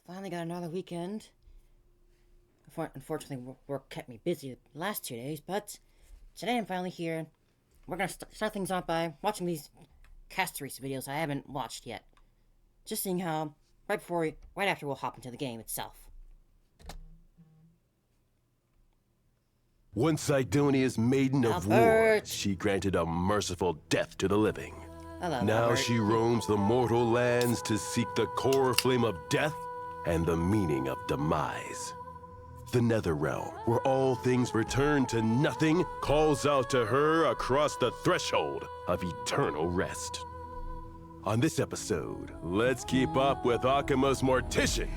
Finally got another weekend. Unfortunately, work kept me busy the last 2 days, but today I'm finally here. We're gonna start things off by watching these Castorice videos I haven't watched yet. Just seeing how, right after we'll hop into the game itself. Once Sidonia's maiden of war, she granted a merciful death to the living. Hello, now Albert. she roams the mortal lands to seek the core flame of death and the meaning of demise. The Nether Realm, where all things return to nothing, calls out to her across the threshold of eternal rest. On this episode, let's keep up with Akima's mortician,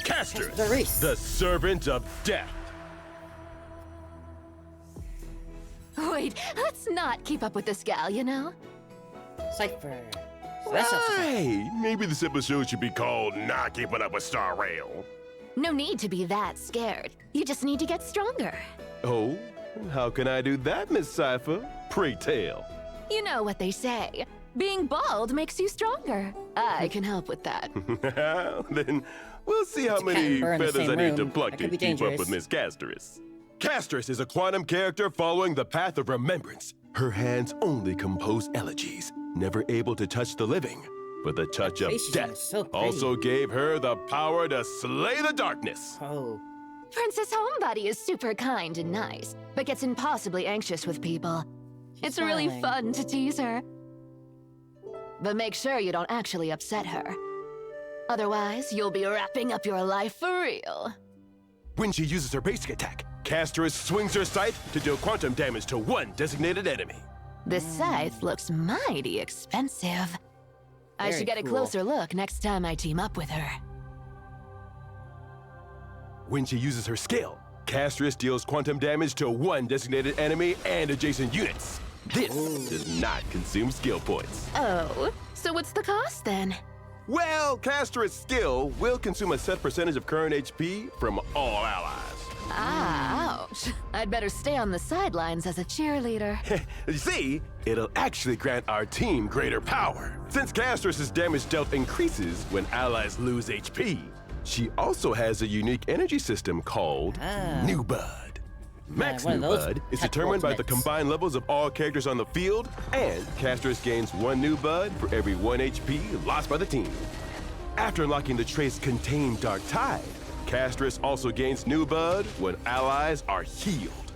Castorice, the servant of death. Wait, let's not keep up with this gal, you know? Cypher. Hey, maybe this episode should be called Not Keeping Up with Star Rail. No need to be that scared. You just need to get stronger. Oh, how can I do that, Miss Cypher? Pray tell. You know what they say. Being bald makes you stronger. I can help with that. Then we'll see how many feathers I need to pluck to keep up with Miss Castorice. Castorice is a quantum character following the path of remembrance. Her hands only compose elegies, never able to touch the living. But the touch of death also gave her the power to slay the darkness. Oh. Princess Homebody is super kind and nice, but gets impossibly anxious with people. It's really fun to tease her. But make sure you don't actually upset her. Otherwise, you'll be wrapping up your life for real. When she uses her basic attack, Castorice swings her scythe to deal quantum damage to one designated enemy. This scythe looks mighty expensive. I should get a closer look next time I team up with her. When she uses her skill, Castorice deals quantum damage to one designated enemy and adjacent units. This does not consume skill points. Oh, so what's the cost then? Well, Castorice's skill will consume a set percentage of current HP from all allies. Ouch. I'd better stay on the sidelines as a cheerleader. You see, it'll actually grant our team greater power. Since Castorice's damage dealt increases when allies lose HP, she also has a unique energy system called New Bud. Max New Bud is determined by the combined levels of all characters on the field, and Castorice gains 1 New Bud for every 1 HP lost by the team. After unlocking the trace Contain Dark Tide, Castorice also gains New Bud when allies are healed.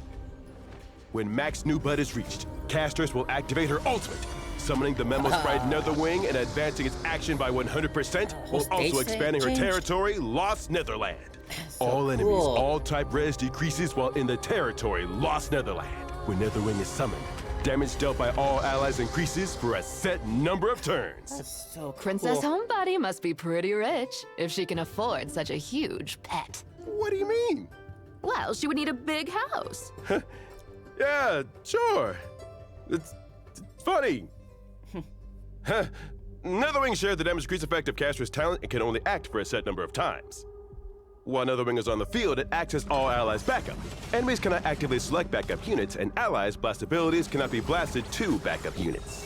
When max New Bud is reached, Castorice will activate her ultimate, summoning the Memo Sprite Netherwing and advancing its action by 100%, while also expanding her territory, Lost Netherland. All enemies, all type res decreases while in the territory, Lost Netherland. When Netherwing is summoned, damage dealt by all allies increases for a set number of turns. That's so cool. Princess Homebody must be pretty rich if she can afford such a huge pet. What do you mean? Well, she would need a big house. Yeah, sure. It's funny. Netherwing shared the damage decrease effect of Castorice's talent and can only act for a set number of times. While Netherwing is on the field, it acts as all allies' backup. Enemies cannot actively select backup units, and allies' blast abilities cannot be blasted to backup units.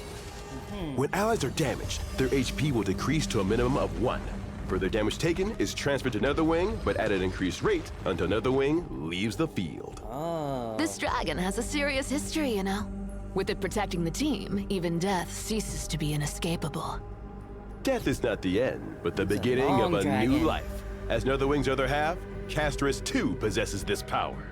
When allies are damaged, their HP will decrease to a minimum of 1. Further damage taken is transferred to Netherwing, but at an increased rate until Netherwing leaves the field. This dragon has a serious history, you know. With it protecting the team, even death ceases to be inescapable. Death is not the end, but the beginning of a new life. As Netherwing's other half, Castorice too possesses this power.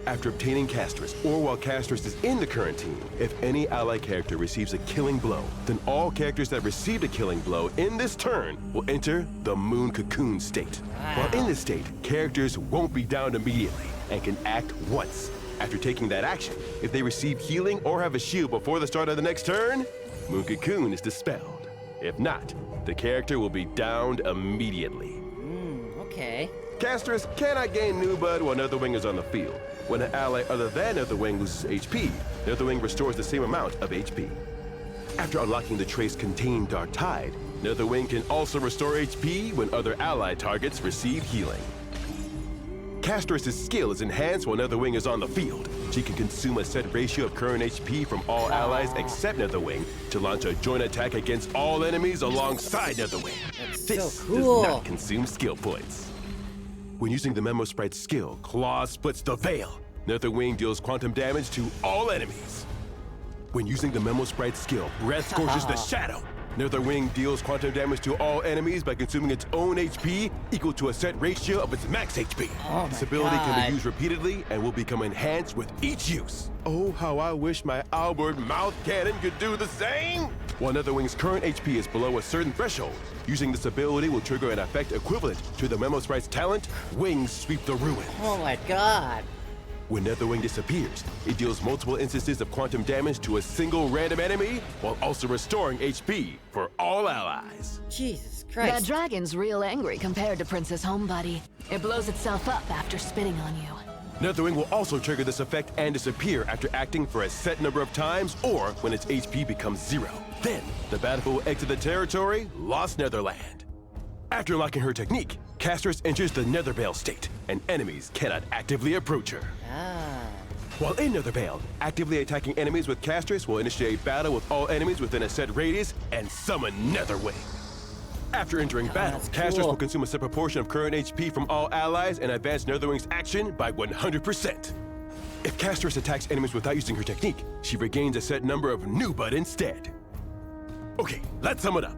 After obtaining Castorice, or while Castorice is in the current team, if any ally character receives a killing blow, then all characters that received a killing blow in this turn will enter the Moon Cocoon state. While in this state, characters won't be downed immediately and can act once. After taking that action, if they receive healing or have a shield before the start of the next turn, Moon Cocoon is dispelled. If not, the character will be downed immediately. Okay. Castorice cannot gain New Bud while Netherwing is on the field. When an ally other than Netherwing loses HP, Netherwing restores the same amount of HP. After unlocking the trace Contain Dark Tide, Netherwing can also restore HP when other ally targets receive healing. Castorice's skill is enhanced while Netherwing is on the field. She can consume a set ratio of current HP from all allies except Netherwing to launch a joint attack against all enemies alongside Netherwing. this so cool. does not consume skill points. When using the Memo Sprite skill, Claw splits the Veil. Netherwing deals quantum damage to all enemies. When using the Memo Sprite skill, Breath scorches the Shadow. Netherwing deals quantum damage to all enemies by consuming its own HP equal to a set ratio of its max HP. Oh This my ability can God. be used repeatedly and will become enhanced with each use. Oh, how I wish my Albert mouth cannon could do the same! While Netherwing's current HP is below a certain threshold, using this ability will trigger an effect equivalent to the Memo Sprite's talent, Wings Sweep the Ruins. Oh my God. When Netherwing disappears, it deals multiple instances of quantum damage to a single random enemy, while also restoring HP for all allies. Jesus That Christ. dragon's real angry compared to Princess Homebody. It blows itself up after spitting on you. Netherwing will also trigger this effect and disappear after acting for a set number of times or when its HP becomes 0. Then, the battle will exit the territory, Lost Netherland. After unlocking her technique, Castorice enters the Nethervale state, and enemies cannot actively approach her. Ah. While in Nethervale, actively attacking enemies with Castorice will initiate battle with all enemies within a set radius and summon Netherwing. After entering battle, that's Castorice cool. will consume a set proportion of current HP from all allies and advance Netherwing's action by 100%. If Castorice attacks enemies without using her technique, she regains a set number of new bud instead. Okay, let's sum it up.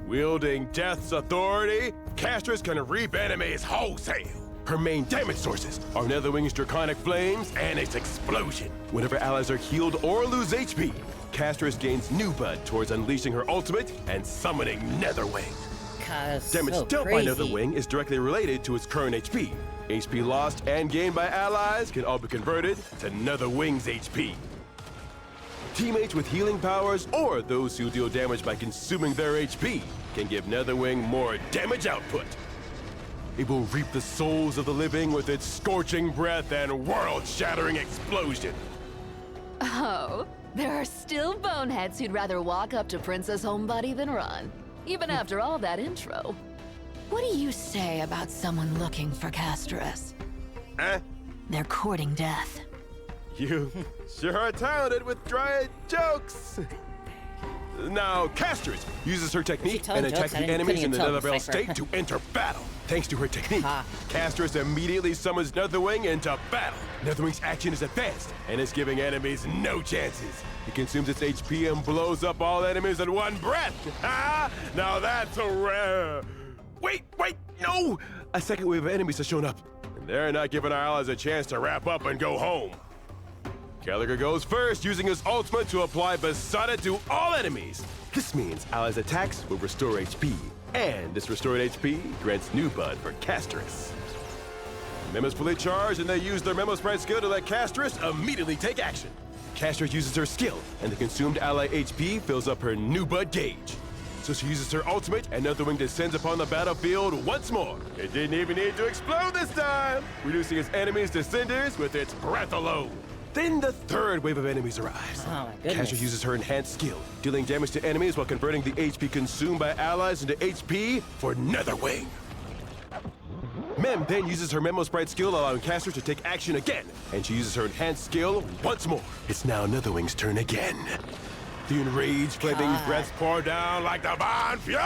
Wielding Death's authority, Castorice can reap enemies wholesale. Her main damage sources are Netherwing's Draconic Flames and its explosion. Whenever allies are healed or lose HP, Castorice gains new bud towards unleashing her ultimate and summoning Netherwing. Cause Damage so dealt crazy. by Netherwing is directly related to its current HP. HP lost and gained by allies can all be converted to Netherwing's HP. Teammates with healing powers or those who deal damage by consuming their HP can give Netherwing more damage output. It will reap the souls of the living with its scorching breath and world-shattering explosion. Oh, there are still boneheads who'd rather walk up to Princess Homebody than run, even after all that intro. What do you say about someone looking for Castorice? Eh? They're courting death. You sure are talented with dry jokes. Now, Castorice uses her technique telling and attacks jokes? I the enemies in couldn't the even tell Nethervale the cipher. state to enter battle. Thanks to her technique, Ha. Castorice immediately summons Netherwing into battle. Netherwing's action is advanced and is giving enemies no chances. It consumes its HP and blows up all enemies in one breath. Ah, now that's a rare. Wait, no! A second wave of enemies has shown up, and they're not giving our allies a chance to wrap up and go home. Gallagher goes first, using his ultimate to apply Besotted to all enemies. This means allies' attacks will restore HP, and this restored HP grants new bud for Castorice. Memos fully charged, and they use their Memo Sprite skill to let Castorice immediately take action. Castorice uses her skill, and the consumed ally HP fills up her new bud gauge. So she uses her ultimate, and Netherwing descends upon the battlefield once more. It didn't even need to explode this time, reducing its enemies to cinders with its breath alone. Then the third wave of enemies arrives. Oh my goodness. Castorice uses her enhanced skill, dealing damage to enemies while converting the HP consumed by allies into HP for Netherwing. Mem then uses her Memo Sprite skill, allowing Castorice to take action again, and she uses her enhanced skill once more. It's now Netherwing's turn again. The enraged flaming breaths pour down like the Von Fury,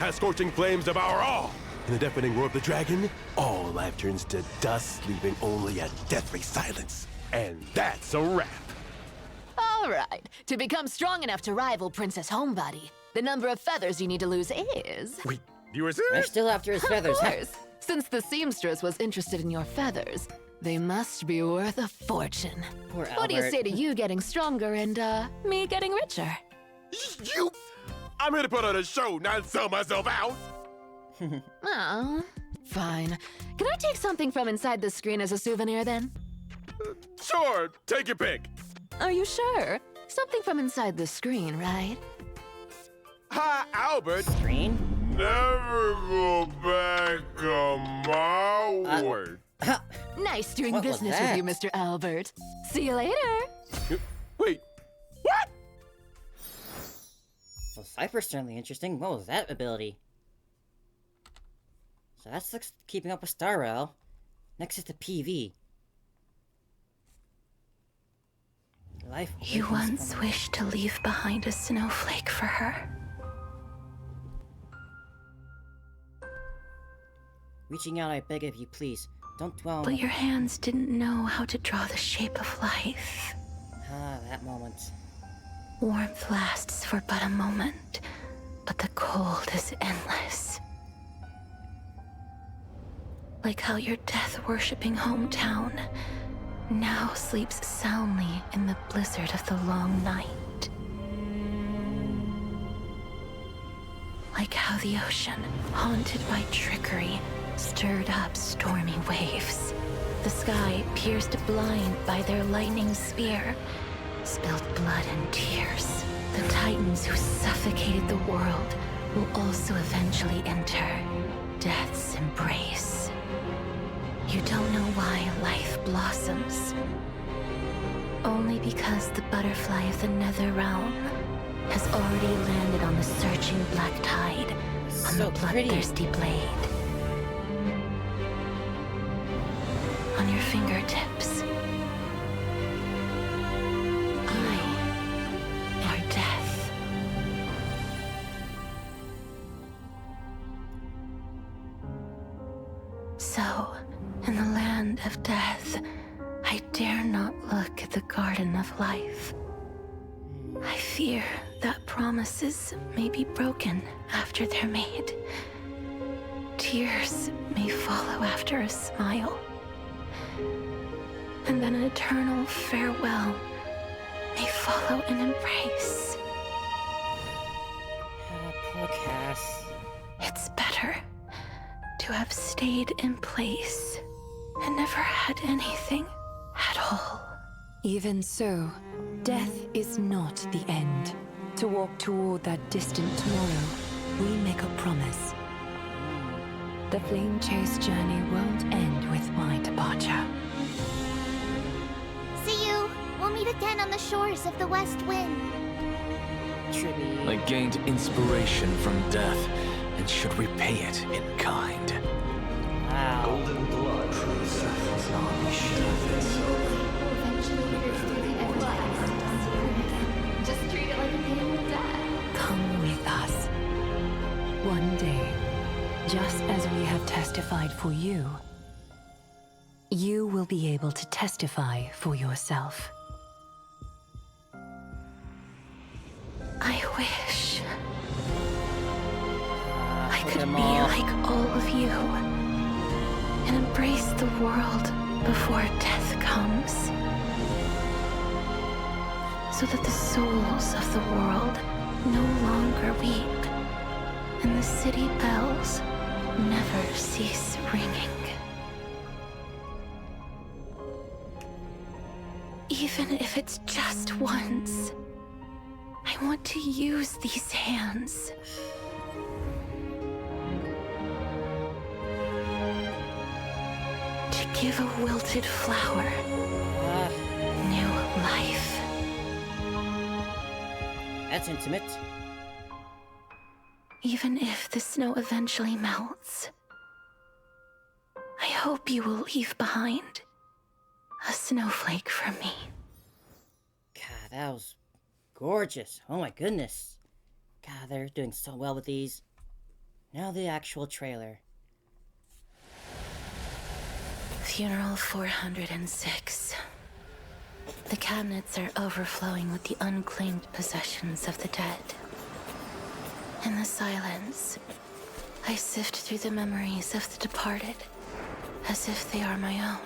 as scorching flames devour all. In the deafening roar of the dragon, all life turns to dust, leaving only a deathly silence. And that's a wrap. All right, to become strong enough to rival Princess Homebody, the number of feathers you need to lose is... Wait, you were I'm serious? still after his feathers. Of course. Since the seamstress was interested in your feathers, they must be worth a fortune. Poor What do you Albert. say to you getting stronger and, me getting richer? You? I'm here to put on a show, not sell myself out. Oh, fine. Can I take something from inside the screen as a souvenir then? Sure, take your pick. Are you sure? Something from inside the screen, right? Hi, Albert. Screen? Never go back on my word. Nice doing What was business with you, that? Mr. Albert. See you later. Wait, what? Well, Cypher's certainly interesting. What was that ability? So that's keeping up with Star Rail. Next is the PV. Life. You once wished to leave behind a snowflake for her. Reaching out, I beg of you, please. Don't dwell on But your hands didn't know how to draw the shape of life. Ah, that moment. Warmth lasts for but a moment, but the cold is endless. Like how your death-worshipping hometown now sleeps soundly in the blizzard of the long night. Like how the ocean, haunted by trickery, stirred up stormy waves. The sky, pierced blind by their lightning spear, spilled blood and tears. The titans who suffocated the world will also eventually enter death's embrace. You don't know why life blossoms. Only because the butterfly of the nether realm has already landed on the searching black tide on the bloodthirsty blade. On your fingertips, I am death. So, in the land of death, I dare not look at the garden of life. I fear that promises may be broken after they're made. Tears may follow after a smile. And then an eternal farewell may follow an embrace. Ah, poor Cass. It's better to have stayed in place and never had anything at all. Even so, death is not the end. To walk toward that distant tomorrow, we make a promise. The flame chase journey won't end with my departure. See you! We'll meet again on the shores of the West Wind. Tribute. I gained inspiration from death, and should repay it in kind. Wow. Golden blood from death. Just treat it like a game of death. Come with us. One day, just as we have testified for you, you will be able to testify for yourself. I wish I Put could them be all. like all of you and embrace the world before death comes, so that the souls of the world no longer weep and the city bells never cease ringing. Even if it's just once, I want to use these hands. To give a wilted flower Ah, new life. that's intimate. Even if the snow eventually melts, I hope you will leave behind a snowflake for me. God, that was gorgeous. Oh my goodness. God, they're doing so well with these. Now the actual trailer. Funeral 406. The cabinets are overflowing with the unclaimed possessions of the dead. In the silence, I sift through the memories of the departed as if they are my own.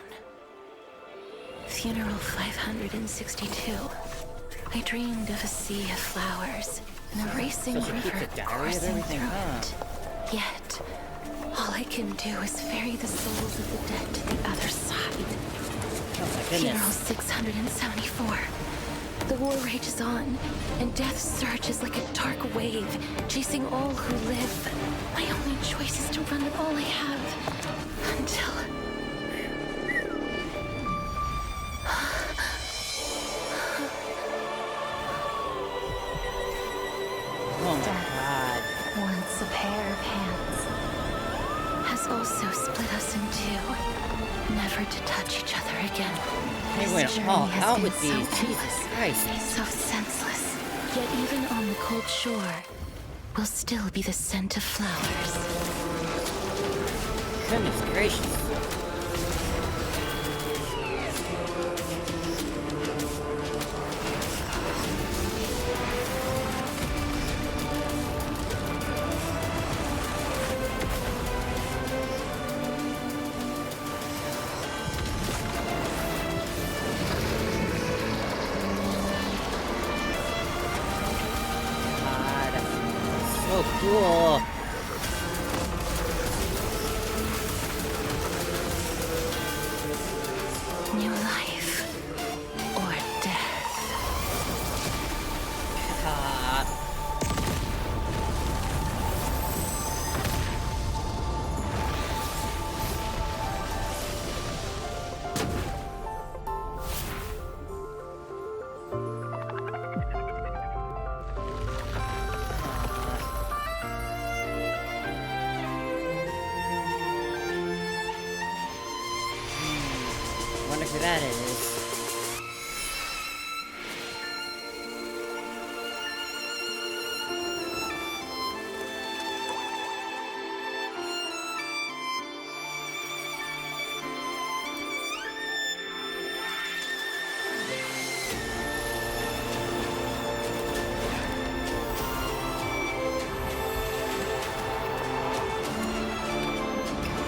Funeral 562. I dreamed of a sea of flowers and a racing So she keeps river a diary of coursing everything, through huh? it. Yet, all I can do is ferry the souls of the dead to the other side. Oh my Funeral goodness. 674. The war rages on, and death surges like a dark wave, chasing all who live. My only choice is to run with all I have until... Oh my god. Once a pair of hands has also split us in two, never to touch each other again. They This went journey all has out been with so these. endless, Jesus Christ. so senseless. Yet even on the cold shore will still be the scent of flowers. Goodness gracious. So cool. New life or death. Wonder who that is.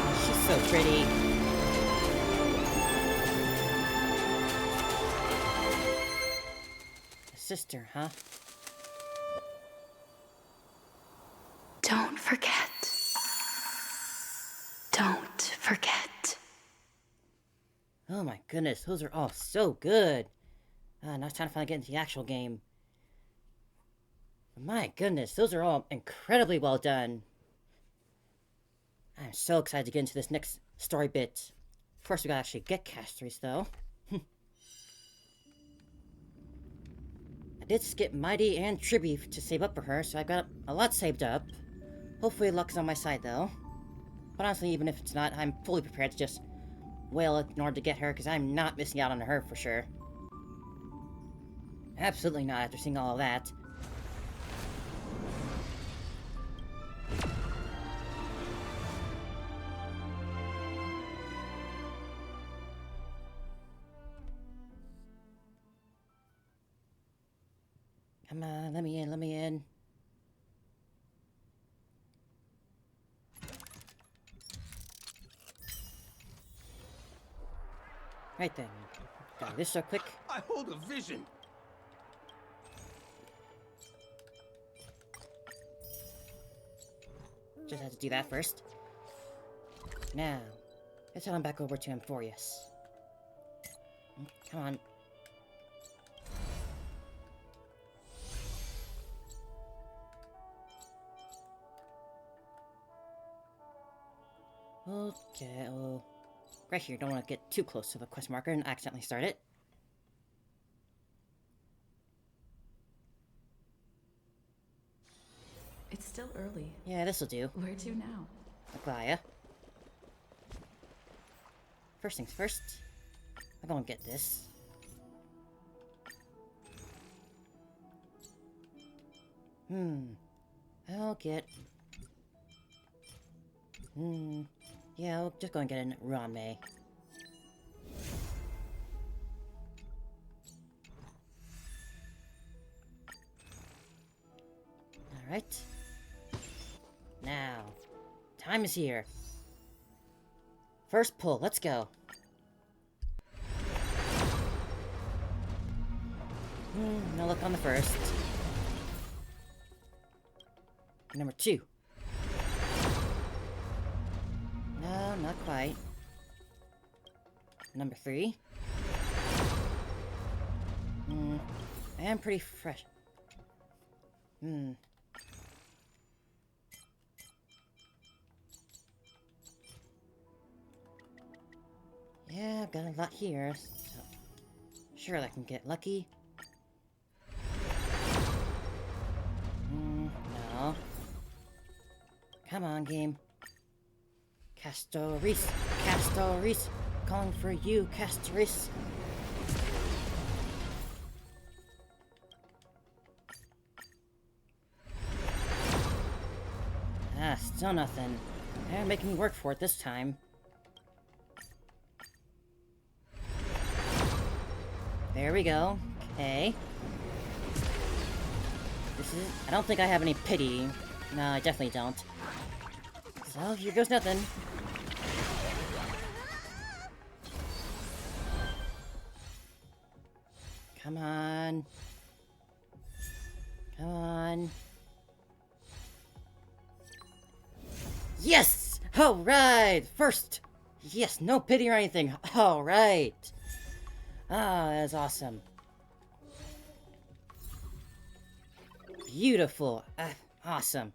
Oh, she's so pretty. Sister, huh? Don't forget. Don't forget. Oh my goodness, those are all so good. Now it's time to finally get into the actual game. My goodness, those are all incredibly well done. I'm so excited to get into this next story bit. First, we gotta actually get Castorice, though. I did skip Mighty and Tribute to save up for her, so I've got a lot saved up. Hopefully luck's on my side, though. But honestly, even if it's not, I'm fully prepared to just wail it in order to get her, because I'm not missing out on her for sure. Absolutely not, after seeing all of that. Come on, let me in, let me in. Right then. Got this so quick. I hold a vision. Just had to do that first. Now, let's head on back over to Amphoreous. Come on. Okay, oh, right here. Don't want to get too close to the quest marker and accidentally start it. It's still early. Yeah, this'll do. Where to now? Aglaya. First things first. I'm gonna get this. I'll get... yeah, I'll just go and get an Rame. Alright. Now, time is here. First pull, let's go. No luck on the first. Number 2. No, not quite. Number 3. I am pretty fresh. Yeah, I've got a lot here, so sure I can get lucky. No. Come on, game. Castorice! Castorice! Calling for you, Castorice! Ah, still nothing. They're making me work for it this time. There we go. Okay. This is... I don't think I have any pity. No, I definitely don't. So, here goes nothing. Come on. Come on. Yes! Alright! First! Yes, no pity or anything. Alright! Ah, that's awesome. Beautiful. Awesome.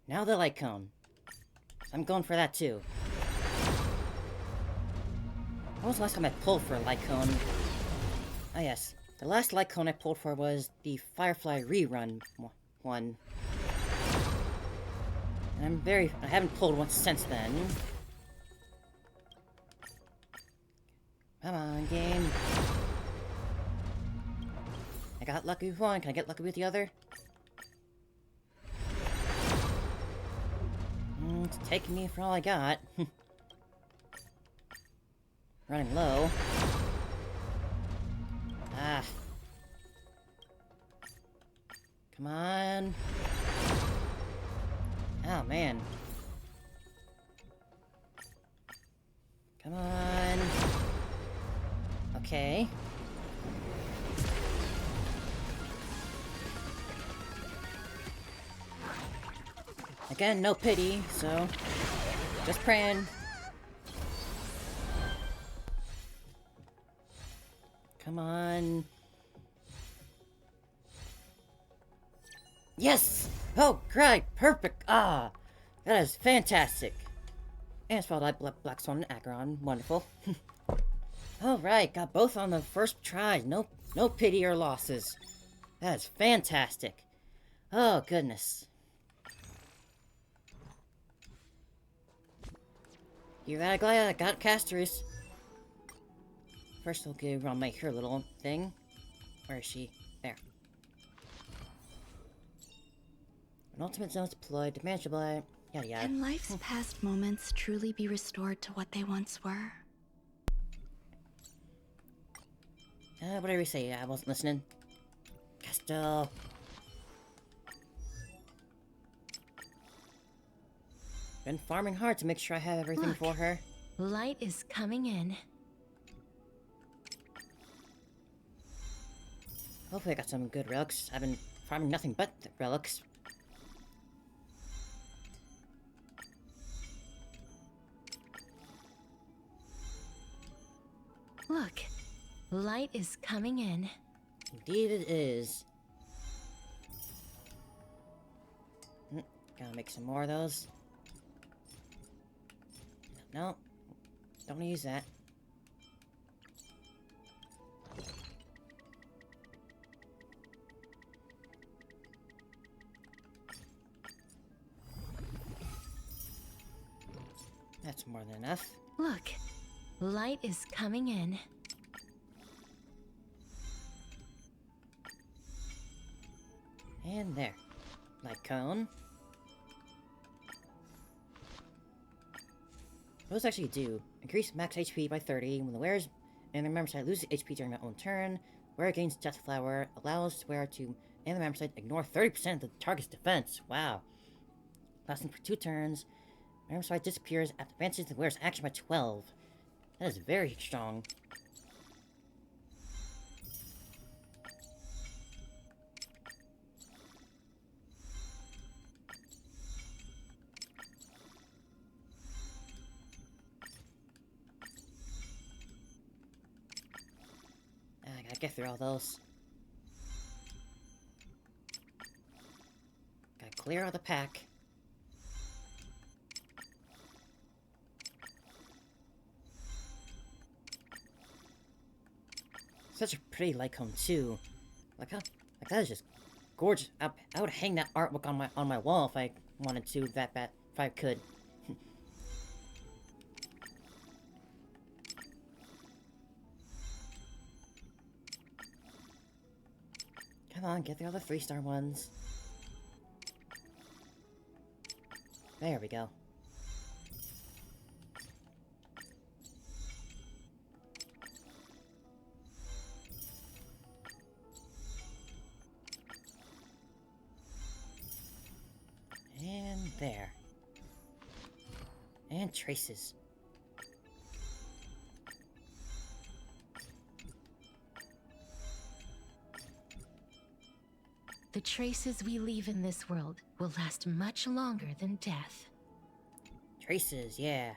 Now the light cone. I'm going for that too. When was the last time I pulled for a light cone? Ah yes. The last light cone I pulled for was the Firefly rerun one. And I haven't pulled one since then. Come on, game. I got lucky with one. Can I get lucky with the other? It's taking me for all I got. Running low. Ah. Come on. Oh, man. Come on. Okay. Again, no pity, so just praying. Come on. Yes! Oh, great! Perfect! Ah! That is fantastic! And spelled Blackstone and Acheron. Wonderful. Alright, got both on the first try. No pity or losses. That is fantastic. Oh, goodness. You're that glad I got Castorice. First, I'll give around her little thing. Where is she? There. An ultimate zone is deployed, demand supply, yada yada. Can life's past moments truly be restored to what they once were? Whatever you say, I wasn't listening. Castor. Been farming hard to make sure I have everything Look, for her. Light is coming in. Hopefully I got some good relics. I've been farming nothing but relics. Look, light is coming in. Indeed it is. Gotta make some more of those. No, don't use that. That's more than enough. Look, light is coming in. And there. Light cone. What does it actually do? Increase max HP by 30 when the wearer's and the member side loses HP during their own turn. Wearer gains Death Flower, allows wearer to and the member side ignore 30% of the target's defense. Wow. Lasting for 2 turns. Member side disappears at advances the wearer's action by 12. That is very strong. I gotta get through all those. Gotta clear out the pack. Such a pretty light cone too. Like that is just gorgeous. I would hang that artwork on my wall if I wanted to. If I could. Come on, get the other 3-star ones. There we go. And traces. The traces we leave in this world will last much longer than death. Traces, yeah.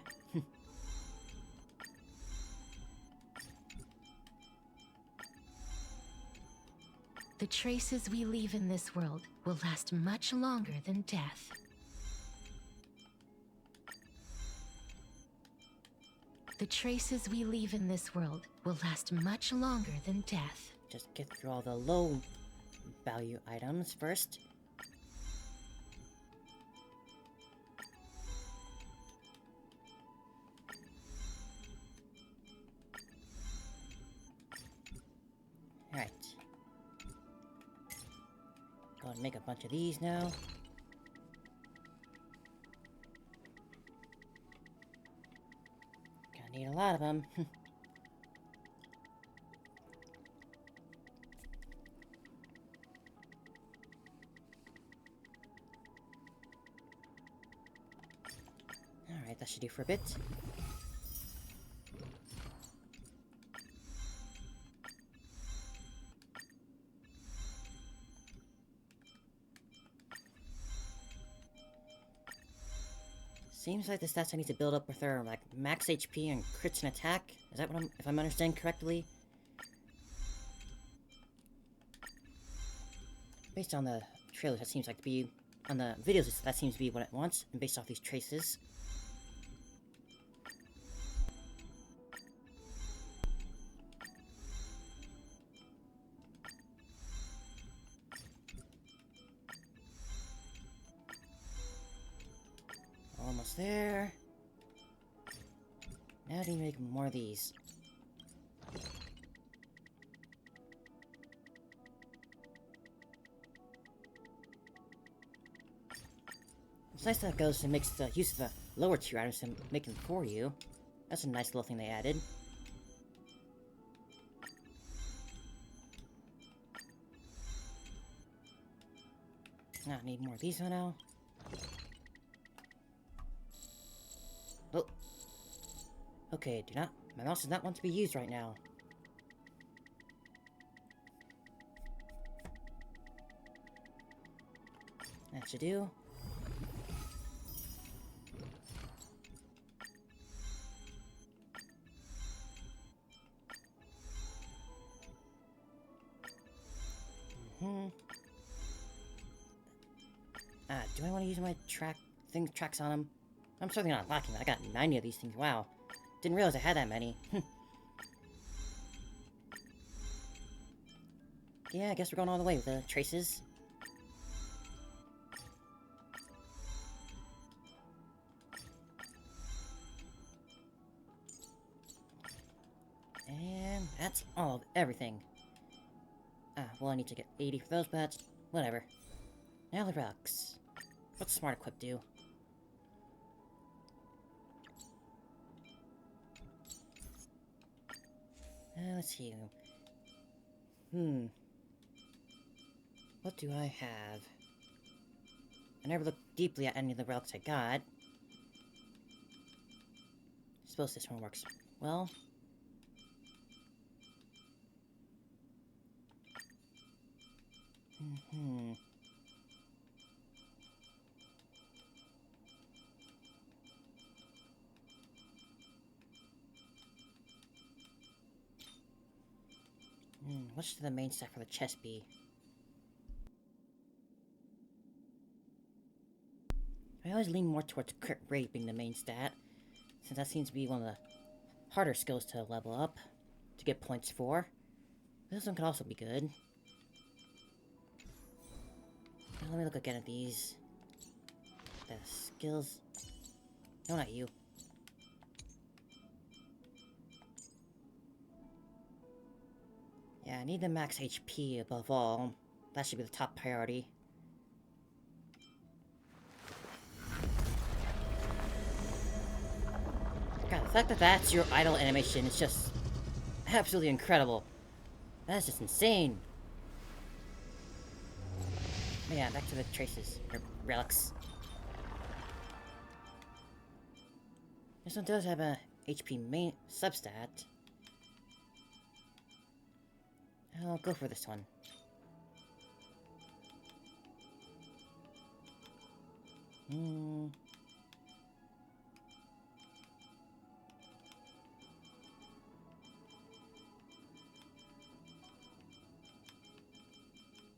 The traces we leave in this world will last much longer than death. The traces we leave in this world will last much longer than death. Just get through all the low value items first. Alright. Go and make a bunch of these now. Gonna need a lot of them. Alright, that should do for a bit. Seems like the stats I need to build up with her, like max HP and crits and attack. Is that what if I'm understanding correctly? Based on the trailers, that seems like to be on the videos. That seems to be what it wants, and based off these traces. Almost there. Now I need to make more of these. It's nice that it goes and makes the use of the lower tier items and make them for you. That's a nice little thing they added. Now I need more of these now. Oh. Okay, my mouse does not want to be used right now. That should do. Do I want to use my tracks on them? I'm certainly not lacking. I got 90 of these things. Wow. Didn't realize I had that many. Yeah, I guess we're going all the way with the traces. And that's all of everything. Well, I need to get 80 for those, but whatever. Now the relics. What's Smart Equip do? Let's see. What do I have? I never looked deeply at any of the relics I got. Suppose this one works well. What should the main stat for the chest be? I always lean more towards crit rate being the main stat, since that seems to be one of the harder skills to level up, to get points for. This one could also be good. Now, let me look again at these. The skills... No, not you. Yeah, I need the max HP above all. That should be the top priority. God, the fact that that's your idle animation is just absolutely incredible. That's just insane. But yeah, back to the traces, or relics. This one does have a HP main substat. I'll go for this one.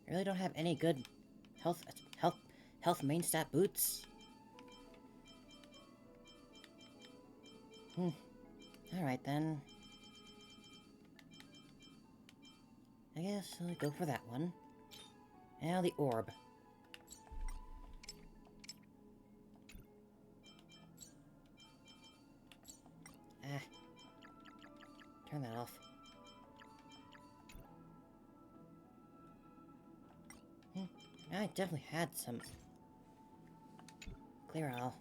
I really don't have any good health main stat boots. Alright then. I guess I'll go for that one. Now the orb. Turn that off. I definitely had some clear all.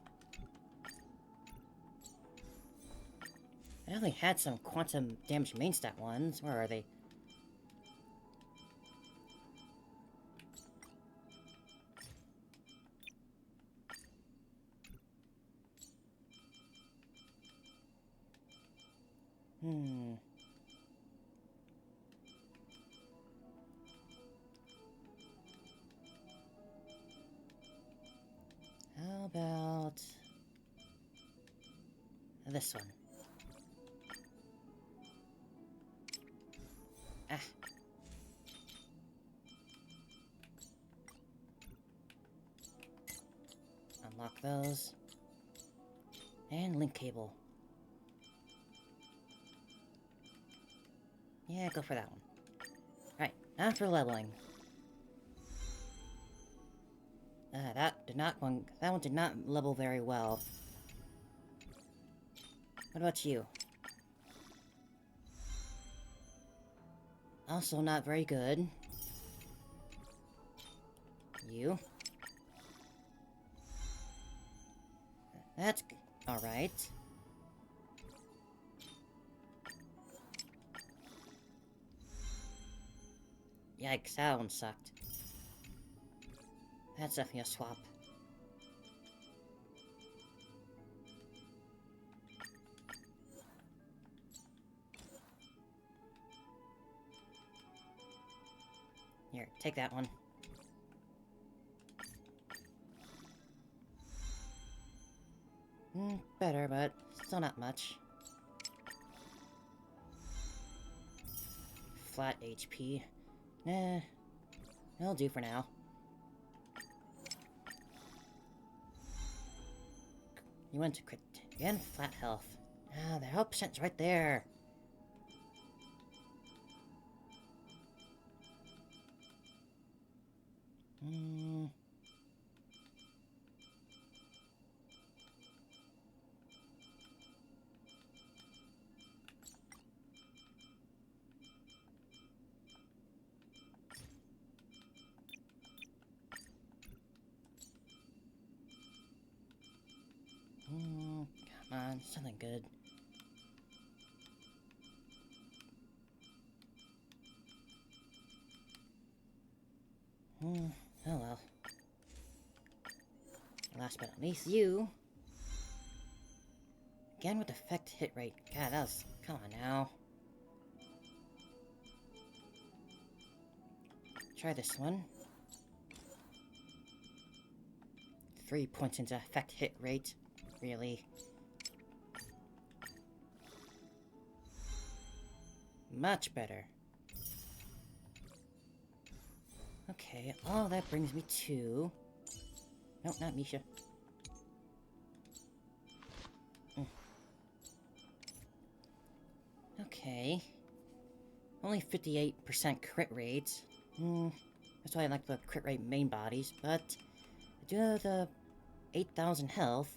I definitely had some quantum damage main stat ones. Where are they? How about this one? Unlock those. And link cable. Yeah, go for that one. Alright, now for leveling. That one did not level very well. What about you? Also not very good. You? That's alright. Yikes, that one sucked. That's definitely a swap. Here, take that one. Better, but still not much. Flat HP. Nah, it'll do for now. You went to crit again, flat health. The health percent's right there. Come on, something good. Oh well. Last but not least, you. Again with effect hit rate. God, that was... Come on now. Try this one. 3 points into effect hit rate. Really? Much better. Okay, all that brings me to... No, not Misha. Okay. Only 58% crit rate. That's why I like the crit rate main bodies, but... I do have the 8,000 health.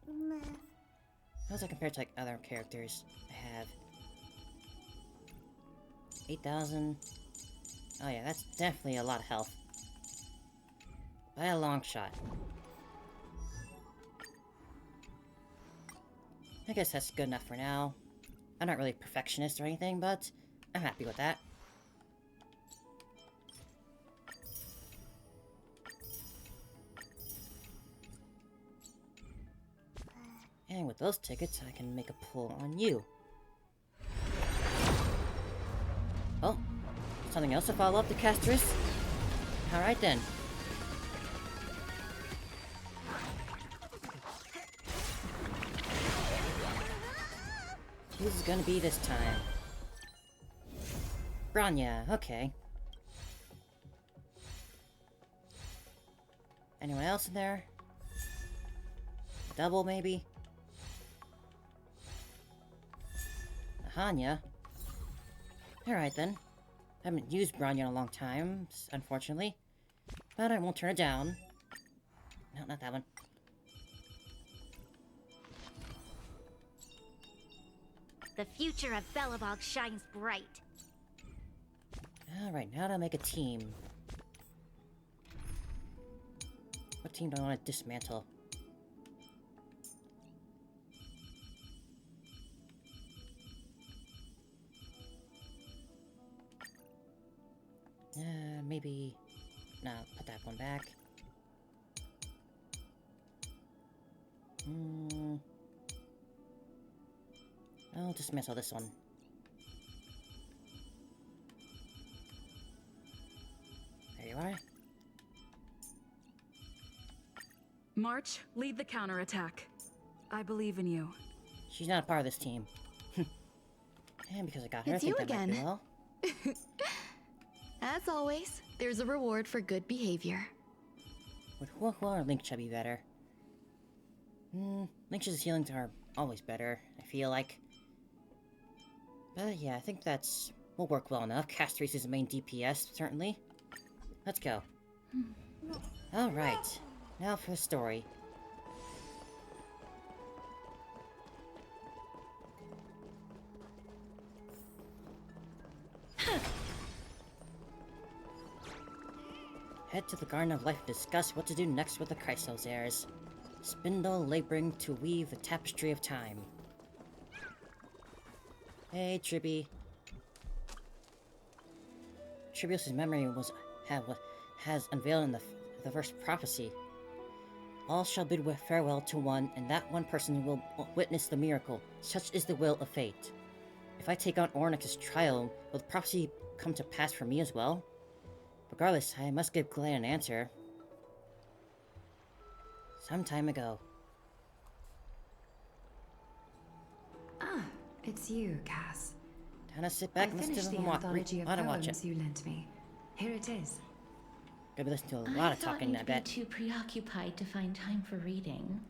How does that compare to, like, other characters I have? 8,000... Oh yeah, that's definitely a lot of health. By a long shot. I guess that's good enough for now. I'm not really a perfectionist or anything, but I'm happy with that. And with those tickets, I can make a pull on you. Oh, something else to follow up to Castorice? Alright then. Who's it gonna be this time? Branya, okay. Anyone else in there? Double, maybe? Hanya? Alright then. Haven't used Branya in a long time, unfortunately. But I won't turn it down. No, not that one. The future of Belobog shines bright. Alright, now to make a team. What team do I want to dismantle? Maybe... No, put that one back. I'll dismantle this one. There you are. March, lead the counterattack. I believe in you. She's not a part of this team. And because I got her, It's I think you that might be again. well. As always, there's a reward for good behavior. Would Huahua or Linkcha be better? Linkcha's healings are always better, I feel like. But yeah, I think that's... will work well enough. Castorice is the main DPS, certainly. Let's go. Alright, now for the story. Head to the Garden of Life to discuss what to do next with the Chrysos heirs. Spindle laboring to weave the tapestry of time. Hey, Tribby. Tribios' memory has unveiled in the first prophecy. All shall bid farewell to one, and that one person will witness the miracle. Such is the will of fate. If I take on Oronyx's trial, will the prophecy come to pass for me as well? Regardless, I must give Glenn an answer. Some time ago. Ah, it's you, Cass. Time to sit back I and listen finished to the them anthology of watch it. poems you lent me. Here it is. Gonna be listening to a lot of talking, I bet. Too preoccupied to find time for reading.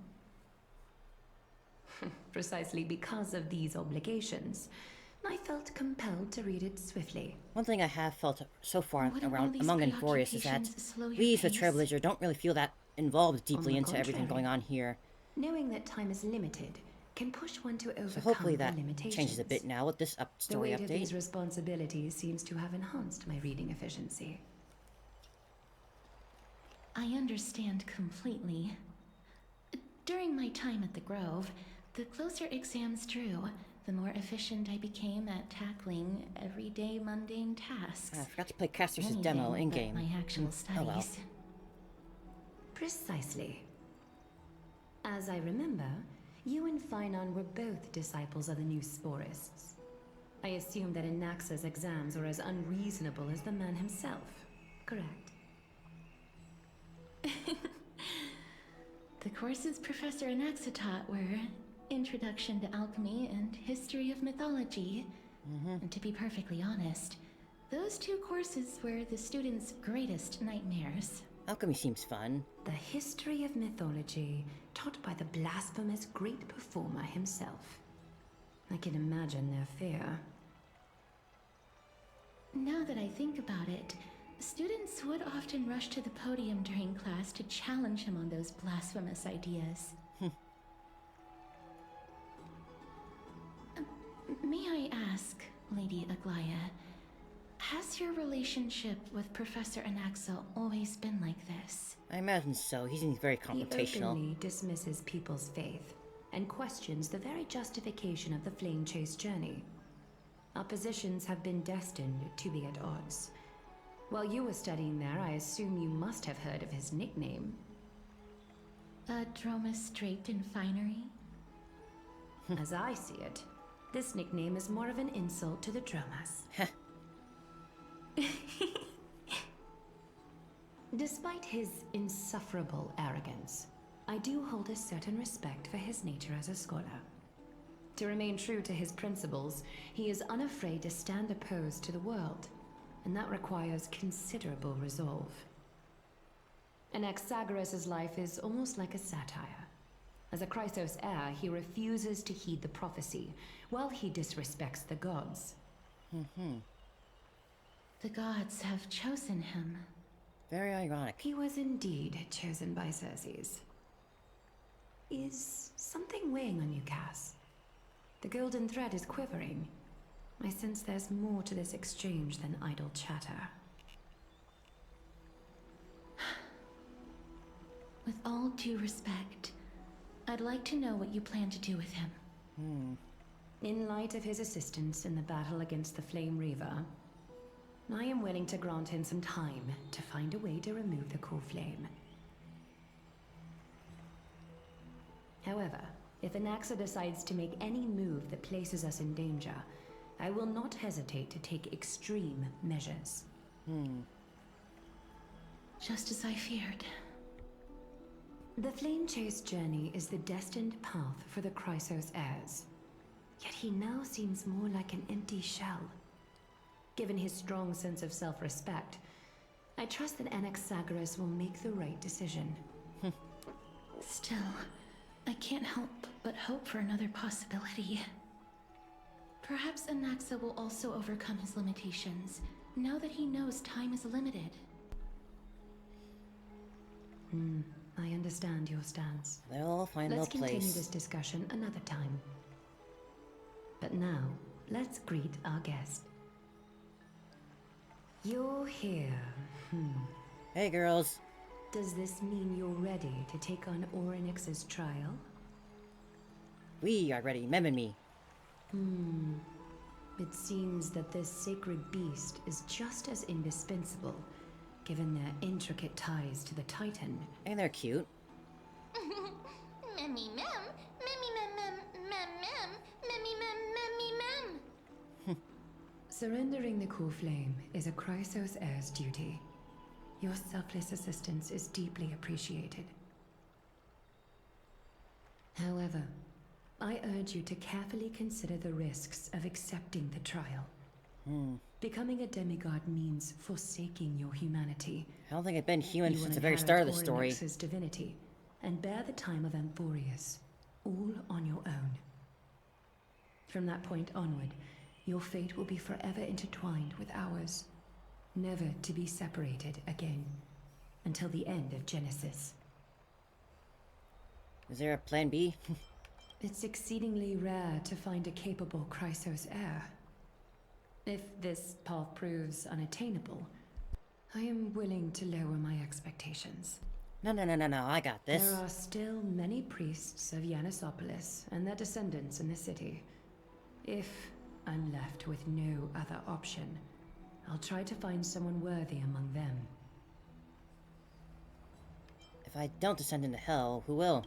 Precisely because of these obligations, I felt compelled to read it swiftly. One thing I have felt so far Wouldn't all around these among Amphoreous is that preoccupations slow your we, the pace? Trailblazer, don't really feel that involved deeply the into everything contrary. going on here. Knowing that time is limited can push one to overcome So hopefully the that limitations. changes a bit now with this The story weight of these update. responsibilities seems to have enhanced my reading efficiency. I understand completely. During my time at the Grove, the closer exams drew, the more efficient I became at tackling everyday mundane tasks. I forgot to play Castorice's demo Anything in-game. but my actual studies. Oh well. Precisely. As I remember, you and Phainon were both disciples of the new Sporists. I assume that Anaxa's exams are as unreasonable as the man himself, correct? The courses Professor Anaxa taught were Introduction to Alchemy and History of Mythology. And to be perfectly honest, those two courses were the students' greatest nightmares. Alchemy seems fun. The history of mythology, taught by the blasphemous great performer himself. I can imagine their fear. Now that I think about it, students would often rush to the podium during class to challenge him on those blasphemous ideas. May I ask, Lady Aglaya, has your relationship with Professor Anaxa always been like this? I imagine so. He seems very He confrontational. openly dismisses people's faith and questions the very justification of the Flame Chase journey. Our positions have been destined to be at odds. While you were studying there, I assume you must have heard of his nickname. A Dromus draped in finery? As I see it, this nickname is more of an insult to the Dromas. Despite his insufferable arrogance, I do hold a certain respect for his nature as a scholar. To remain true to his principles, he is unafraid to stand opposed to the world, and that requires considerable resolve. Anaxagoras' life is almost like a satire. As a Chrysos heir, he refuses to heed the prophecy, while he disrespects the gods. The gods have chosen him. Very ironic. He was indeed chosen by Xerxes. Is something weighing on you, Cass? The golden thread is quivering. I sense there's more to this exchange than idle chatter. With all due respect, I'd like to know what you plan to do with him. In light of his assistance in the battle against the Flame Reaver, I am willing to grant him some time to find a way to remove the core flame. However, if Anaxa decides to make any move that places us in danger, I will not hesitate to take extreme measures. Just as I feared. The Flame Chase journey is the destined path for the Chrysos heirs. Yet he now seems more like an empty shell. Given his strong sense of self-respect, I trust that Anaxagoras will make the right decision. Still, I can't help but hope for another possibility. Perhaps Anaxa will also overcome his limitations, now that he knows time is limited. I understand your stance. They'll all find Let's their place. continue this discussion another time. But now, let's greet our guest. You're here. Hey, girls. Does this mean you're ready to take on Oronyx's trial? We are ready, Mem and me. It seems that this sacred beast is just as indispensable, given their intricate ties to the Titan. And they're cute. Memmy mem, memmy mem mem mem mem, memmy mem memmy mem. Surrendering the core flame is a Chrysos heir's duty. Your selfless assistance is deeply appreciated. However, I urge you to carefully consider the risks of accepting the trial. Becoming a demigod means forsaking your humanity. I don't think I've been human You since will the very inherit start of the story. Oronyx's divinity and bear the time of Amphoreous, all on your own. From that point onward, your fate will be forever intertwined with ours, never to be separated again, until the end of Genesis. Is there a plan B? It's exceedingly rare to find a capable Chrysos heir. If this path proves unattainable, I am willing to lower my expectations. No, I got this. There are still many priests of Yanissopolis and their descendants in the city. If I'm left with no other option, I'll try to find someone worthy among them. If I don't descend into hell, who will?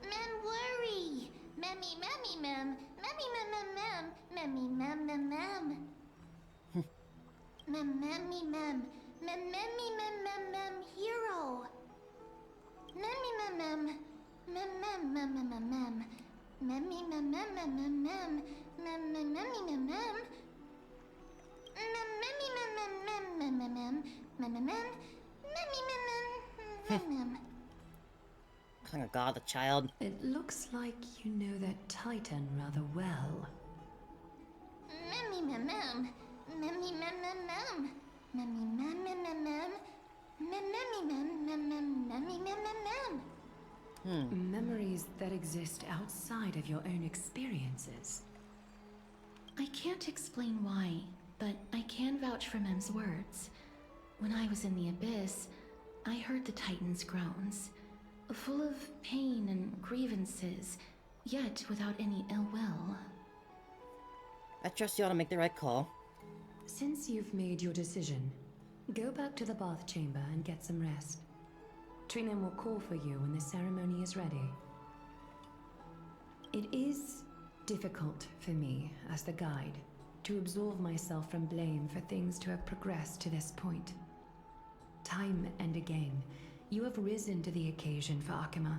Mem worry. Memmy memmy mem, memmy mem mem mem, memmy mem mem mem. Mem memmy mem, mem memmy mem mem mem hero. Memmy mem mem, mem mem mem mem mem mem. Memmy mem mem mem mem mem, mem mem memmy mem mem. Mem memmy mem mem mem mem mem mem mem mem, memmy mem mem mem. Kind of god, the child. It looks like you know that Titan rather well. Memmy mem mem, memmy mem mem mem, memmy mem mem mem mem, mem memmy mem mem mem, memmy mem mem mem. Memories that exist outside of your own experiences. I can't explain why, but I can vouch for Mem's words. When I was in the Abyss, I heard the Titan's groans, full of pain and grievances, yet without any ill will. I trust you all to make the right call. Since you've made your decision, go back to the bath chamber and get some rest. Trinem will call for you when the ceremony is ready. It is difficult for me, as the guide, to absolve myself from blame for things to have progressed to this point. Time and again, you have risen to the occasion for Akima.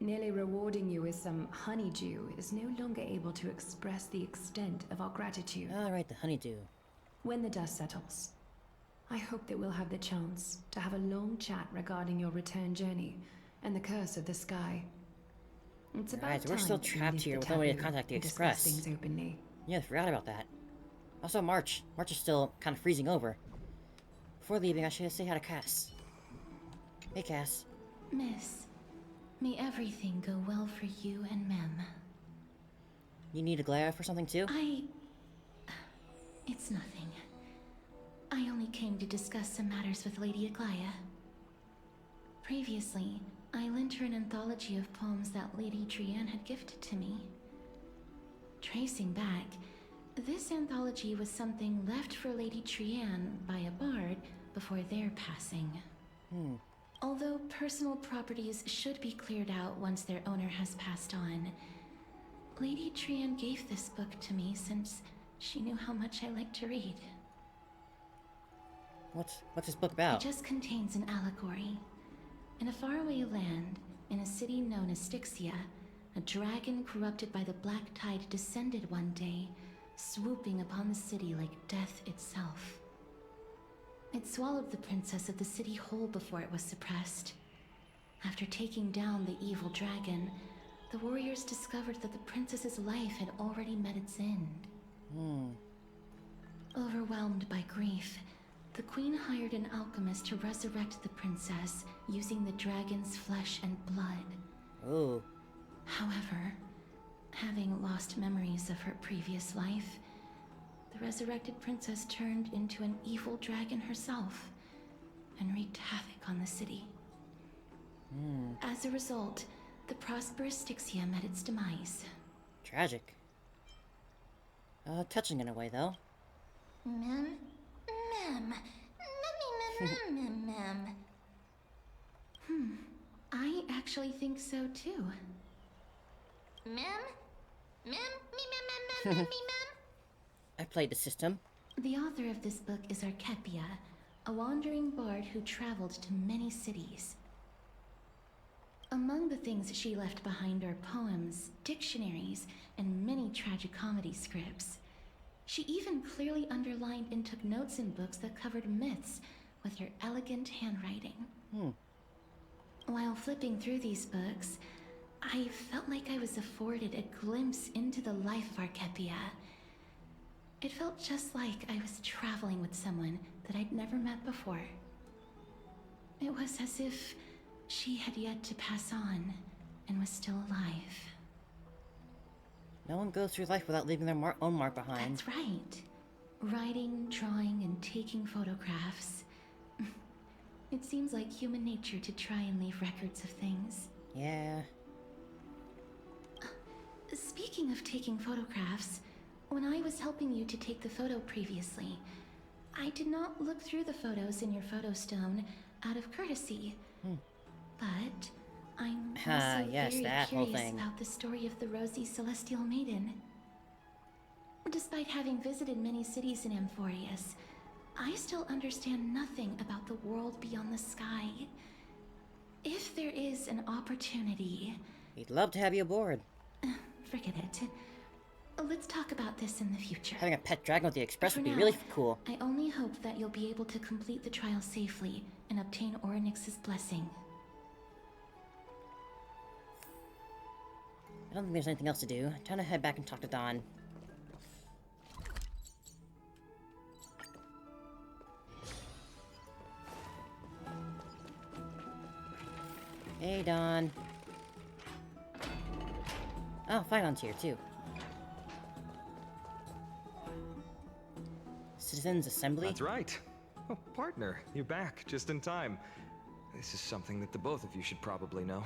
Nearly rewarding you with some honeydew is no longer able to express the extent of our gratitude. Alright, the honeydew. When the dust settles, I hope that we'll have the chance to have a long chat regarding your return journey and the curse of the sky. It's about Alright, so we're time still that we trapped lift here the with no way to taboo contact the and discuss Express. things openly. Yeah, I forgot about that. Also, March. March is still kind of freezing over. Before leaving, I should say hi to Cass. Hey, Cass. Miss, may everything go well for you and Mem. You need a glare for something too? It's nothing. I only came to discuss some matters with Lady Aglaya. Previously, I lent her an anthology of poems that Lady Trianne had gifted to me. Tracing back, this anthology was something left for Lady Trianne by a bard before their passing. Although personal properties should be cleared out once their owner has passed on, Lady Trianne gave this book to me since she knew how much I liked to read. What's this book about? It just contains an allegory. In a faraway land, in a city known as Styxia, a dragon corrupted by the black tide descended one day, swooping upon the city like death itself. It swallowed the princess of the city whole before it was suppressed. After taking down the evil dragon, the warriors discovered that the princess's life had already met its end. Overwhelmed by grief, the queen hired an alchemist to resurrect the princess using the dragon's flesh and blood. Ooh. However, having lost memories of her previous life, the resurrected princess turned into an evil dragon herself and wreaked havoc on the city. As a result, the prosperous Styxia met its demise. Tragic. Touching in a way, though. Mem? Mem. I actually think so too. Mem? Mem? Mem? I played the system. The author of this book is Archepia, a wandering bard who traveled to many cities. Among the things she left behind are poems, dictionaries, and many tragicomedy scripts. She even clearly underlined and took notes in books that covered myths with her elegant handwriting. While flipping through these books, I felt like I was afforded a glimpse into the life of Archepia. It felt just like I was traveling with someone that I'd never met before. It was as if she had yet to pass on and was still alive. No one goes through life without leaving their own mark behind. That's right. Writing, drawing, and taking photographs. It seems like human nature to try and leave records of things. Yeah. Speaking of taking photographs, when I was helping you to take the photo previously, I did not look through the photos in your photo stone out of courtesy. But I'm also yes, very that whole curious thing. about the story of the Rosy Celestial Maiden. Despite having visited many cities in Amphoreous, I still understand nothing about the world beyond the sky. If there is an opportunity... We'd love to have you aboard. Forget it. Let's talk about this in the future. Having a pet dragon with the Express For would be now, really cool. I only hope that you'll be able to complete the trial safely and obtain Oronyx's blessing. I don't think there's anything else to do. Time to head back and talk to Dawn. Hey, Dawn. Oh, Phyon's here, too. Citizens Assembly? That's right. Oh, partner, you're back just in time. This is something that the both of you should probably know.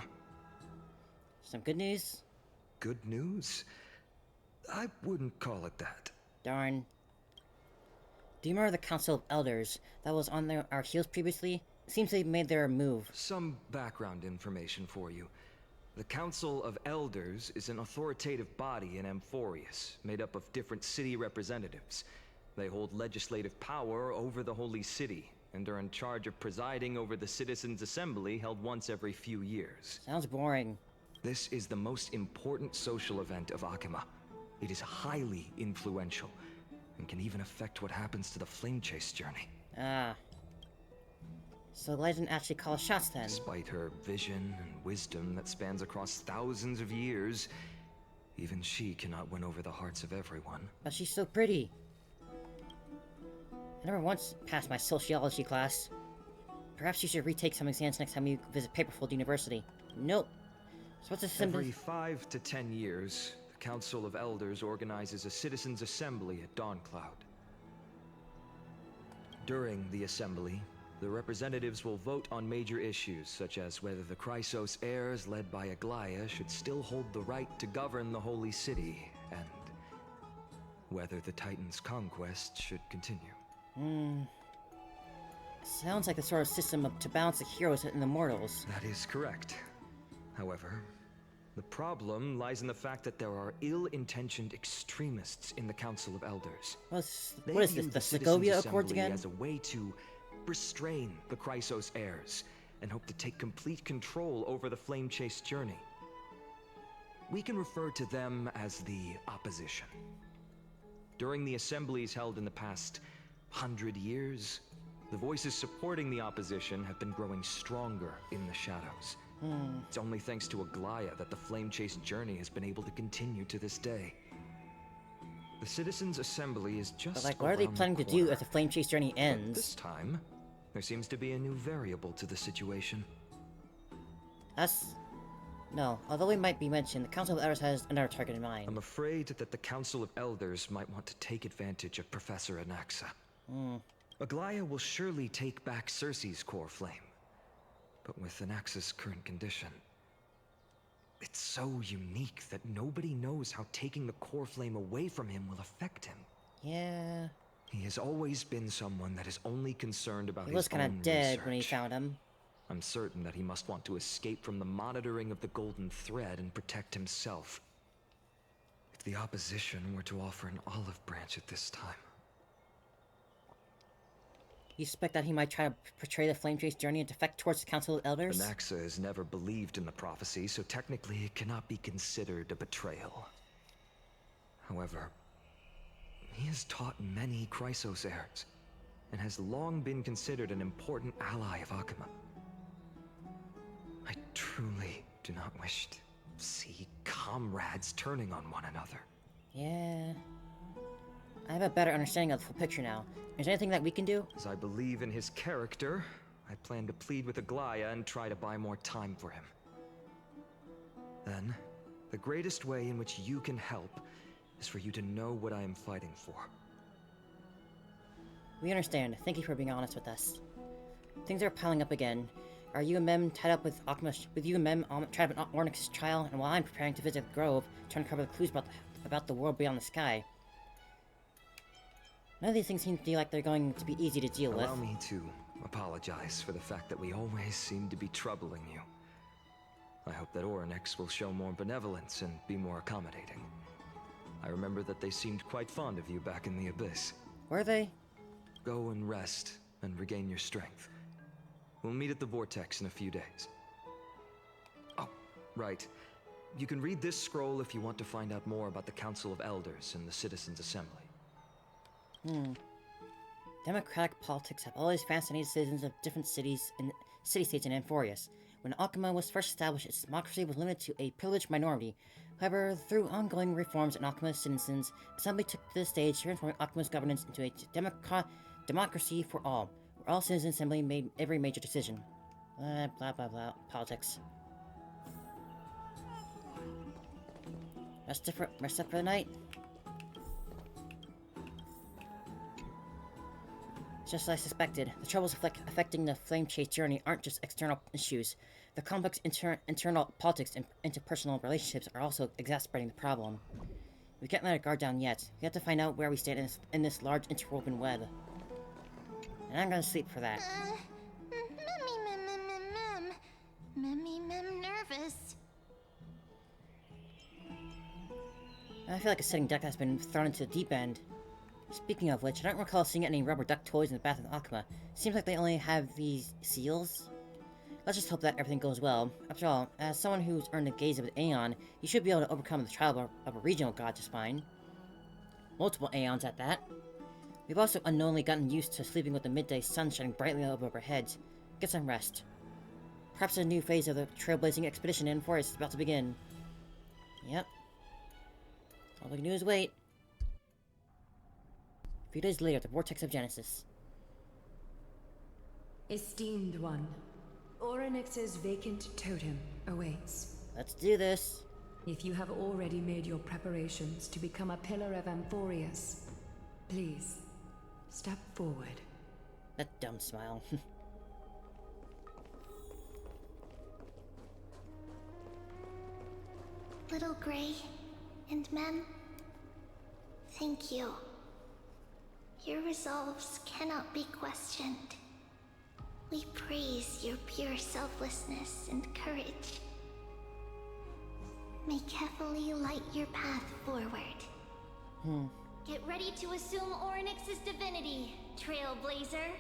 Some good news? Good news? I wouldn't call it that. Darn. Do you remember the Council of Elders that was on our heels previously? It seems they've made their move. Some background information for you. The Council of Elders is an authoritative body in Amphoreous, made up of different city representatives. They hold legislative power over the Holy City, and are in charge of presiding over the Citizens' Assembly held once every few years. Sounds boring. This is the most important social event of Akima. It is highly influential, and can even affect what happens to the Flame Chase journey. Ah. So Glide didn't actually call shots then. Despite her vision and wisdom that spans across thousands of years, even she cannot win over the hearts of everyone. But she's so pretty. I never once passed my sociology class. Perhaps you should retake some exams next time you visit Paperfold University. Nope. So what's the symbol? Every 5 to 10 years, the Council of Elders organizes a Citizens' Assembly at Dawncloud. During the assembly, the representatives will vote on major issues, such as whether the Chrysos heirs led by Aglaya should still hold the right to govern the Holy City, and whether the Titan's conquest should continue. Sounds like the sort of system to balance the heroes and the mortals. That is correct. However, the problem lies in the fact that there are ill-intentioned extremists in the Council of Elders. What is this, the Segovia Accords again? As a way to restrain the Chrysos heirs, and hope to take complete control over the Flame Chase journey. We can refer to them as the Opposition. During the assemblies held in the past 100 years, the voices supporting the Opposition have been growing stronger in the shadows. It's only thanks to Aglaya that the Flame Chase journey has been able to continue to this day. The Citizens' Assembly is just But what are they planning to do if the Flame Chase journey ends? But this time, there seems to be a new variable to the situation. No, although it might be mentioned, the Council of Elders has another target in mind. I'm afraid that the Council of Elders might want to take advantage of Professor Anaxa. Aglaya will surely take back Circe's core flame. But with Anaxa's current condition, it's so unique that nobody knows how taking the core flame away from him will affect him. Yeah. He has always been someone that is only concerned about his own He was kind of dead research. when he found him. I'm certain that he must want to escape from the monitoring of the Golden Thread and protect himself. If the Opposition were to offer an olive branch at this time... You suspect that he might try to portray the Flame Chase journey and defect towards the Council of Elders? Anaxa has never believed in the prophecy, so technically it cannot be considered a betrayal. However, he has taught many Chrysos heirs, and has long been considered an important ally of Akima. I truly do not wish to see comrades turning on one another. Yeah. I have a better understanding of the full picture now. Is there anything that we can do? As I believe in his character, I plan to plead with Aglaya and try to buy more time for him. Then, the greatest way in which you can help is for you to know what I am fighting for. We understand. Thank you for being honest with us. Things are piling up again. Are you and Mem tied up with Akima? With you and Mem tied up in Oronyx's trial, and while I'm preparing to visit the Grove, to uncover the clues about the world beyond the sky. None of these things seem to be like they're going to be easy to deal with. Allow me to apologize for the fact that we always seem to be troubling you. I hope that Oronyx will show more benevolence and be more accommodating. I remember that they seemed quite fond of you back in the Abyss. Were they? Go and rest and regain your strength. We'll meet at the Vortex in a few days. Oh, right. You can read this scroll if you want to find out more about the Council of Elders and the Citizens' Assembly. Democratic politics have always fascinated citizens of different cities and city-states in Amphoreous. When Akima was first established, its democracy was limited to a privileged minority. However, through ongoing reforms in Akima's citizens, Assembly took to the stage, transforming Akima's governance into a democracy for all, where all citizens' assembly made every major decision. Blah, blah, blah. Politics. Rest up for the night. Just as I suspected, the troubles affecting the Flame Chase journey aren't just external issues. The complex internal politics and interpersonal relationships are also exacerbating the problem. We can't let our guard down yet. We have to find out where we stand in this large interwoven web. And I'm gonna sleep for that. Memmy, nervous. I feel like a sitting duck that's been thrown into the deep end. Speaking of which, I don't recall seeing any rubber duck toys in the Bath of Alchema. Seems like they only have these seals. Let's just hope that everything goes well. After all, as someone who's earned the gaze of an Aeon, you should be able to overcome the trial of a regional god just fine. Multiple Aeons at that. We've also unknowingly gotten used to sleeping with the midday sun shining brightly above our heads. Get some rest. Perhaps a new phase of the trailblazing expedition in Amphoreous is about to begin. Yep. All we can do is wait. A few days later, the Vortex of Genesis. Esteemed one, Oronyx's vacant totem awaits. Let's do this. If you have already made your preparations to become a pillar of Amphoreous, please, step forward. That dumb smile. Little Gray and Mem, thank you. Your resolves cannot be questioned. We praise your pure selflessness and courage. May Kefali light your path forward. Get ready to assume Oronyx's divinity, Trailblazer.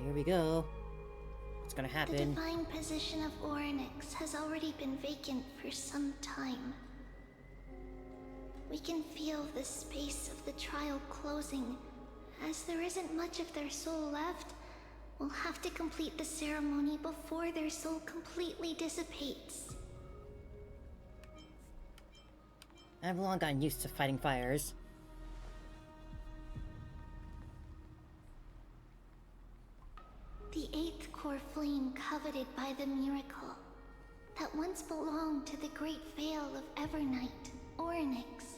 Here we go. What's gonna happen? The divine position of Oronyx has already been vacant for some time. We can feel the space of the trial closing. As there isn't much of their soul left, we'll have to complete the ceremony before their soul completely dissipates. I've long gotten used to fighting fires. The eighth core flame coveted by the miracle that once belonged to the great Veil of Evernight, Oronyx.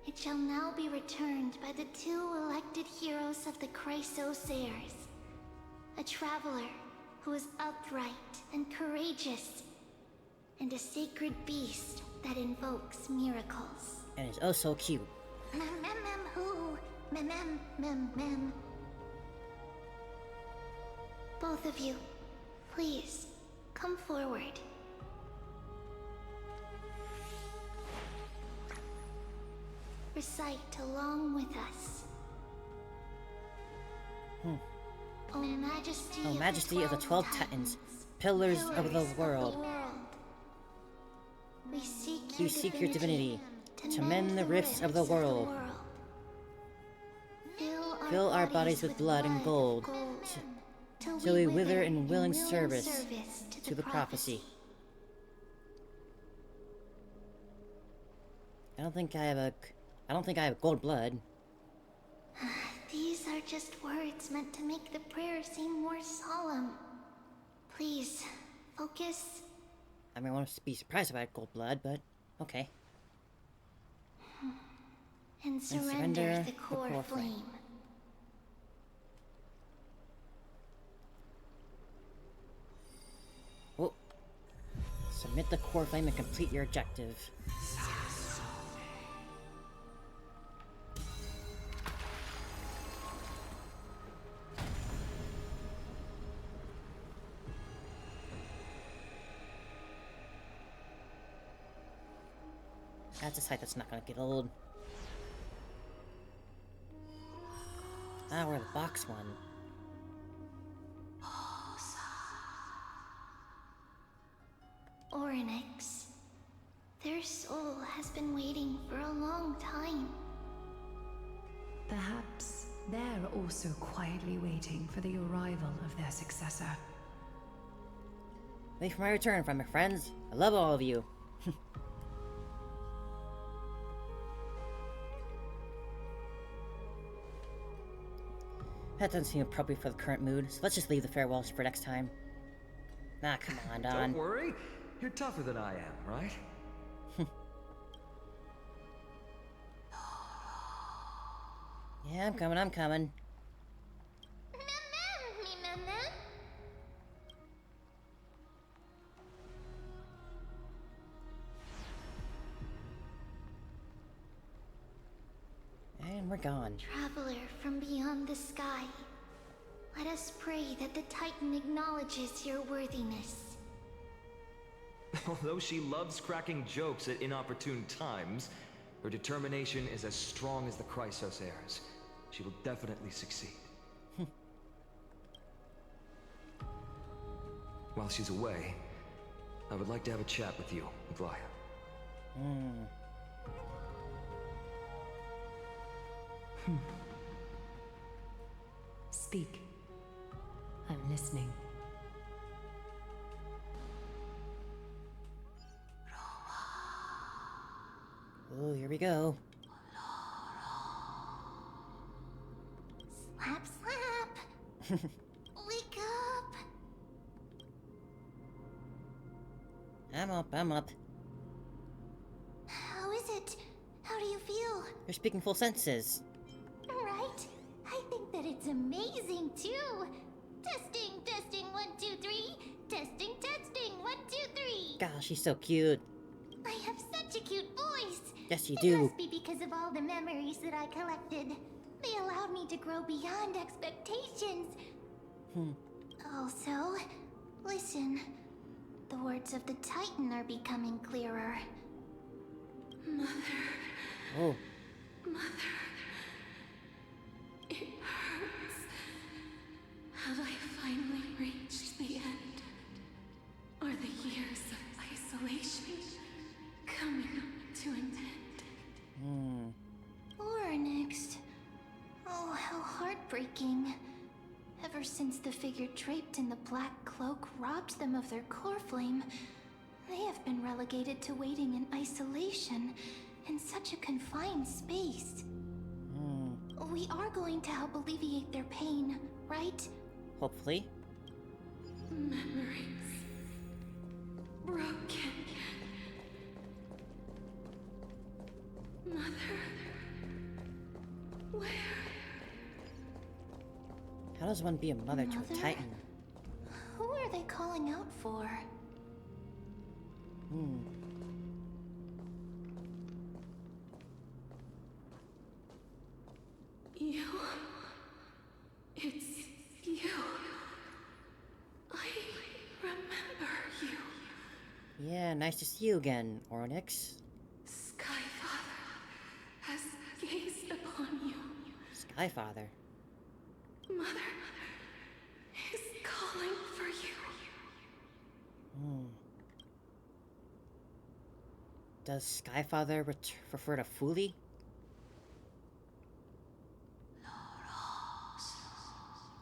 It shall now be returned by the two elected heroes of the Chrysos heirs. A traveler who is upright and courageous, and a sacred beast that invokes miracles. And it's oh so cute. Mem. Both of you, please, come forward. Recite along with us. O Majesty, O Majesty of the 12 Titans, pillars of the world, we seek your divinity to mend the rifts of the world. Fill our bodies with blood and gold, till we wither in willing service to the prophecy. I don't think I have gold blood. These are just words meant to make the prayer seem more solemn. Please, focus. I mean, I won't be surprised if I had gold blood, but okay. And surrender the core flame. Oh. Submit the core flame and complete your objective. That's a sight that's not gonna get old. Ah, we're the box one. Oronyx. Their soul has been waiting for a long time. Perhaps they're also quietly waiting for the arrival of their successor. Wait for my return, my friends. I love all of you. That doesn't seem appropriate for the current mood, so let's just leave the farewells for next time. Nah, come on, Don. Don't worry. You're tougher than I am, right? Yeah, I'm coming. And we're gone. Traveler from beyond the sky, let us pray that the Titan acknowledges your worthiness. Although she loves cracking jokes at inopportune times, her determination is as strong as the Chrysos heirs. She will definitely succeed. While she's away, I would like to have a chat with you, Aglaya. Speak. I'm listening. Oh, here we go. Slap, slap. Wake up. I'm up, I'm up. How is it? How do you feel? You're speaking full sentences. Right? I think that it's amazing too. Testing, testing, 1, 2, 3. Testing, testing, 1, 2, 3. Gosh, she's so cute. I have such a cute voice. Yes, you It do. must be because of all the memories that I collected. They allowed me to grow beyond expectations. Also, listen. The words of the Titan are becoming clearer. Mother. Oh, Mother. It hurts. Have I finally reached the end? Are the years of isolation coming to an end? Oronyx. Oh, how heartbreaking. Ever since the figure draped in the black cloak robbed them of their core flame, they have been relegated to waiting in isolation in such a confined space. We are going to help alleviate their pain, right? hopefully. Memories. Broken. Mother. Where? How does one be a mother to a Mother? Titan? Who are they calling out for? You. It's you. I remember you. Yeah, nice to see you again, Oronyx. Skyfather has gazed upon you. Skyfather. Mother is calling for you. Does Skyfather refer to Fuli?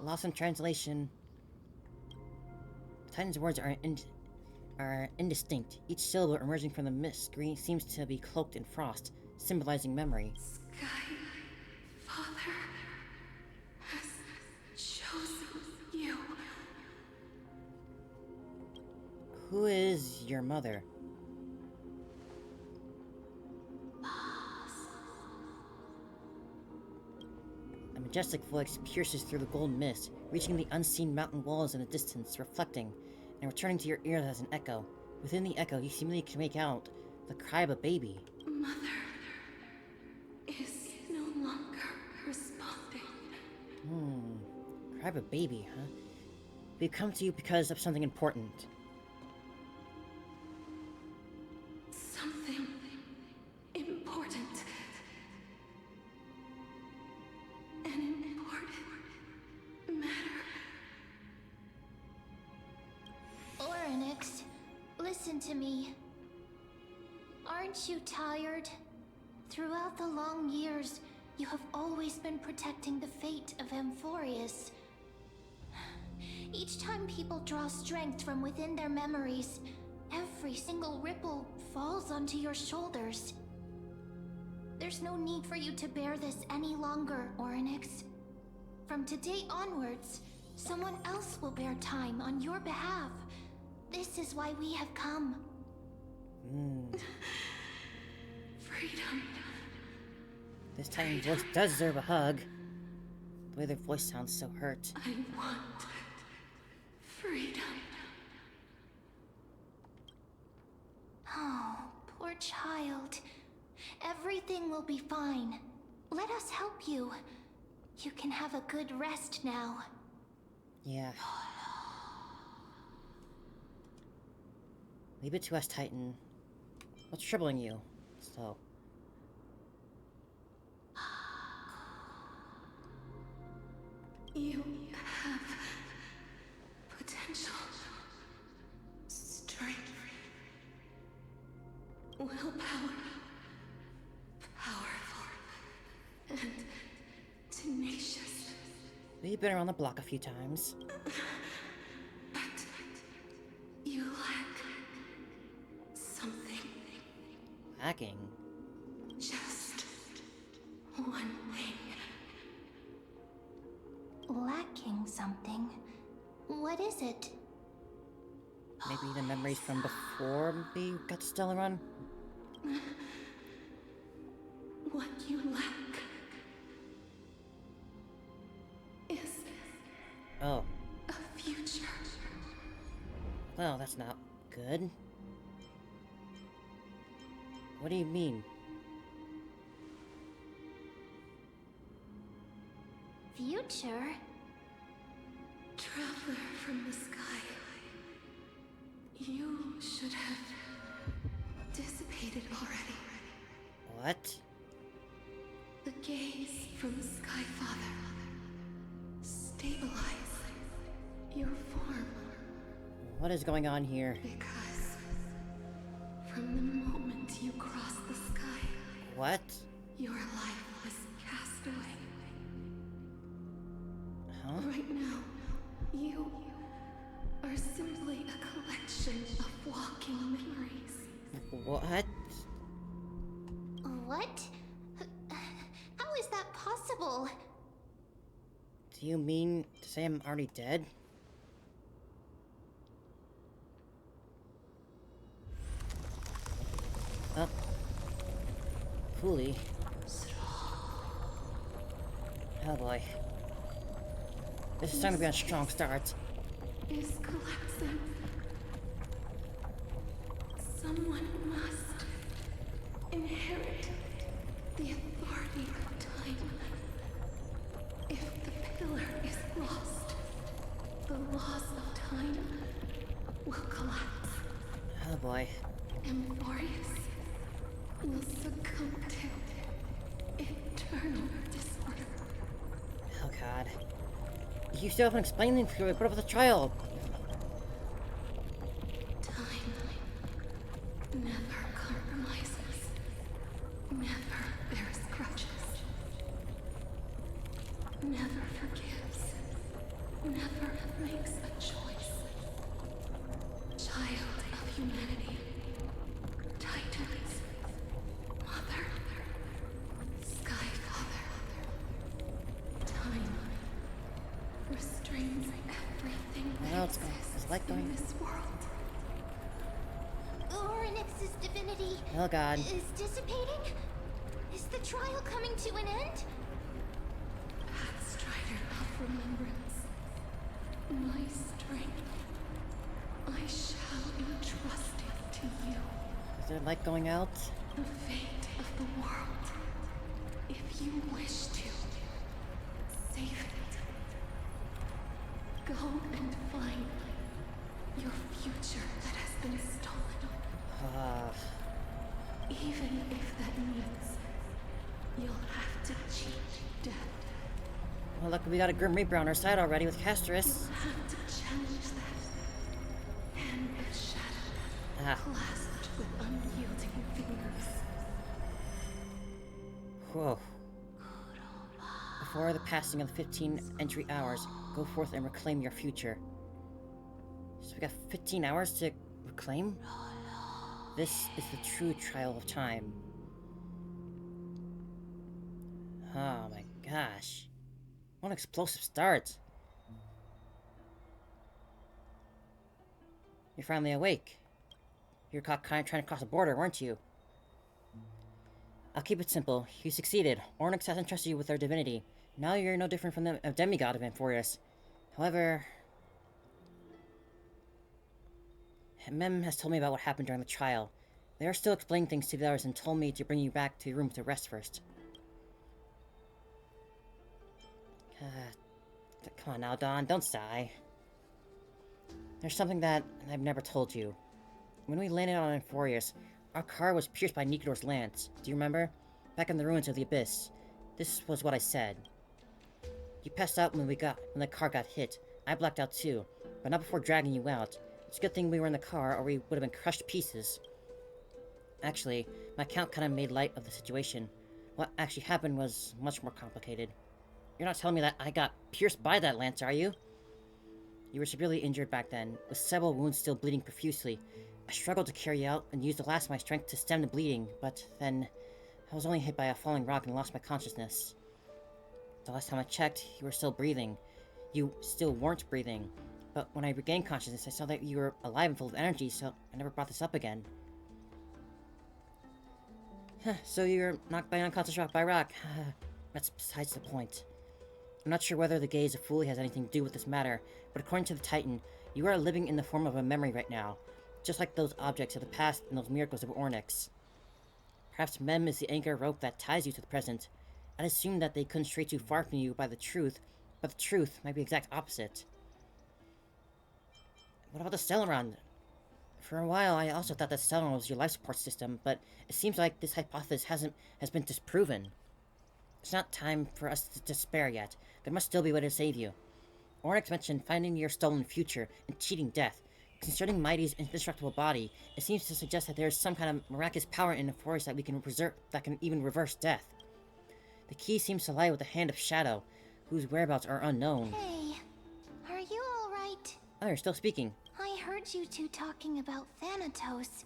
Lost in translation. Titan's words are indistinct. Each syllable emerging from the mist seems to be cloaked in frost, symbolizing memory. Skyfather has chosen you. Who is your mother? A majestic voice pierces through the golden mist, reaching the unseen mountain walls in the distance, reflecting and returning to your ears as an echo. Within the echo, you seemingly can make out the cry of a baby. Mother is no longer responding. Cry of a baby, huh? We've come to you because of something important. Something important. An important matter. Oronyx, listen to me. Aren't you tired? Throughout the long years, you have always been protecting the fate of Amphoreous. Each time people draw strength from within their memories, every single ripple falls onto your shoulders. There's no need for you to bear this any longer, Oronyx. From today onwards, someone else will bear time on your behalf. This is why we have come. Freedom. This Titan voice does deserve a hug. The way their voice sounds so hurt. I want freedom. Oh, poor child. Everything will be fine. Let us help you. You can have a good rest now. Yeah. Leave it to us, Titan. What's troubling you? So... You have potential, strength, willpower, powerful, and tenacious. We've been around the block a few times. But you lack something. Lacking? Just one thing. Lacking something. What is it? Maybe the memories from before we got to Stellar Run? What you lack is Oh. a future. Well, that's not good. What do you mean? Future? Traveler from the sky. You should have dissipated already. What? The gaze from Sky Father. Stabilize your form. What is going on here? Because from the moment you crossed the sky, What? your life was cast away. Huh? Right now, you are simply a collection of walking memories. What? What? How is that possible? Do you mean to say I'm already dead? Oh. Coolly. Oh boy. This is time to be on a strong start. Is collapsing. Someone must inherit the authority of time. If the pillar is lost, the laws of time will collapse. Oh boy. Amphoreous will succumb to eternal disorder. Oh god. You still haven't explained anything to me. What about the child? Time never compromises, never bears grudges, never forgives, never makes a choice. Child of humanity, Titans, Mother, Sky Father, time restrains everything What that else? exists Is light in going? this world. Oronyx's divinity Oh god. is dissipating? Is the trial coming to an end? Pathstrider of remembrance, my strength, I shall entrust it to you. Is there light going out? The fate of the world, if you wish to, save it. Go and find your future that has been stolen. Even if that means you'll have to cheat death. Well, look, we got a Grim Reaper on our side already with Castorice. You'll have to challenge that. Hand of shadow, clasped with unyielding fingers. Whoa. Before the passing of the 15 entry hours, go forth and reclaim your future. So we got 15 hours to reclaim? This is the true trial of time. Oh my gosh. What an explosive start. You're finally awake. You were caught kind of trying to cross the border, weren't you? I'll keep it simple. You succeeded. Oronyx has entrusted you with their divinity. Now you're no different from a demigod of Amphoreous. However... Mem has told me about what happened during the trial. They are still explaining things to the others and told me to bring you back to your room to rest first. Come on now, Dawn, don't sigh. There's something that I've never told you. when we landed on Amphoreous, our car was pierced by Nikodor's lance. Do you remember? Back in the ruins of the Abyss. This was what I said. You passed out when the car got hit. I blacked out too, but not before dragging you out. It's a good thing we were in the car, or we would have been crushed to pieces. Actually, my count kind of made light of the situation. What actually happened was much more complicated. You're not telling me that I got pierced by that lance, are you? You were severely injured back then, with several wounds still bleeding profusely. I struggled to carry you out and used the last of my strength to stem the bleeding, but then I was only hit by a falling rock and lost my consciousness. The last time I checked, you were still breathing. You still weren't breathing. But when I regained consciousness, I saw that you were alive and full of energy, so I never brought this up again. So you were knocked by an unconscious rock by rock. That's besides the point. I'm not sure whether the gaze of Fuli has anything to do with this matter, but according to the Titan, you are living in the form of a memory right now, just like those objects of the past and those miracles of Oronyx. Perhaps Mem is the anchor rope that ties you to the present. I'd assume that they couldn't stray too far from you by the truth, but the truth might be the exact opposite. What about the Stellaron? For a while, I also thought that Stellaron was your life support system, but it seems like this hypothesis has been disproven. It's not time for us to despair yet. There must still be a way to save you. Oronyx mentioned finding your stolen future and cheating death. Concerning Mighty's indestructible body, it seems to suggest that there is some kind of miraculous power in Amphoreous that can even reverse death. The key seems to lie with the Hand of Shadow, whose whereabouts are unknown. Hey, are you alright? Oh, you're still speaking. I heard you two talking about Thanatos.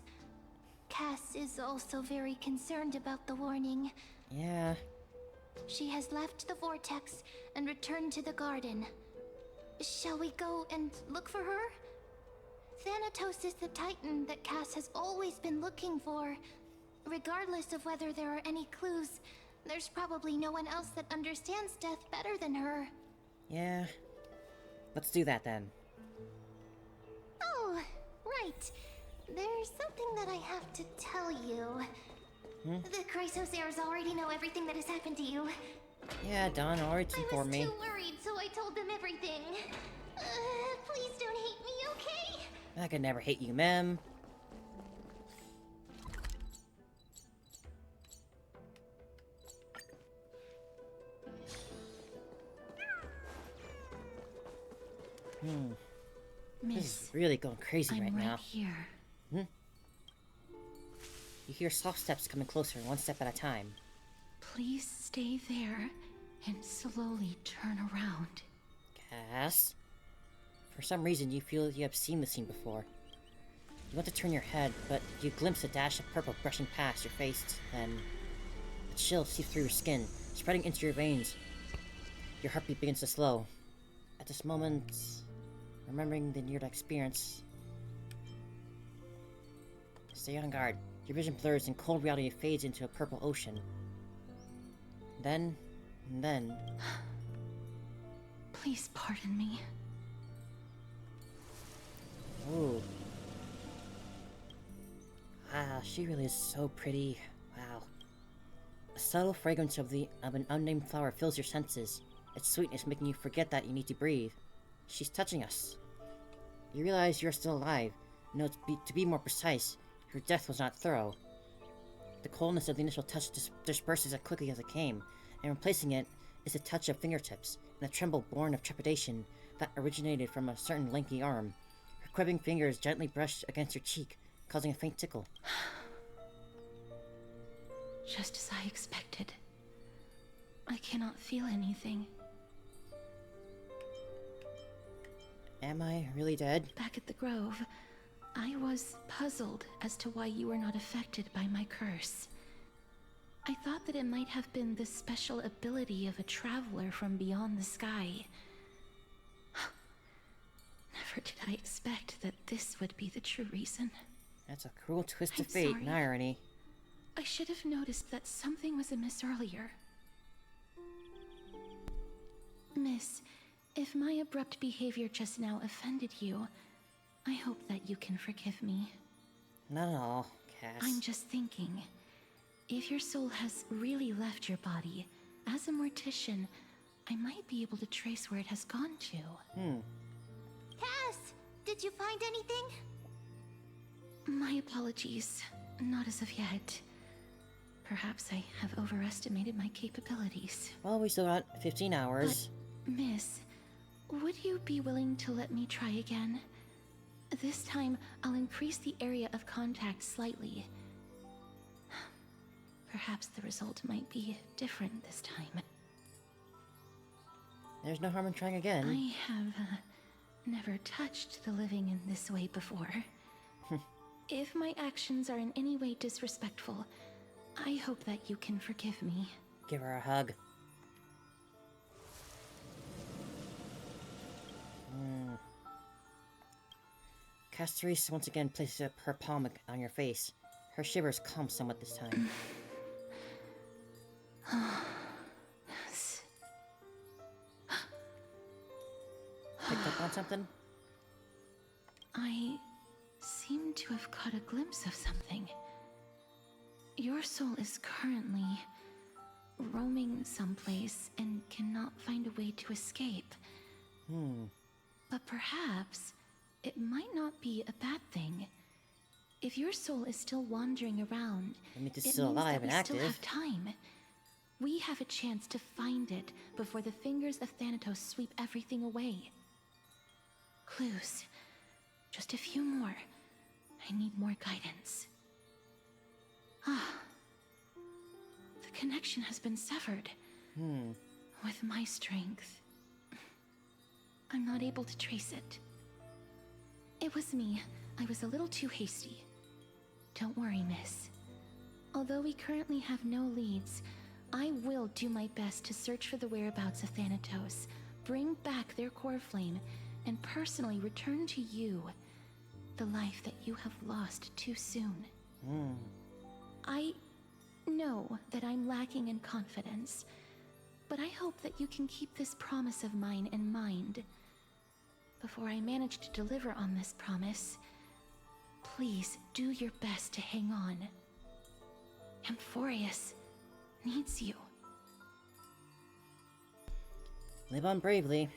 Cass is also very concerned about the warning. Yeah. She has left the vortex and returned to the garden. Shall we go and look for her? Thanatos is the Titan that Cass has always been looking for. Regardless of whether there are any clues, there's probably no one else that understands death better than her. Yeah. Let's do that then. Oh, right. There's something that I have to tell you. The Chrysos heirs already know everything that has happened to you. Yeah, Don already informed me. I was too worried, so I told them everything. Please don't hate me, okay? I could never hate you, Mem. Miss, this is really going crazy I'm right now. Here. You hear soft steps coming closer, one step at a time. Please stay there and slowly turn around. Cass? For some reason, you feel you have seen the scene before. You want to turn your head, but you glimpse a dash of purple brushing past your face, then a chill seeps through your skin, spreading into your veins. Your heartbeat begins to slow. At this moment, remembering the near-death experience, stay on guard. Your vision blurs and cold reality fades into a purple ocean. Then... Please pardon me. Ooh. Wow, she really is so pretty. Wow. A subtle fragrance of an unnamed flower fills your senses, its sweetness making you forget that you need to breathe. She's touching us. You realize you're still alive. No, to be more precise, your death was not thorough. The coldness of the initial touch disperses as quickly as it came, and replacing it is a touch of fingertips, and a tremble born of trepidation that originated from a certain lanky arm. Her quivering fingers gently brushed against your cheek, causing a faint tickle. Just as I expected. I cannot feel anything. Am I really dead? Back at the Grove, I was puzzled as to why you were not affected by my curse. I thought that it might have been the special ability of a traveler from beyond the sky. Never did I expect that this would be the true reason. That's a cruel twist of I'm fate sorry. and irony. I should have noticed that something was amiss earlier. Miss, if my abrupt behavior just now offended you, I hope that you can forgive me. Not at all, Cass. I'm just thinking, if your soul has really left your body, as a mortician, I might be able to trace where it has gone to. Cass, did you find anything? My apologies. Not as of yet. Perhaps I have overestimated my capabilities. Well, we still got 15 hours. But, Miss, would you be willing to let me try again? This time, I'll increase the area of contact slightly. Perhaps the result might be different this time. There's no harm in trying again. I have never touched the living in this way before. If my actions are in any way disrespectful, I hope that you can forgive me. Give her a hug. Castorice once again places her palm on your face. Her shivers calm somewhat this time. Yes. Picked up on something? I seem to have caught a glimpse of something. Your soul is currently roaming someplace and cannot find a way to escape. But perhaps it might not be a bad thing. If your soul is still wandering around, That means it's it still means alive that we and still active. have time. We have a chance to find it before the fingers of Thanatos sweep everything away. Clues. Just a few more. I need more guidance. The connection has been severed. With my strength, I'm not able to trace it. It was me. I was a little too hasty. Don't worry, miss. Although we currently have no leads, I will do my best to search for the whereabouts of Thanatos, bring back their core flame, and personally return to you the life that you have lost too soon. I know that I'm lacking in confidence, but I hope that you can keep this promise of mine in mind. Before I manage to deliver on this promise, please do your best to hang on. Amphoreous needs you. Live on bravely.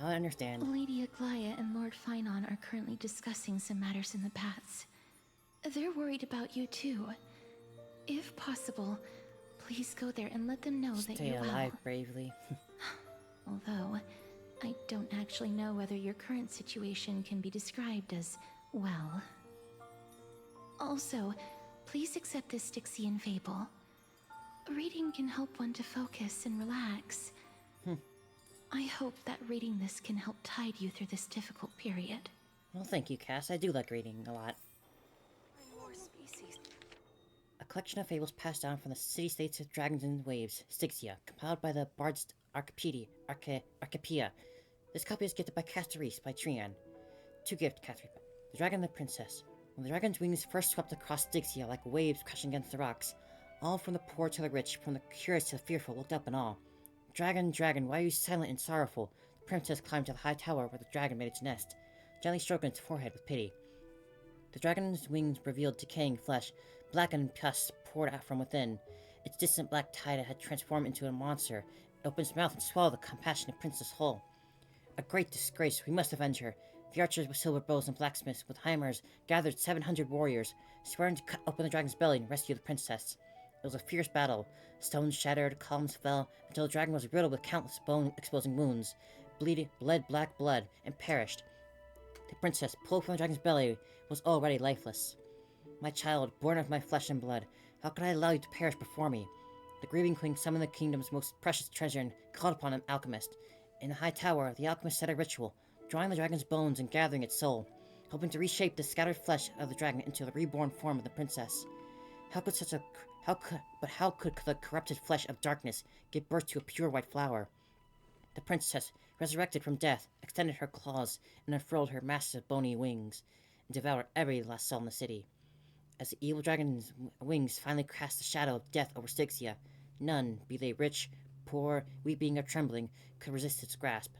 I understand. Lady Aglaya and Lord Finon are currently discussing some matters in the paths. They're worried about you too. If possible, please go there and let them know that Stay you're alive well. bravely. Although, I don't actually know whether your current situation can be described as well. Also, please accept this Styxian fable. Reading can help one to focus and relax. I hope that reading this can help tide you through this difficult period. Well, thank you, Cass. I do like reading a lot. More species. A collection of fables passed down from the city-states of Dragons and Waves, Styxia, compiled by the Bard's Archipia. This copy is gifted by Castorice by Trian. To gift, Castorice. The Dragon and the Princess. When the dragon's wings first swept across Styxia like waves crashing against the rocks, all from the poor to the rich, from the curious to the fearful, looked up in awe. Dragon, dragon, why are you silent and sorrowful? The princess climbed to the high tower where the dragon made its nest, gently stroking its forehead with pity. The dragon's wings revealed decaying flesh, blackened pus poured out from within. Its distant black tide had transformed into a monster. It opened its mouth and swallowed the compassionate princess whole. A great disgrace, we must avenge her. The archers with silver bows and blacksmiths with hammers gathered 700 warriors, swearing to cut open the dragon's belly and rescue the princess. It was a fierce battle. Stones shattered, columns fell, until the dragon was riddled with countless bone-exposing wounds, bled black blood, and perished. The princess, pulled from the dragon's belly, was already lifeless. My child, born of my flesh and blood, how could I allow you to perish before me? The grieving queen summoned the kingdom's most precious treasure and called upon an alchemist. In the high tower, the alchemist set a ritual, drawing the dragon's bones and gathering its soul, hoping to reshape the scattered flesh of the dragon into the reborn form of the princess. How could the corrupted flesh of darkness give birth to a pure white flower? The princess, resurrected from death, extended her claws and unfurled her massive bony wings, and devoured every last soul in the city. As the evil dragon's wings finally cast the shadow of death over Styxia, none, be they rich, poor, weeping, or trembling, could resist its grasp.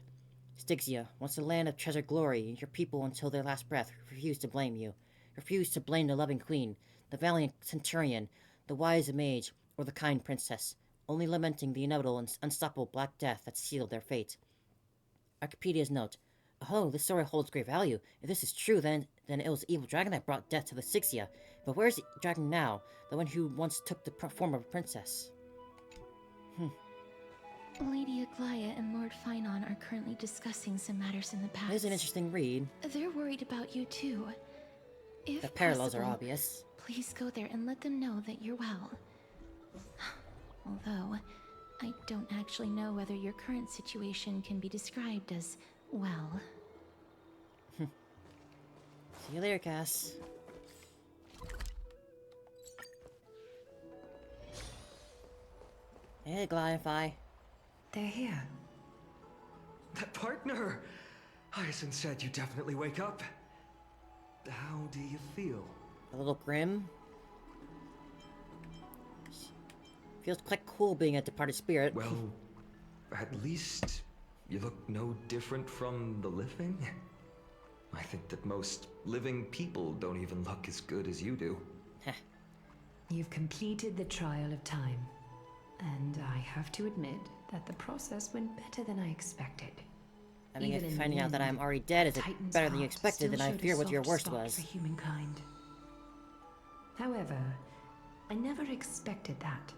Styxia, once a land of treasured glory, your people until their last breath refused to blame you, refused to blame the loving queen, the valiant centurion, the wise mage, or the kind princess, only lamenting the inevitable and unstoppable black death that sealed their fate. Archipedia's note. Oh, this story holds great value. If this is true, then it was the evil dragon that brought death to the Sixia. But where's the dragon now? The one who once took the form of a princess. Lady Aglaya and Lord Finon are currently discussing some matters in the past. It is an interesting read. They're worried about you too. If The parallels are possible, obvious. please go there and let them know that you're well. Although, I don't actually know whether your current situation can be described as well. See you later, Cass. Hey, Glyphi. They're here. That partner! Hyacinth said you definitely wake up. How do you feel? A little grim. Feels quite cool being a departed spirit. Well, at least you look no different from the living. I think that most living people don't even look as good as you do. You've completed the trial of time. And I have to admit that the process went better than I expected. I mean, Even if in finding the out that end, I'm already dead is Titan's better than you heart expected, then still I showed a fear what your soft worst spot was. for humankind. However, I never expected that.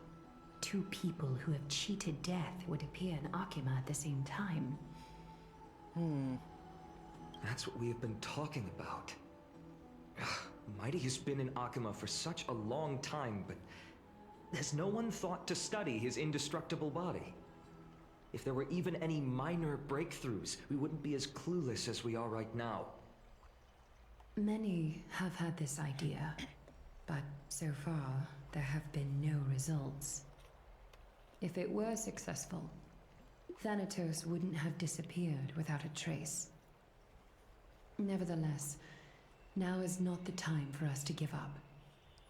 Two people who have cheated death would appear in Akima at the same time. That's what we have been talking about. Mighty has been in Akima for such a long time, but has no one thought to study his indestructible body? If there were even any minor breakthroughs, we wouldn't be as clueless as we are right now. Many have had this idea, but so far, there have been no results. If it were successful, Thanatos wouldn't have disappeared without a trace. Nevertheless, now is not the time for us to give up.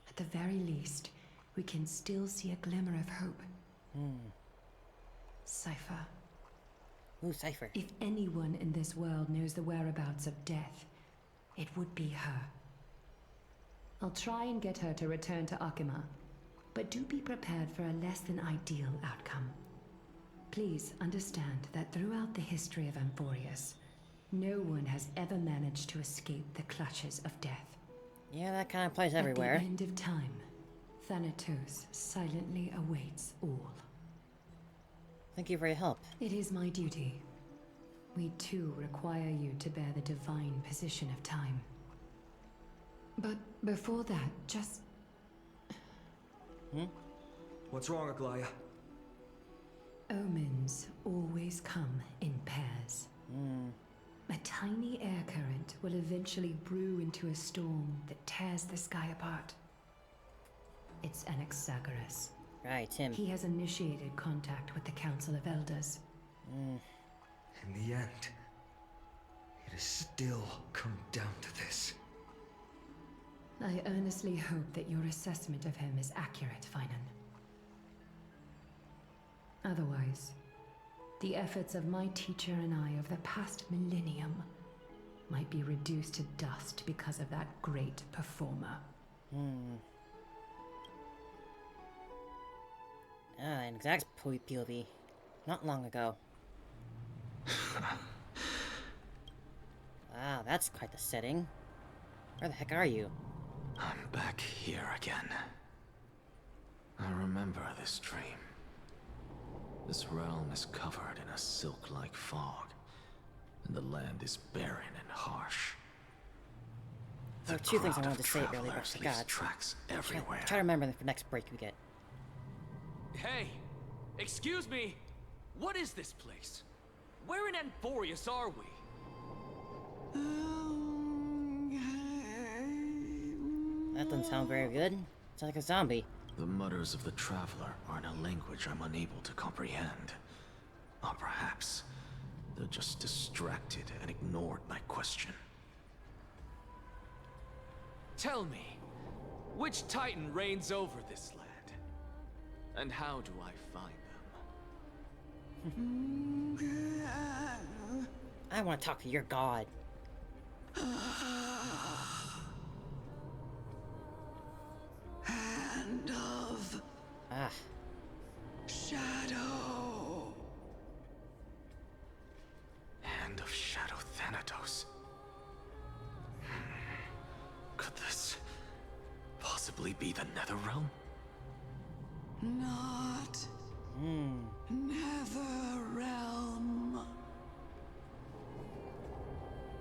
At the very least, we can still see a glimmer of hope. Cypher. Ooh, Cypher. If anyone in this world knows the whereabouts of death, it would be her. I'll try and get her to return to Akima, but do be prepared for a less than ideal outcome. Please understand that throughout the history of Amphoreous, no one has ever managed to escape the clutches of death. Yeah, that kind of applies everywhere. At the end of time, Thanatos silently awaits all. Thank you for your help. It is my duty. We too require you to bear the divine position of time. But before that, just... What's wrong, Aglaya? Omens always come in pairs. A tiny air current will eventually brew into a storm that tears the sky apart. It's Anaxagoras. Right, him. He has initiated contact with the Council of Elders. In the end, it has still come down to this. I earnestly hope that your assessment of him is accurate, Finan. Otherwise, the efforts of my teacher and I of the past millennium might be reduced to dust because of that great performer. An exact POV. Not long ago. Wow, that's quite the setting. Where the heck are you? I'm back here again. I remember this dream. This realm is covered in a silk-like fog, and the land is barren and harsh. There are two things I wanted to say earlier, but I travelers forgot. leaves tracks everywhere. Try to remember for next break we get. Hey! Excuse me! What is this place? Where in Amphoreous are we? That doesn't sound very good. It's like a zombie. The mutters of the traveler are in a language I'm unable to comprehend. Or perhaps they're just distracted and ignored my question. Tell me, which Titan reigns over this land? And how do I find them? I want to talk to your god. Hand of Shadow. Hand of Shadow Thanatos. be the Netherrealm? Not Netherrealm.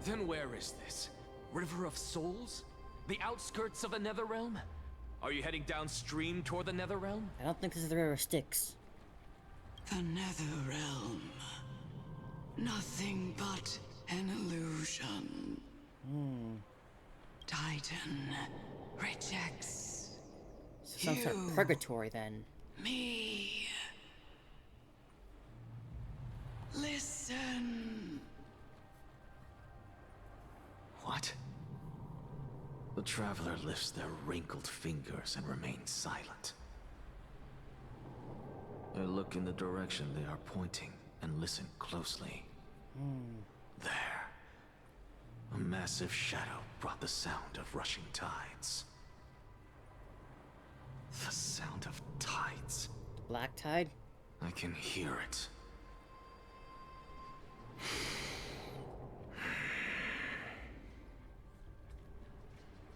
Then where is this? River of Souls? The outskirts of the Netherrealm? Are you heading downstream toward the Netherrealm? I don't think this is the River of Styx. The Netherrealm. Nothing but an illusion. Titan rejects So some sort of purgatory then. me. Listen. What? The Traveler lifts their wrinkled fingers and remains silent. I look in the direction they are pointing and listen closely. There. A massive shadow brought the sound of rushing tides. The sound of tides. Black Tide? I can hear it.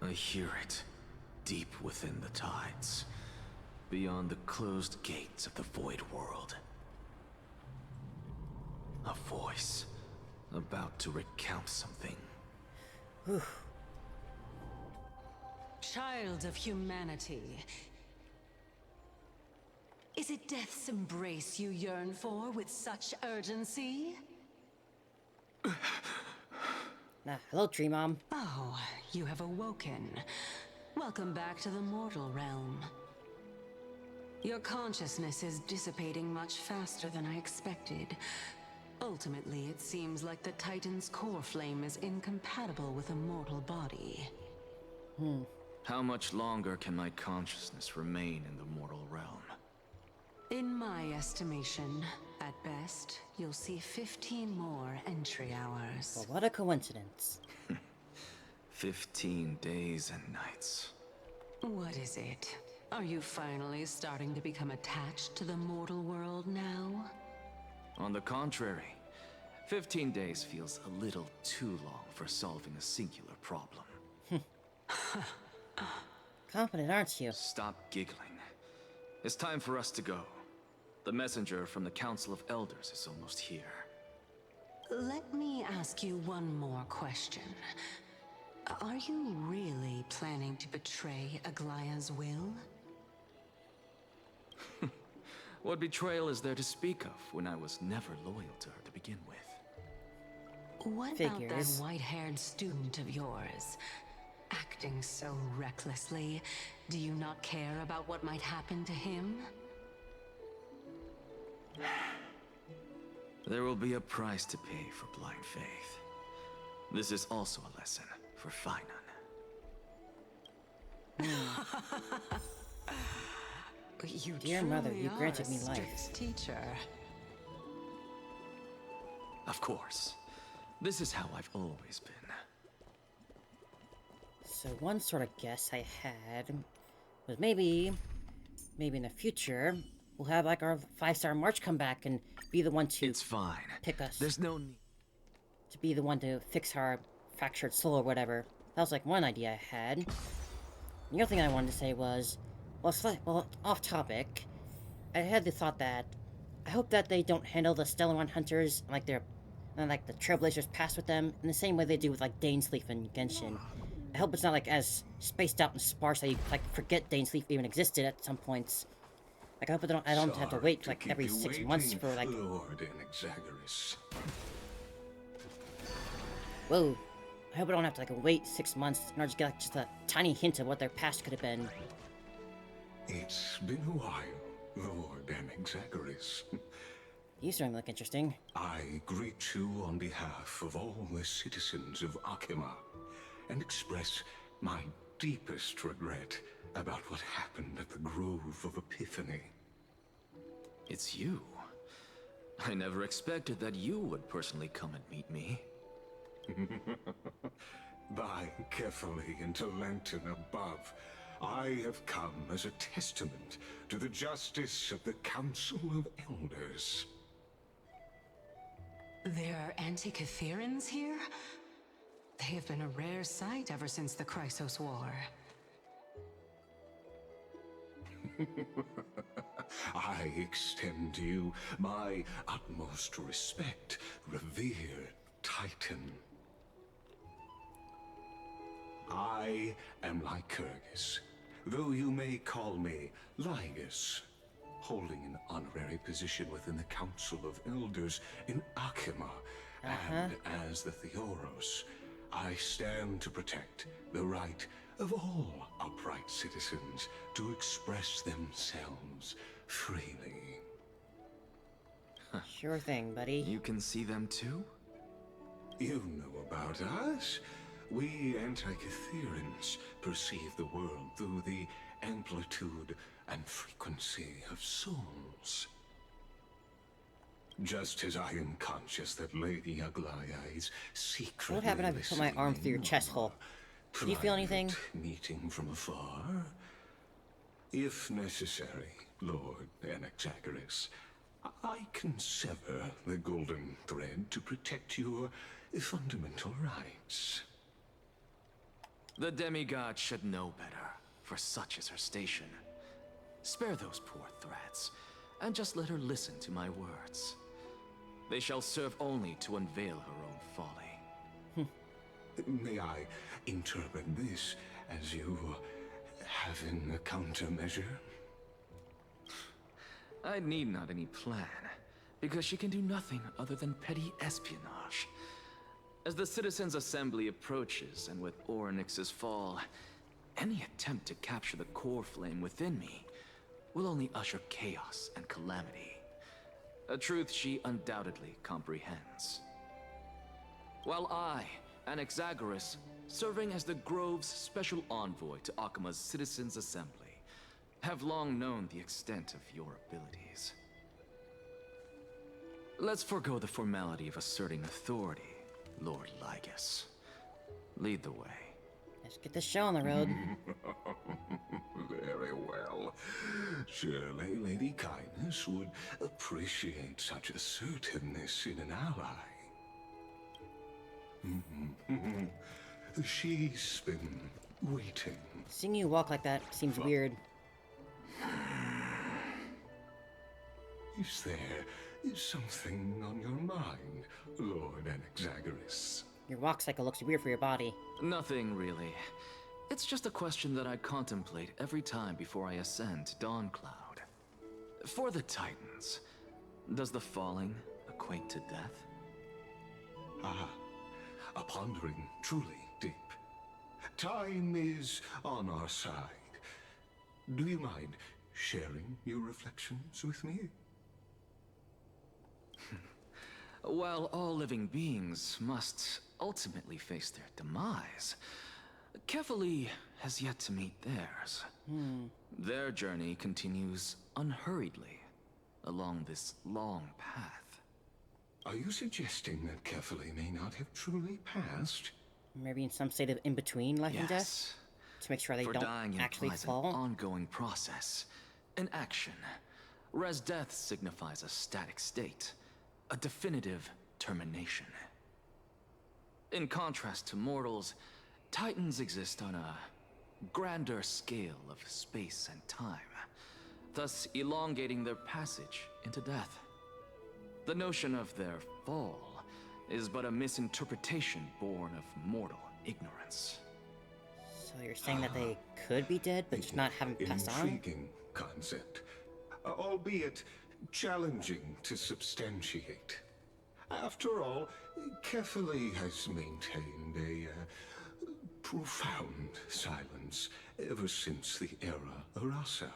I hear it, deep within the tides, beyond the closed gates of the Void World. A voice, about to recount something. Child of humanity, is it death's embrace you yearn for with such urgency? Hello, Tree Mom. Oh, you have awoken. Welcome back to the mortal realm. Your consciousness is dissipating much faster than I expected. Ultimately, it seems like the Titan's core flame is incompatible with a mortal body. How much longer can my consciousness remain in the mortal realm? In my estimation, at best, you'll see 15 more entry hours. Well, what a coincidence. 15 days and nights. What is it? Are you finally starting to become attached to the mortal world now? On the contrary, 15 days feels a little too long for solving a singular problem. Confident, aren't you? Stop giggling. It's time for us to go. The messenger from the Council of Elders is almost here. Let me ask you one more question. Are you really planning to betray Aglaya's will? What betrayal is there to speak of when I was never loyal to her to begin with? What about that white-haired student of yours? Acting so recklessly, do you not care about what might happen to him? There will be a price to pay for blind faith. This is also a lesson for Finan. You Dear mother, truly you are granted a me life. strict teacher. Of course. This is how I've always been. So one sort of guess I had was maybe in the future, we'll have like our 5-star March come back and be the one to pick us. There's no need. To be the one to fix our fractured soul or whatever. That was like one idea I had. The other thing I wanted to say was, well, off topic. I had the thought that I hope that they don't handle the Stellar Hunters like the Trailblazers pass with them in the same way they do with like Dainsleif and Genshin. I hope it's not like as spaced out and sparse that you like forget Dainsleif even existed at some points. Like I hope I don't have to wait like every 6 months for like. Lord Inexagaris. Whoa. I hope I don't have to like wait 6 months in order to get like, just a tiny hint of what their past could have been. It's been a while, Lord Inexagaris. You certainly look interesting. I greet you on behalf of all the citizens of Akima and express my deepest regret about what happened at the Grove of Epiphany. It's you. I never expected that you would personally come and meet me. By carefully into Lantern above, I have come as a testament to the justice of the Council of Elders. There are Anti-Catherans here? They have been a rare sight ever since the Chrysos War. I extend to you my utmost respect, revered Titan. I am Lycurgus, though you may call me Lygus, holding an honorary position within the Council of Elders in Akima, and as the Theoros, I stand to protect the right of all upright citizens to express themselves freely. Sure thing, buddy. You can see them too? You know about us. We Antikytherians perceive the world through the amplitude and frequency of souls. Just as I am conscious that Lady Aglaya is secretly What happened if I put my arm through your chest hole? Did you feel anything? Meeting from afar? If necessary, Lord Anaxagoras, I can sever the golden thread to protect your fundamental rights. The demigod should know better, for such is her station. Spare those poor threats, and just let her listen to my words. They shall serve only to unveil her own folly. May I interpret this as you having a countermeasure? I need not any plan, because she can do nothing other than petty espionage. As the Citizens' Assembly approaches, and with Oronyx's fall, any attempt to capture the core flame within me will only usher chaos and calamity. A truth she undoubtedly comprehends. While I, Anaxagoras, serving as the Grove's special envoy to Akima's Citizens' Assembly, have long known the extent of your abilities. Let's forego the formality of asserting authority, Lord Lygus. Lead the way. Let's get this show on the road. Very well. Surely Lady Kindness would appreciate such assertiveness in an ally. She's been waiting. Seeing you walk like that seems weird. Is there something on your mind, Lord Anaxagoras? Your walk cycle looks weird for your body. Nothing really. It's just a question that I contemplate every time before I ascend to Dawncloud. For the Titans, does the falling equate to death? Ah, a pondering truly deep. Time is on our side. Do you mind sharing your reflections with me? While all living beings must ultimately face their demise, Kefali has yet to meet theirs. Their journey continues unhurriedly along this long path. Are you suggesting that Kefali may not have truly passed? Maybe in some state of in-between life and death? To make sure they don't actually fall? An ongoing process, an action. Whereas death signifies a static state, a definitive termination. In contrast to mortals, Titans exist on a grander scale of space and time, thus elongating their passage into death. The notion of their fall is but a misinterpretation born of mortal ignorance. So you're saying that they could be dead, but just not haven't passed on? Intriguing concept, albeit challenging to substantiate. After all, Kefali has maintained a profound silence ever since the era Arasa,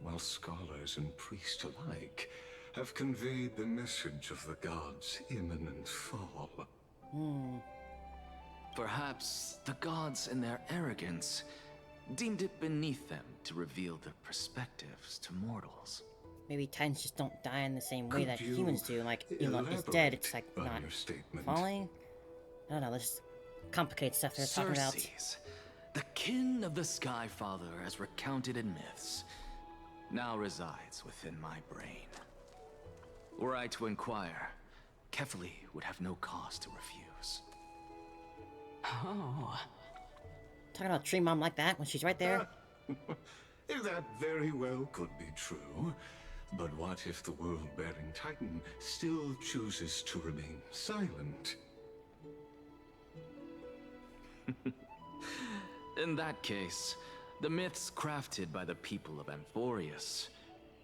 while scholars and priests alike have conveyed the message of the gods' imminent fall. Perhaps the gods in their arrogance deemed it beneath them to reveal their perspectives to mortals. Maybe Titans just don't die in the same way that humans do. Like, Elon is dead, it's like not falling. I don't know, let's complicate stuff they're talking about. Circes, the kin of the Sky Father as recounted in myths, now resides within my brain. Were I to inquire, Kefali would have no cause to refuse. Talking about Tree Mom like that when she's right there? That very well could be true. But what if the world-bearing Titan still chooses to remain silent? In that case, the myths crafted by the people of Amphoreous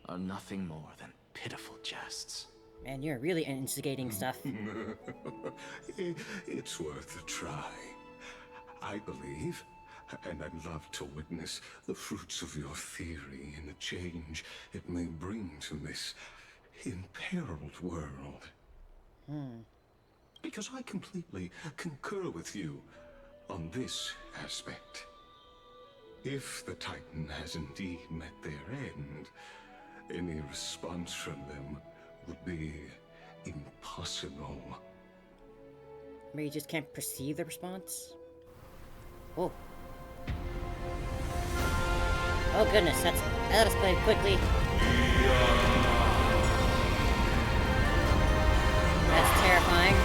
are nothing more than pitiful jests. Man, you're really instigating stuff. It's worth a try. I believe, and I'd love to witness the fruits of your theory and the change it may bring to this imperiled world. Because I completely concur with you on this aspect. If the Titan has indeed met their end, any response from them would be impossible. Maybe you just can't perceive the response? Whoa. Oh goodness, that displayed quickly. That's terrifying.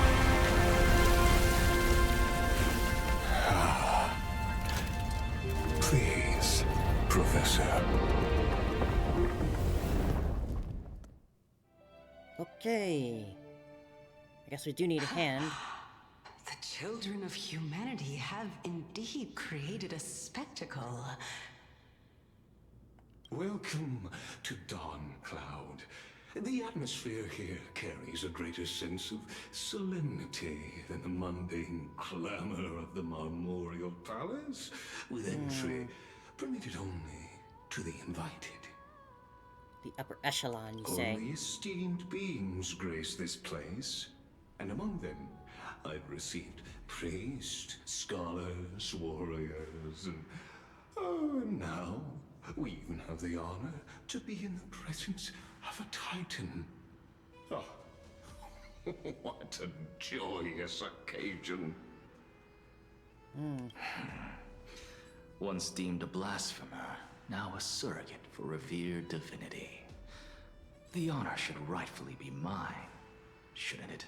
Please, Professor. Okay. I guess we do need a hand. The children of humanity have indeed created a spectacle. Welcome to Dawn Cloud. The atmosphere here carries a greater sense of solemnity than the mundane clamor of the Marmorial Palace, with entry permitted only to the invited. The upper echelon, you say? Only esteemed beings grace this place, and among them I've received priests, scholars, warriors, and now we even have the honor to be in the presence of a Titan. Oh, what a joyous occasion. Once deemed a blasphemer, now a surrogate for revered divinity. The honor should rightfully be mine, shouldn't it?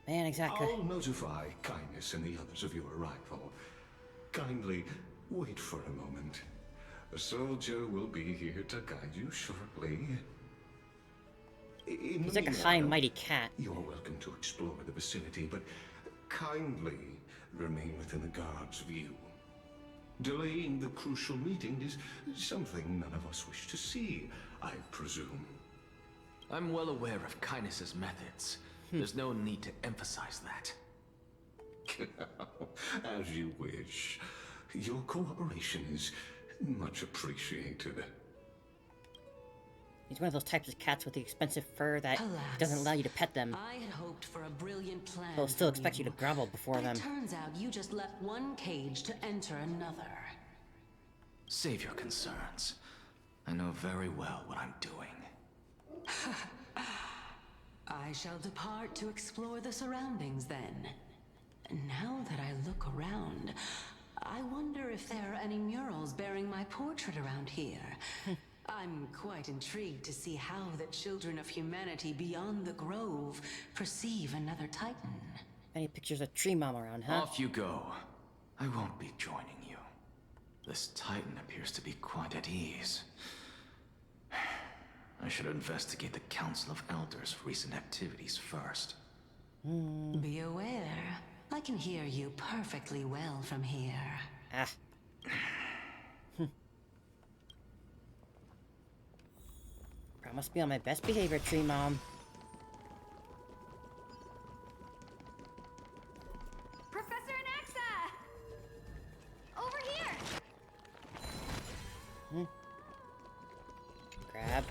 Man, exactly. I'll notify Kindness and the others of your arrival. Kindly wait for a moment. A soldier will be here to guide you shortly. He's like a high, mighty cat. You're welcome to explore the vicinity, but kindly remain within the guard's view. Delaying the crucial meeting is something none of us wish to see, I presume. I'm well aware of Kindness's methods. There's no need to emphasize that. As you wish. Your cooperation is much appreciated. He's one of those types of cats with the expensive fur that Alas, doesn't allow you to pet them. I had hoped for a brilliant plan. They'll still from expect you to grovel before but them. It turns out you just left one cage to enter another. Save your concerns. I know very well what I'm doing. I shall depart to explore the surroundings then. Now that I look around, I wonder if there are any murals bearing my portrait around here. I'm quite intrigued to see how the children of humanity beyond the grove perceive another Titan. Any pictures of Tree Mom around, huh? Off you go. I won't be joining you. This Titan appears to be quite at ease. I should investigate the Council of Elders' recent activities first. Be aware, I can hear you perfectly well from here. Promise to be on my best behavior, Tree Mom. Professor Anaxa! Over here! Grab.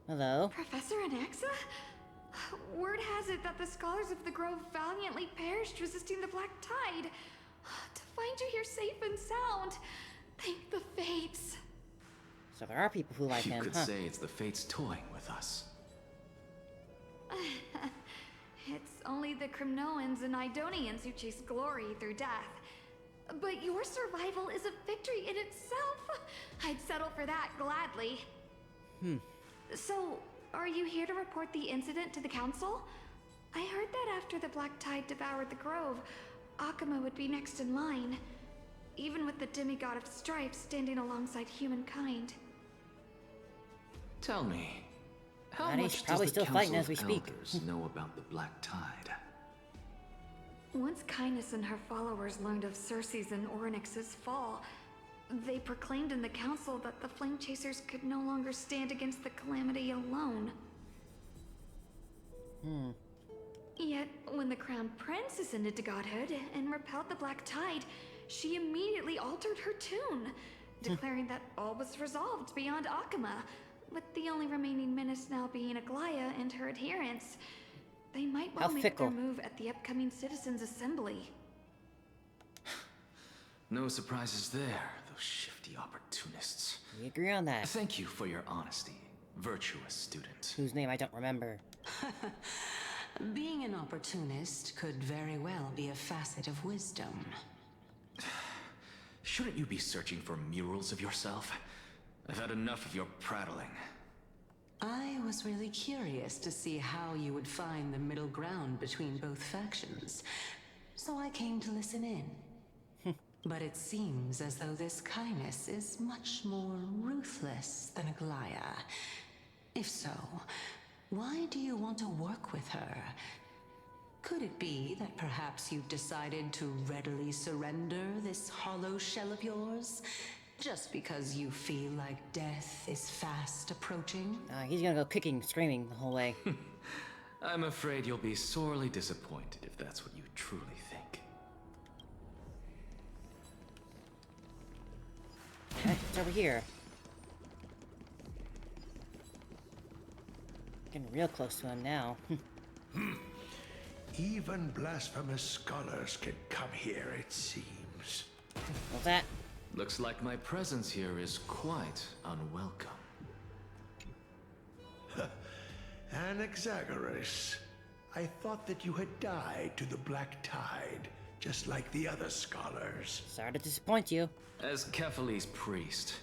Hello? Professor Anaxa? Word has it that the scholars of the Grove valiantly perished resisting the Black Tide. To find you here safe and sound, thank the Fates. So there are people who like him, You could huh? say it's the Fates toying with us. It's only the Crimnoans and Idonians who chase glory through death. But your survival is a victory in itself. I'd settle for that gladly. So, are you here to report the incident to the Council? I heard that after the Black Tide devoured the Grove, Akuma would be next in line. even with the demigod of stripes standing alongside humankind. Tell me, how And he's much probably does the still fighting Council as of we speak. Elders know about the Black Tide? Once Kindness and her followers learned of Circe's and Oronyx's fall, they proclaimed in the council that the Flame Chasers could no longer stand against the calamity alone. Yet, when the Crown Prince ascended to godhood and repelled the Black Tide, she immediately altered her tune, declaring that all was resolved beyond Akima, with the only remaining menace now being Aglaya and her adherents. They might well make their move at the upcoming Citizens' Assembly. No surprises there, those shifty opportunists. We agree on that. Thank you for your honesty, virtuous student. Whose name I don't remember. Being an opportunist could very well be a facet of wisdom. Shouldn't you be searching for murals of yourself? I've had enough of your prattling. I was really curious to see how you would find the middle ground between both factions, so I came to listen in. But it seems as though this Kindness is much more ruthless than Aglaya. If so, why do you want to work with her? Could it be that perhaps you've decided to readily surrender this hollow shell of yours? Just because you feel like death is fast approaching? He's gonna go kicking, screaming the whole way. I'm afraid you'll be sorely disappointed if that's what you truly think. It's over here. Getting real close to him now. Even blasphemous scholars can come here, it seems. What's that? Looks like my presence here is quite unwelcome. Anaxagoras, I thought that you had died to the Black Tide, just like the other scholars. Sorry to disappoint you. As Cephales's priest,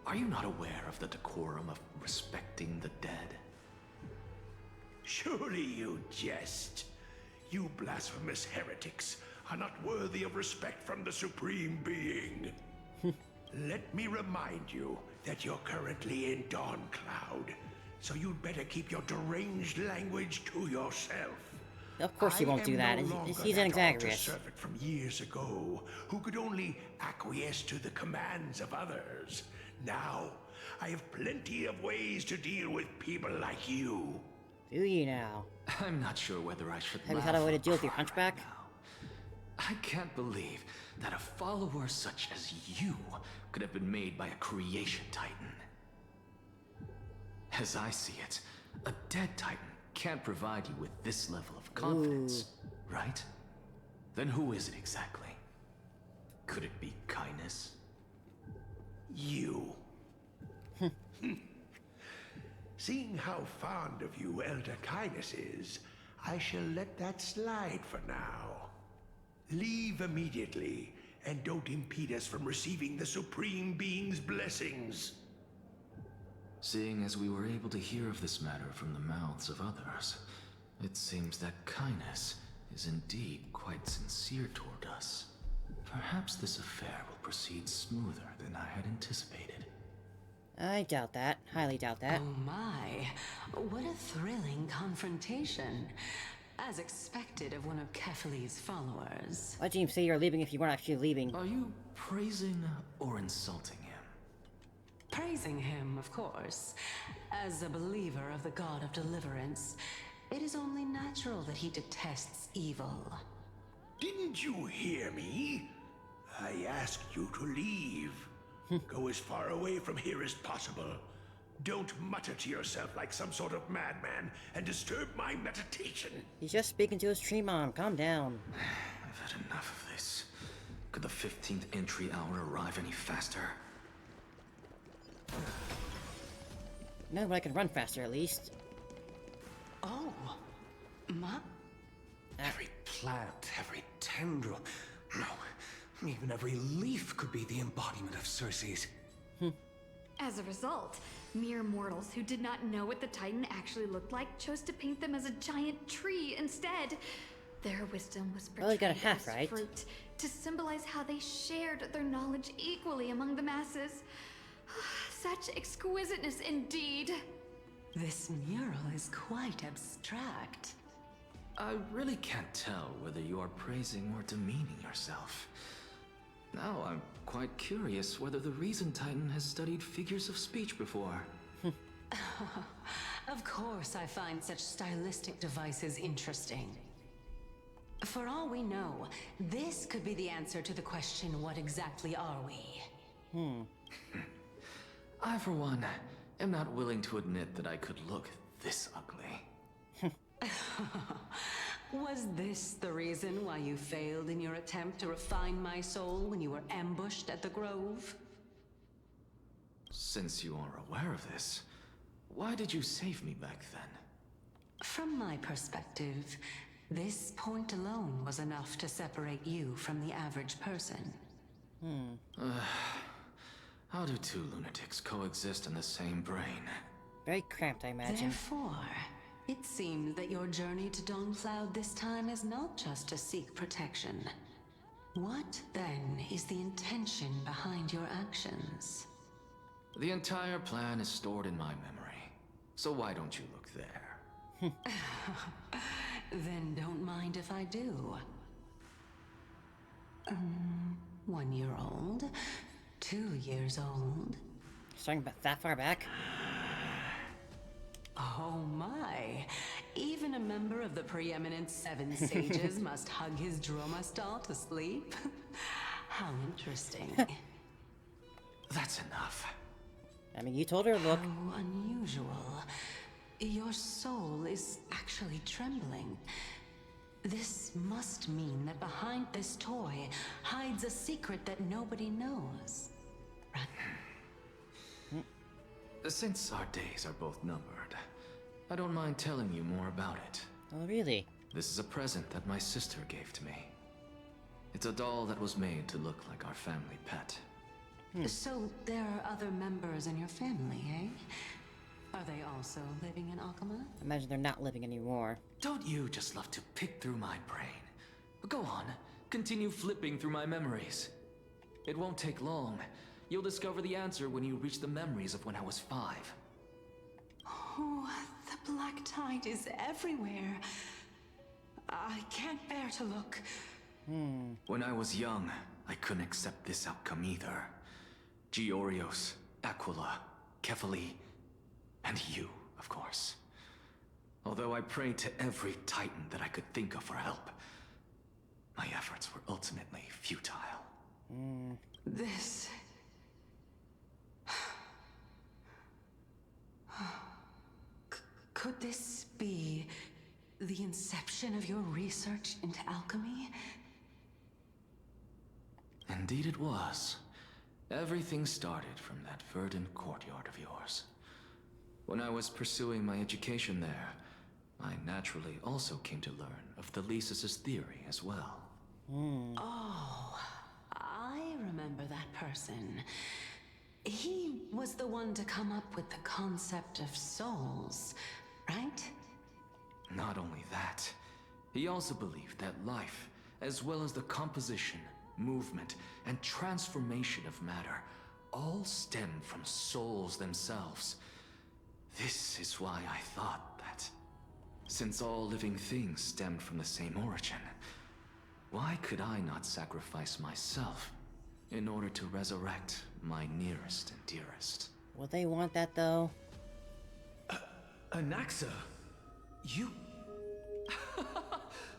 are you not aware of the decorum of respecting the dead? Surely you jest. You blasphemous heretics are not worthy of respect from the Supreme Being. Let me remind you that you're currently in Dawn Cloud, so you'd better keep your deranged language to yourself. Of course he won't do that. He's an Anaxagoras. Servant from years ago who could only acquiesce to the commands of others. Now, I have plenty of ways to deal with people like you. Do you now? I'm not sure whether I should Have you had a way to deal with your hunchback? I can't believe that a follower such as you could have been made by a creation titan. As I see it, a dead titan can't provide you with this level of confidence, right? Then who is it exactly? Could it be Kindness? You. Seeing how fond of you Elder Kindness is, I shall let that slide for now. Leave immediately, and don't impede us from receiving the Supreme Being's blessings. Seeing as we were able to hear of this matter from the mouths of others, it seems that Kindness is indeed quite sincere toward us. Perhaps this affair will proceed smoother than I had anticipated. I doubt that. Highly doubt that. Oh my, what a thrilling confrontation. As expected of one of Cephales's followers. Why'd you even say you're leaving if you weren't actually leaving? Are you praising or insulting him? Praising him, of course. As a believer of the god of deliverance, it is only natural that he detests evil. Didn't you hear me? I asked you to leave. Go as far away from here as possible. Don't mutter to yourself like some sort of madman and disturb my meditation. He's just speaking to his tree mom. Calm down. I've had enough of this. Could the 15th entry hour arrive any faster? No, but I can run faster at least. Oh, Every plant, every tendril, no, even every leaf could be the embodiment of Circe's. As a result, mere mortals who did not know what the Titan actually looked like chose to paint them as a giant tree instead. Their wisdom was Well, you got a portrayed half, as right? fruit to symbolize how they shared their knowledge equally among the masses. Such exquisiteness indeed. This mural is quite abstract. I really can't tell whether you are praising or demeaning yourself. Now I'm quite curious whether the Reason Titan has studied figures of speech before. Of course I find such stylistic devices interesting. For all we know, this could be the answer to the question, what exactly are we? I, for one, am not willing to admit that I could look this ugly. Was this the reason why you failed in your attempt to refine my soul when you were ambushed at the Grove? Since you are aware of this, why did you save me back then? From my perspective, this point alone was enough to separate you from the average person. How do two lunatics coexist in the same brain? Very cramped, I imagine. Therefore, it seems that your journey to Dawnfloud this time is not just to seek protection. What, then, is the intention behind your actions? The entire plan is stored in my memory, so why don't you look there? Then don't mind if I do. 1 year old, 2 years old. Starting that far back? Oh my! Even a member of the preeminent Seven Sages must hug his droma stall to sleep? How interesting. That's enough. I mean, you told her, look. How unusual. Your soul is actually trembling. This must mean that behind this toy hides a secret that nobody knows. Right? Since our days are both numbered, I don't mind telling you more about it. Oh, really? This is a present that my sister gave to me. It's a doll that was made to look like our family pet. So there are other members in your family, eh? Are they also living in Akama? Imagine they're not living anymore. Don't you just love to pick through my brain? Go on, continue flipping through my memories. It won't take long. You'll discover the answer when you reach the memories of when I was 5. Oh, the black tide is everywhere. I can't bear to look. When I was young, I couldn't accept this outcome either. Oronyx, Aquila, Kefali, and you, of course. Although I prayed to every Titan that I could think of for help, my efforts were ultimately futile. This... Could this be the inception of your research into alchemy? Indeed it was. Everything started from that verdant courtyard of yours. When I was pursuing my education there, I naturally also came to learn of the Thesis' theory as well. Oh, I remember that person. He was the one to come up with the concept of souls, right? Not only that, he also believed that life, as well as the composition, movement, and transformation of matter, all stem from souls themselves. This is why I thought that, since all living things stemmed from the same origin, why could I not sacrifice myself in order to resurrect my nearest and dearest? Will they want that, though? Anaxa, you...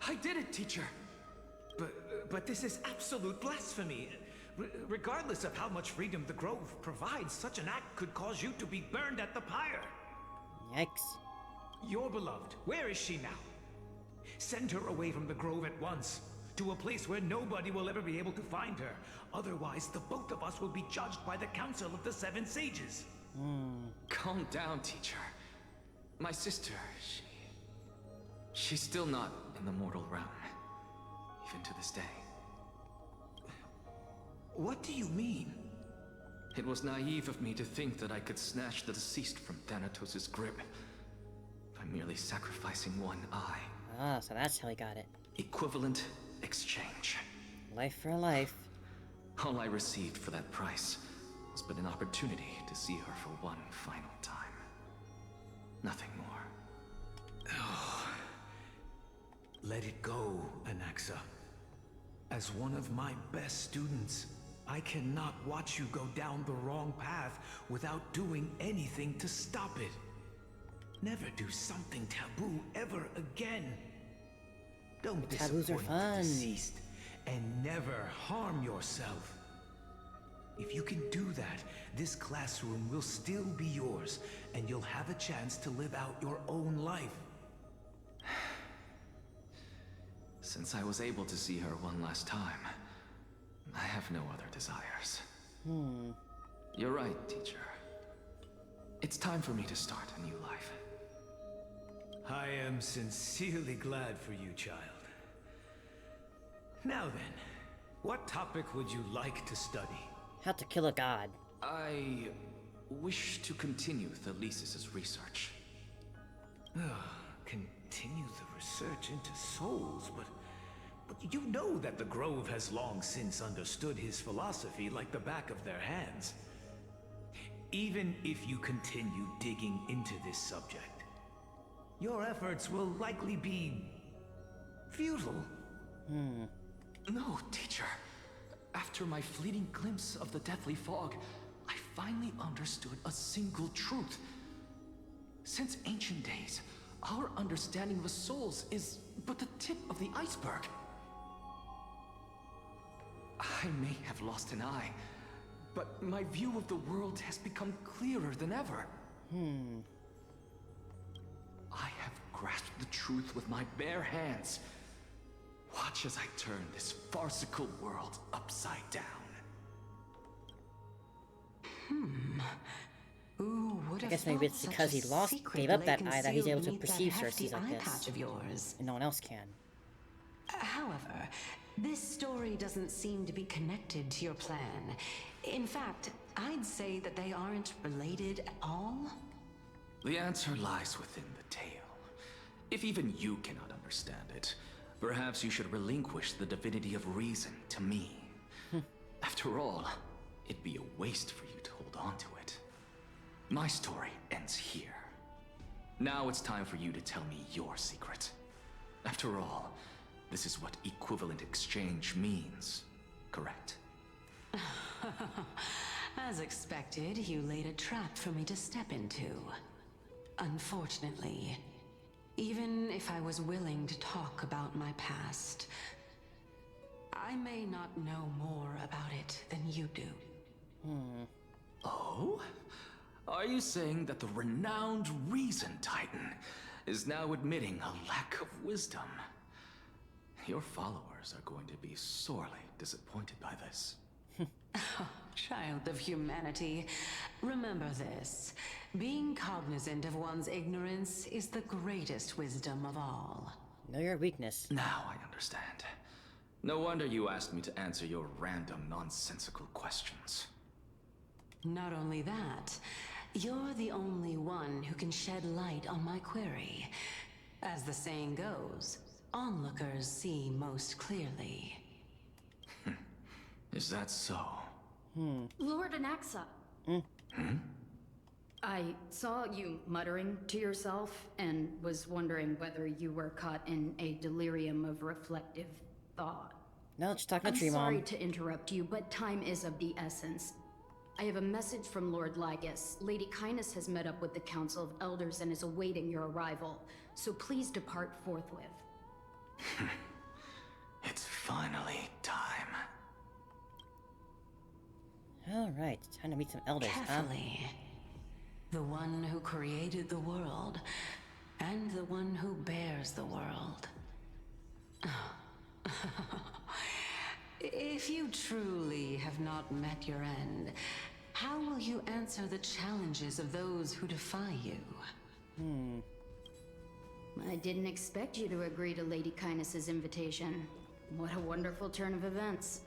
I did it, teacher! But this is absolute blasphemy. Regardless of how much freedom the Grove provides, such an act could cause you to be burned at the pyre. Yikes. Your beloved, where is she now? Send her away from the Grove at once, to a place where nobody will ever be able to find her. Otherwise, the both of us will be judged by the Council of the Seven Sages. Calm down, teacher. My sister, she's still not in the mortal realm, even to this day. What do you mean? It was naive of me to think that I could snatch the deceased from Thanatos' grip by merely sacrificing one eye. Ah, so that's how he got it. Equivalent exchange. Life for life. All I received for that price was but an opportunity to see her for one final time. Nothing more. Let it go, Anaxa. As one of my best students, I cannot watch you go down the wrong path without doing anything to stop it. Never do something taboo ever again. Don't Taboos are disappoint fun. the deceased, and never harm yourself. If you can do that, this classroom will still be yours, and you'll have a chance to live out your own life. Since I was able to see her one last time, I have no other desires. You're right, teacher. It's time for me to start a new life. I am sincerely glad for you, child. Now then, what topic would you like to study? How to kill a god. I wish to continue Thalesis' research. Continue the research into souls, but you know that the Grove has long since understood his philosophy like the back of their hands. Even if you continue digging into this subject, your efforts will likely be futile. No, teacher. After my fleeting glimpse of the deathly fog, I finally understood a single truth. Since ancient days, our understanding of the souls is but the tip of the iceberg. I may have lost an eye, but my view of the world has become clearer than ever. I have grasped the truth with my bare hands. Watch as I turn this farcical world upside down. I guess maybe it's because he gave up that eye that he's able to perceive Cersei like this. Of yours. And no one else can. However, this story doesn't seem to be connected to your plan. In fact, I'd say that they aren't related at all. The answer lies within the tale. If even you cannot understand it, perhaps you should relinquish the divinity of reason to me. After all, it'd be a waste for you to hold on to it. My story ends here. Now it's time for you to tell me your secret. After all, this is what equivalent exchange means, correct? As expected, you laid a trap for me to step into. Unfortunately, even if I was willing to talk about my past, I may not know more about it than you do. Oh? Are you saying that the renowned Reason Titan is now admitting a lack of wisdom? Your followers are going to be sorely disappointed by this. Child of humanity, remember this. Being cognizant of one's ignorance is the greatest wisdom of all. Know your weakness. Now I understand. No wonder you asked me to answer your random, nonsensical questions. Not only that, you're the only one who can shed light on my query. As the saying goes, onlookers see most clearly. Is that so? Lord Anaxa. I saw you muttering to yourself and was wondering whether you were caught in a delirium of reflective thought. No, just talking to I'm Tree Mom. sorry to interrupt you, but time is of the essence. I have a message from Lord Lygus. Lady Kindness has met up with the Council of Elders and is awaiting your arrival, so please depart forthwith. It's finally time. Alright, time to meet some elders, Carefully. The one who created the world, and the one who bears the world. If you truly have not met your end, how will you answer the challenges of those who defy you? I didn't expect you to agree to Lady Kindness's invitation. What a wonderful turn of events.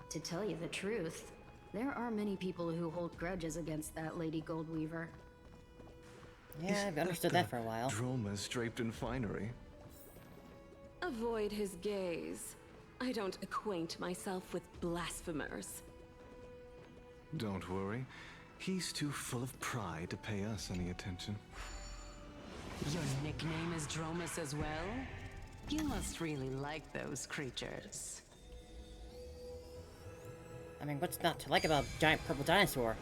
To tell you the truth, there are many people who hold grudges against that Lady Goldweaver. Yeah, I've understood that for a while. Dromas draped in finery. Avoid his gaze. I don't acquaint myself with blasphemers. Don't worry. He's too full of pride to pay us any attention. Your nickname is Dromus as well? You must really like those creatures. I mean, what's not to like about a giant purple dinosaur?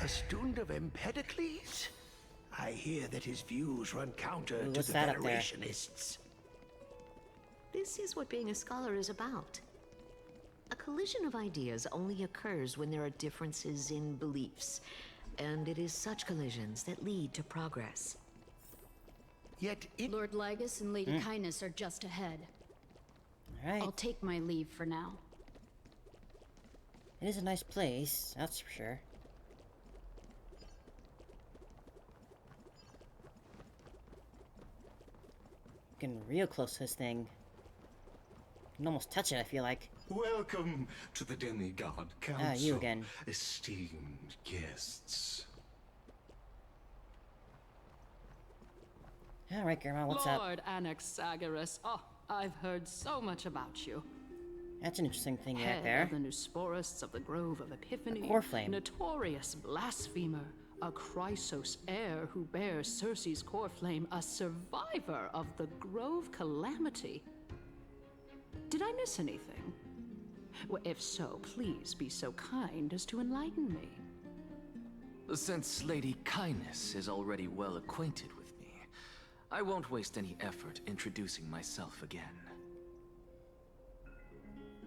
A student of Empedocles? I hear that his views run counter to what's the that up there? Federationists. This is what being a scholar is about. A collision of ideas only occurs when there are differences in beliefs, and it is such collisions that lead to progress. Yet Lord Lygus and Lady Kindness are just ahead. Alright. I'll take my leave for now. It is a nice place, that's for sure. Getting real close to this thing. You can almost touch it, I feel like. Welcome to the Demigod Council. Ah, you again. Esteemed guests. Alright, Grandma, what's up? Lord Anaxagoras. Oh, I've heard so much about you. That's an interesting thing right Head there. of the Nusporists of the Grove of Epiphany. A core flame. Notorious blasphemer. A Chrysos heir who bears Circe's core flame. A survivor of the Grove Calamity. Did I miss anything? Well, if so, please be so kind as to enlighten me. Since Lady Kindness is already well acquainted with me, I won't waste any effort introducing myself again.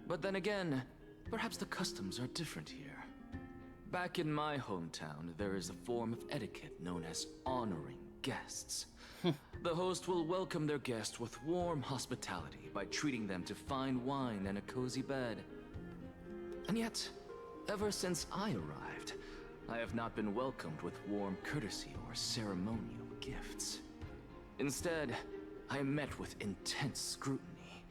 But then again, perhaps the customs are different here. Back in my hometown, there is a form of etiquette known as honoring guests. The host will welcome their guest with warm hospitality by treating them to fine wine and a cozy bed. And yet, ever since I arrived, I have not been welcomed with warm courtesy or ceremonial gifts. Instead, I am met with intense scrutiny.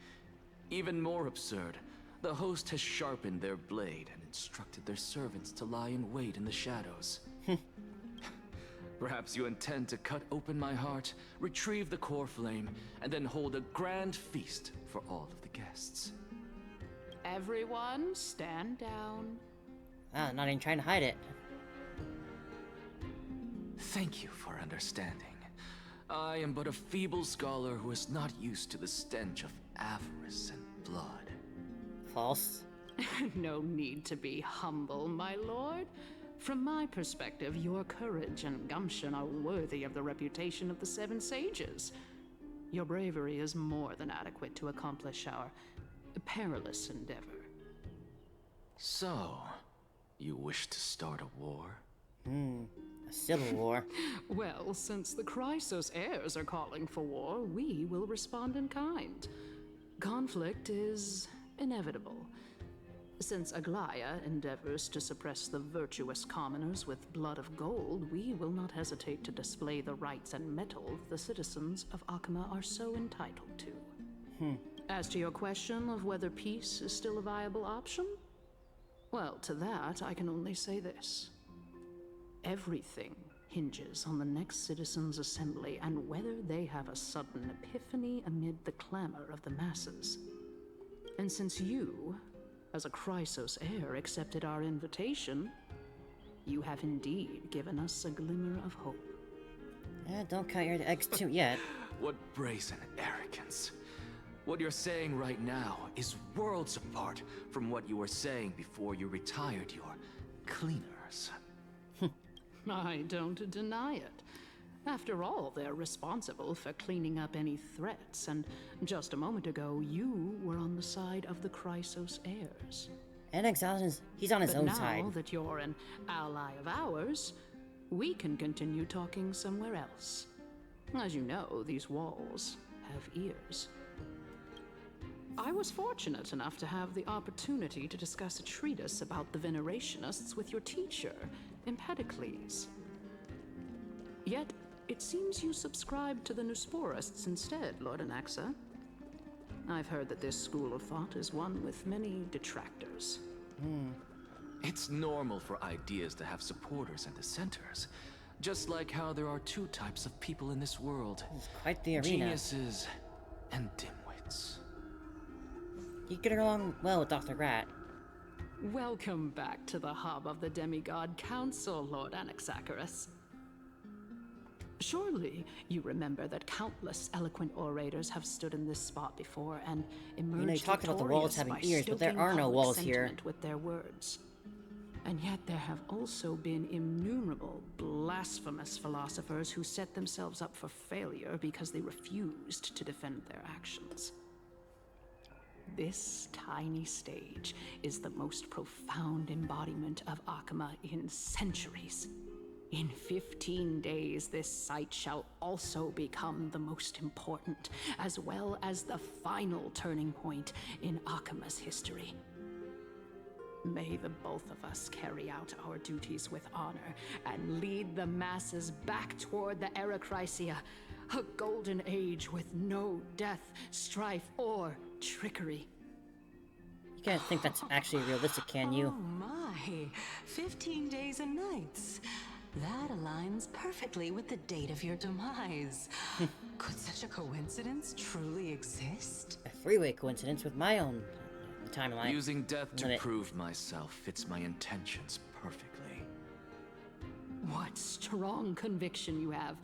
Even more absurd, the host has sharpened their blade and instructed their servants to lie in wait in the shadows. Perhaps you intend to cut open my heart, retrieve the core flame, and then hold a grand feast for all of the guests. Everyone, stand down. Ah, not even trying to hide it. Thank you for understanding. I am but a feeble scholar who is not used to the stench of avarice and blood. False. No need to be humble, my lord. From my perspective, your courage and gumption are worthy of the reputation of the Seven Sages. Your bravery is more than adequate to accomplish our perilous endeavor. So, you wish to start a war? A civil war. Well, since the Chrysos heirs are calling for war, we will respond in kind. Conflict is inevitable. Since Aglaya endeavors to suppress the virtuous commoners with blood of gold, we will not hesitate to display the rights and mettle the citizens of Akima are so entitled to. As to your question of whether peace is still a viable option, well, to that I can only say this. Everything hinges on the next citizens' assembly and whether they have a sudden epiphany amid the clamor of the masses. And since you, as a Chrysos heir, accepted our invitation, you have indeed given us a glimmer of hope. Don't count your eggs too yet. What brazen arrogance. What you're saying right now is worlds apart from what you were saying before you retired your cleaners. I don't deny it. After all, they're responsible for cleaning up any threats, and just a moment ago, you were on the side of the Chrysos heirs. And he's on his own side. Now that you're an ally of ours, we can continue talking somewhere else. As you know, these walls have ears. I was fortunate enough to have the opportunity to discuss a treatise about the Venerationists with your teacher, Empedocles. Yet, it seems you subscribe to the Nusporists instead, Lord Anaxa. I've heard that this school of thought is one with many detractors. It's normal for ideas to have supporters and dissenters. Just like how there are two types of people in this world. Quite the arena. Geniuses and dimwits. You get along well with Dr. Rat. Welcome back to the hub of the Demigod Council, Lord Anaxagoras. Surely you remember that countless eloquent orators have stood in this spot before and emerged you talked about the walls having ears, but there are no walls here. With their words. And yet there have also been innumerable blasphemous philosophers who set themselves up for failure because they refused to defend their actions. This tiny stage is the most profound embodiment of Akama in centuries. In 15 days, this site shall also become the most important, as well as the final turning point in Akama's history. May the both of us carry out our duties with honor and lead the masses back toward the Era Chrysia, a golden age with no death, strife, or trickery. You can't think that's actually realistic, can you? Oh my, 15 days and nights. That aligns perfectly with the date of your demise. Could such a coincidence truly exist? A three-way coincidence with my own timeline. Using death to prove myself fits my intentions perfectly. What strong conviction you have.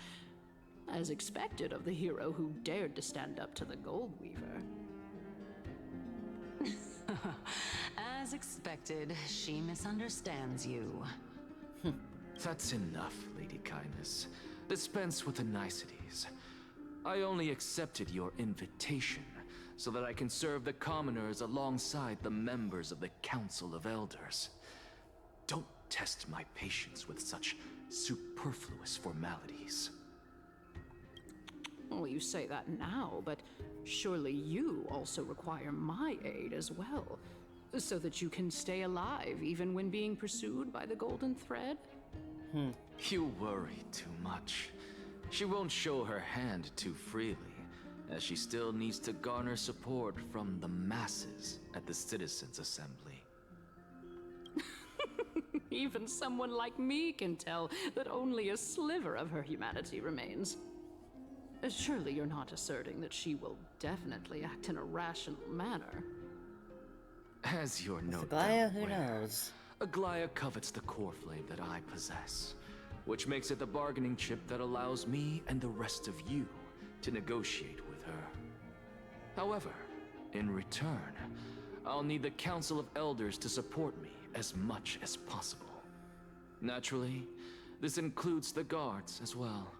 As expected of the hero who dared to stand up to the Gold Weaver. As expected, she misunderstands you. That's enough, Lady Kindness. Dispense with the niceties. I only accepted your invitation so that I can serve the commoners alongside the members of the Council of Elders. Don't test my patience with such superfluous formalities. Well, you say that now, but surely you also require my aid as well, so that you can stay alive even when being pursued by the Golden Thread? You worry too much. She won't show her hand too freely, as she still needs to garner support from the masses at the Citizens' Assembly. Even someone like me can tell that only a sliver of her humanity remains. Surely you're not asserting that she will definitely act in a rational manner. As you're no Aglaya, doubt who aware, knows? Aglaya covets the core flame that I possess, which makes it the bargaining chip that allows me and the rest of you to negotiate with her. However, in return, I'll need the Council of Elders to support me as much as possible. Naturally, this includes the guards as well.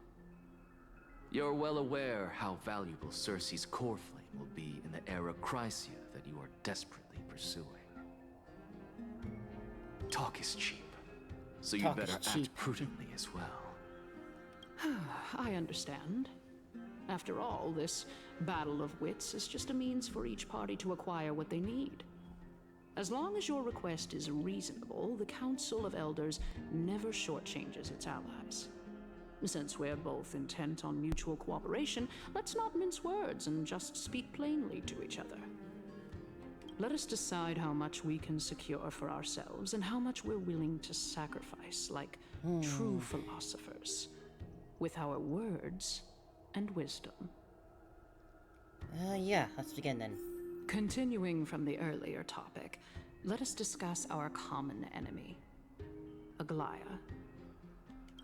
You're well aware how valuable Cersei's core flame will be in the Era Chrysia that you are desperately pursuing. Talk is cheap, so you better act prudently as well. I understand. After all, this battle of wits is just a means for each party to acquire what they need. As long as your request is reasonable, the Council of Elders never shortchanges its allies. Since we're both intent on mutual cooperation, let's not mince words and just speak plainly to each other. Let us decide how much we can secure for ourselves and how much we're willing to sacrifice, like true philosophers, with our words and wisdom. Yeah, let's begin then. Continuing from the earlier topic, let us discuss our common enemy, Aglaya.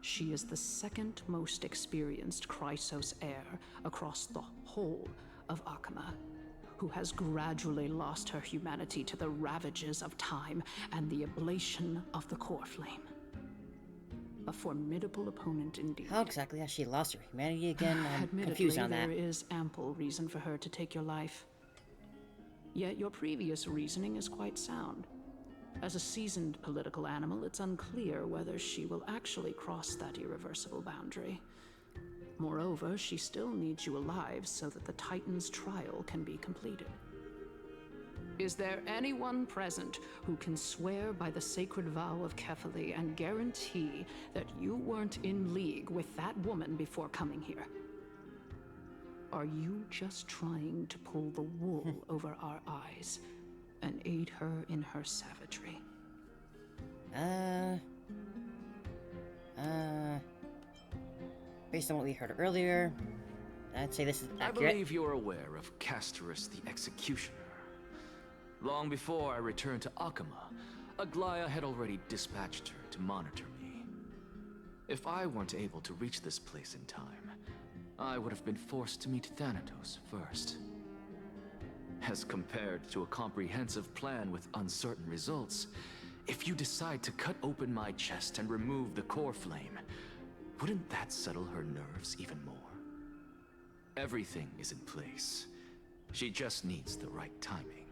She is the second most experienced Chrysos heir across the whole of Akama, who has gradually lost her humanity to the ravages of time and the ablation of the core flame. A formidable opponent indeed. How exactly has she lost her humanity again? I'm confused on that. There is ample reason for her to take your life. Yet your previous reasoning is quite sound. As a seasoned political animal, it's unclear whether she will actually cross that irreversible boundary. Moreover, she still needs you alive so that the Titan's trial can be completed. Is there anyone present who can swear by the sacred vow of Kefali and guarantee that you weren't in league with that woman before coming here? Are you just trying to pull the wool over our eyes and aid her in her savagery? Based on what we heard earlier, I'd say this is I accurate. believe you're aware of Castorice the Executioner. Long before I returned to Akama, Aglaya had already dispatched her to monitor me. If I weren't able to reach this place in time, I would have been forced to meet Thanatos first. As compared to a comprehensive plan with uncertain results, if you decide to cut open my chest and remove the core flame, wouldn't that settle her nerves even more? Everything is in place. She just needs the right timing.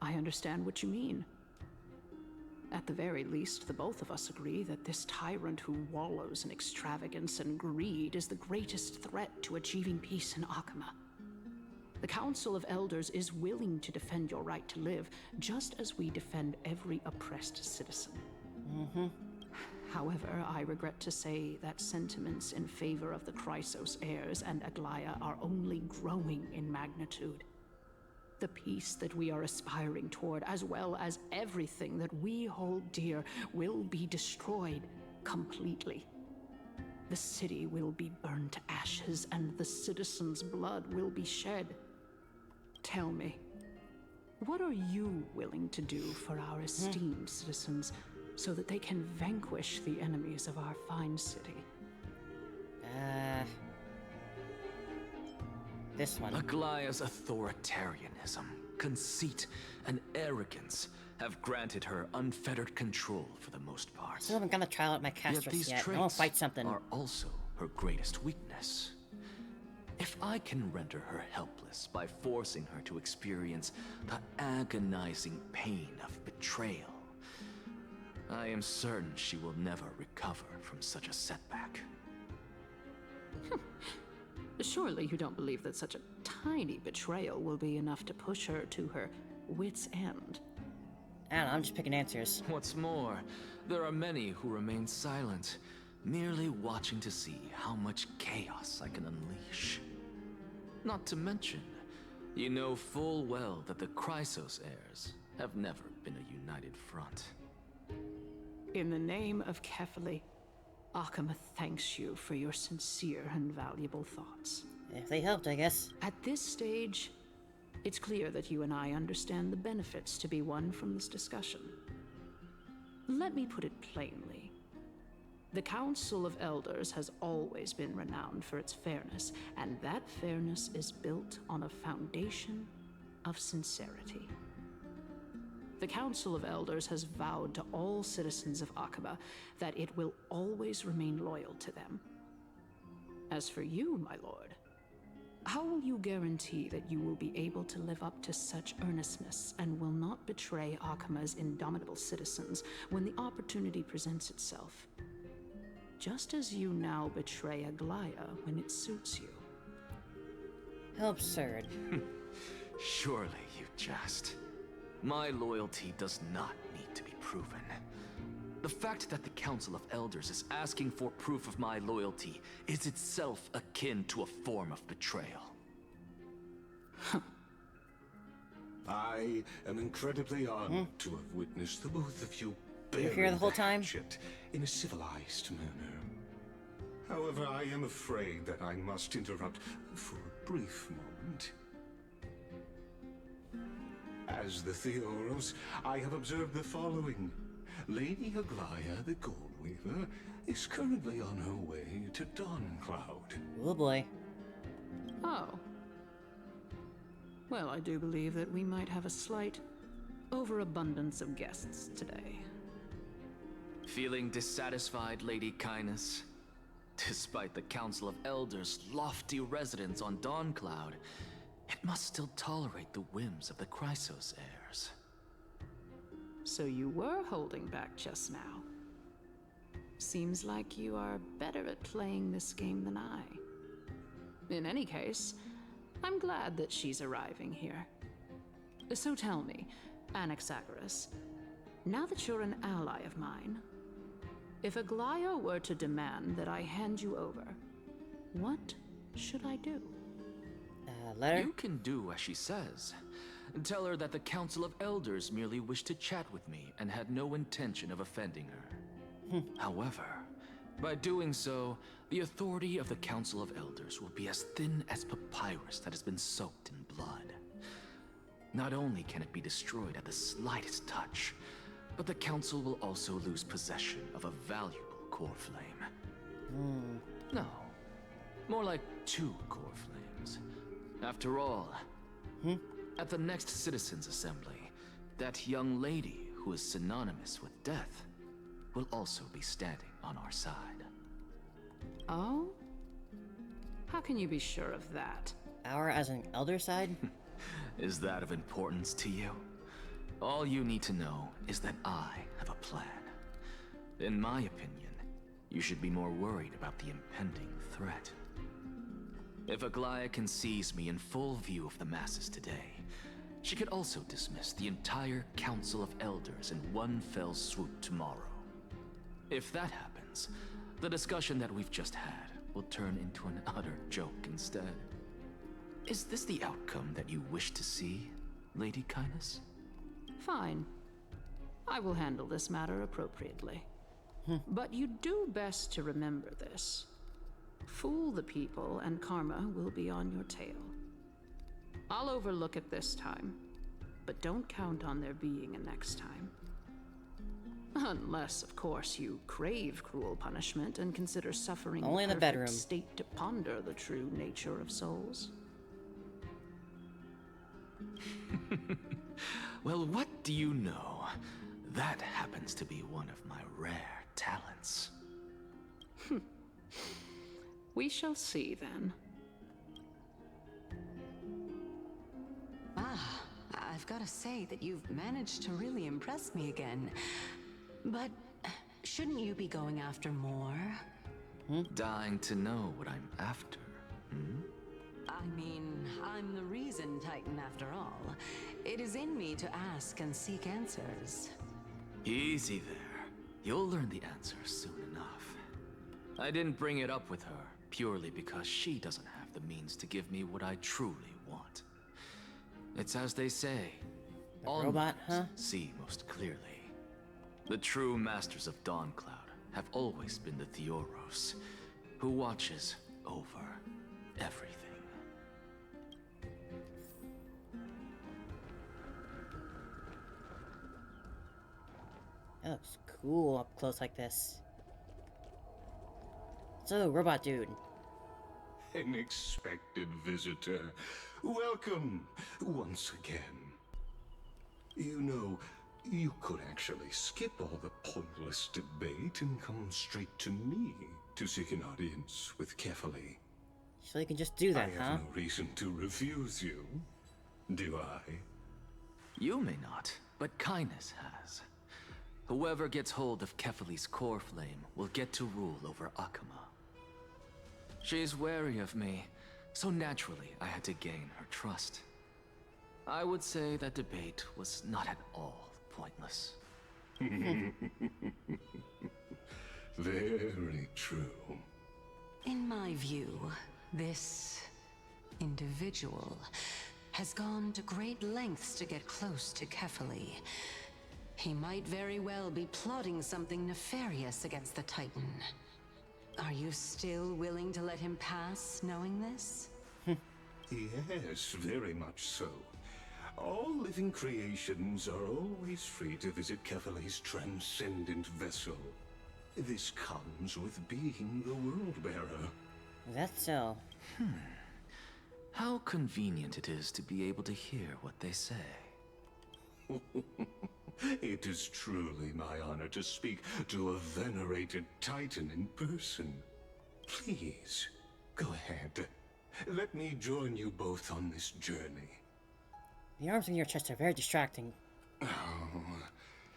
I understand what you mean. At the very least, the both of us agree that this tyrant who wallows in extravagance and greed is the greatest threat to achieving peace in Akama. The Council of Elders is willing to defend your right to live, just as we defend every oppressed citizen. However, I regret to say that sentiments in favor of the Chrysos heirs and Aglaya are only growing in magnitude. The peace that we are aspiring toward, as well as everything that we hold dear, will be destroyed completely. The city will be burned to ashes, and the citizens' blood will be shed. Tell me, what are you willing to do for our esteemed citizens so that they can vanquish the enemies of our fine city? This one. Aglaya's authoritarianism, conceit, and arrogance have granted her unfettered control for the most part. Still haven't gonna try out my Castorice yet. I want to fight something. Are also her greatest weakness. If I can render her helpless by forcing her to experience the agonizing pain of betrayal, I am certain she will never recover from such a setback. Surely you don't believe that such a tiny betrayal will be enough to push her to her wit's end? I don't know, I'm just picking answers. What's more, there are many who remain silent, merely watching to see how much chaos I can unleash. Not to mention, you know full well that the Chrysos heirs have never been a united front. In the name of Kefali, Akama thanks you for your sincere and valuable thoughts. If they helped, I guess. At this stage, it's clear that you and I understand the benefits to be won from this discussion. Let me put it plainly. The Council of Elders has always been renowned for its fairness, and that fairness is built on a foundation of sincerity. The Council of Elders has vowed to all citizens of Akaba that it will always remain loyal to them. As for you, my lord, how will you guarantee that you will be able to live up to such earnestness and will not betray Akama's indomitable citizens when the opportunity presents itself? Just as you now betray Aglaya when it suits you. How absurd. Surely you jest. My loyalty does not need to be proven. The fact that the Council of Elders is asking for proof of my loyalty is itself akin to a form of betrayal. I am incredibly honored to have witnessed the both of you You're here the whole time? in a civilized manner. However, I am afraid that I must interrupt for a brief moment. As the Theoros, I have observed the following. Lady Aglaya, the Goldweaver, is currently on her way to Dawncloud. Oh boy. Oh. Well, I do believe that we might have a slight overabundance of guests today. Feeling dissatisfied, Lady Kindness? Despite the Council of Elders' lofty residence on Dawncloud, it must still tolerate the whims of the Chrysos heirs. So you were holding back just now. Seems like you are better at playing this game than I. In any case, I'm glad that she's arriving here. So tell me, Anaxagoras, now that you're an ally of mine, if Aglaya were to demand that I hand you over, what should I do? Let her? You can do as she says. Tell her that the Council of Elders merely wished to chat with me and had no intention of offending her. However, By doing so, the authority of the Council of Elders will be as thin as papyrus that has been soaked in blood. Not only can it be destroyed at the slightest touch, but the Council will also lose possession of a valuable core flame. No, more like 2 core flames. After all, at the next Citizens' Assembly, that young lady who is synonymous with death will also be standing on our side. Oh? How can you be sure of that? Our as an elder side? Is that of importance to you? All you need to know is that I have a plan. In my opinion, you should be more worried about the impending threat. If Aglaya can seize me in full view of the masses today, she could also dismiss the entire Council of Elders in one fell swoop tomorrow. If that happens, the discussion that we've just had will turn into an utter joke instead. Is this the outcome that you wish to see, Lady Kindness? Fine. I will handle this matter appropriately. But you do best to remember this. Fool the people and karma will be on your tail. I'll overlook it this time, but don't count on there being a next time. Unless, of course, you crave cruel punishment and consider suffering only in the perfect bedroom state to ponder the true nature of souls. Well, what do you know? That happens to be one of my rare talents. We shall see then. Ah, I've got to say that you've managed to really impress me again. But shouldn't you be going after more? Dying to know what I'm after, I mean, I'm the reason Titan after all. It is in me to ask and seek answers. Easy there. You'll learn the answers soon enough. I didn't bring it up with her purely because she doesn't have the means to give me what I truly want. It's as they say, all robot, huh? see most clearly. The true masters of Dawncloud have always been the Theoros, who watches over everything. That looks cool up close like this. So, robot dude. An expected visitor. Welcome once again. You know, you could actually skip all the pointless debate and come straight to me to seek an audience with Kefali. So you can just do that, I have no reason to refuse you, do I? You may not, but Kindness has. Whoever gets hold of Kefali's core flame will get to rule over Akama. She's wary of me, so naturally I had to gain her trust. I would say that debate was not at all pointless. Very true. In my view, this individual has gone to great lengths to get close to Kefali. He might very well be plotting something nefarious against the Titan. Are you still willing to let him pass, knowing this? Yes, very much so. All living creations are always free to visit Kefali's transcendent vessel. This comes with being the World-Bearer. That's so. How convenient it is to be able to hear what they say. It is truly my honor to speak to a venerated Titan in person. Please, go ahead. Let me join you both on this journey. The arms in your chest are very distracting. Oh,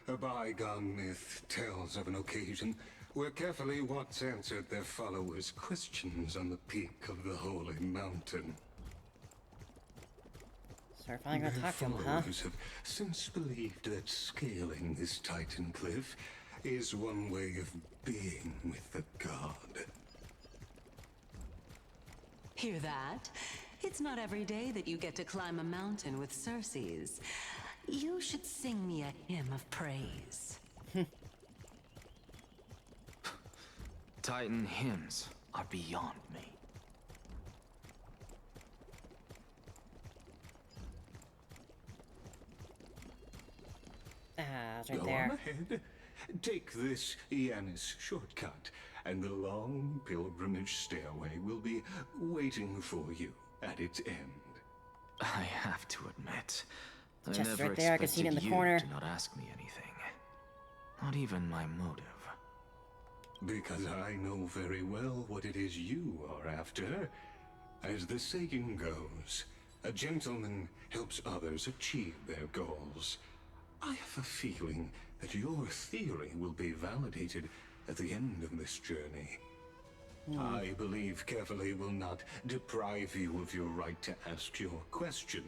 a bygone myth tells of an occasion where Kefali once answered their followers' questions on the peak of the holy mountain. So we're finally gonna talk to him, huh? Followers have since believed that scaling this Titan cliff is one way of being with the god. Hear that? It's not every day that you get to climb a mountain with Circes. You should sing me a hymn of praise. Titan hymns are beyond me. Ah, it's right Go there. on ahead. Take this Yanis shortcut, and the long pilgrimage stairway will be waiting for you at its end. I have to admit, I Chest never right there, I can see it in the expected corner. you to not ask me anything. Not even my motive. Because I know very well what it is you are after. As the saying goes, a gentleman helps others achieve their goals. I have a feeling that your theory will be validated at the end of this journey. I believe Carefully will not deprive you of your right to ask your question,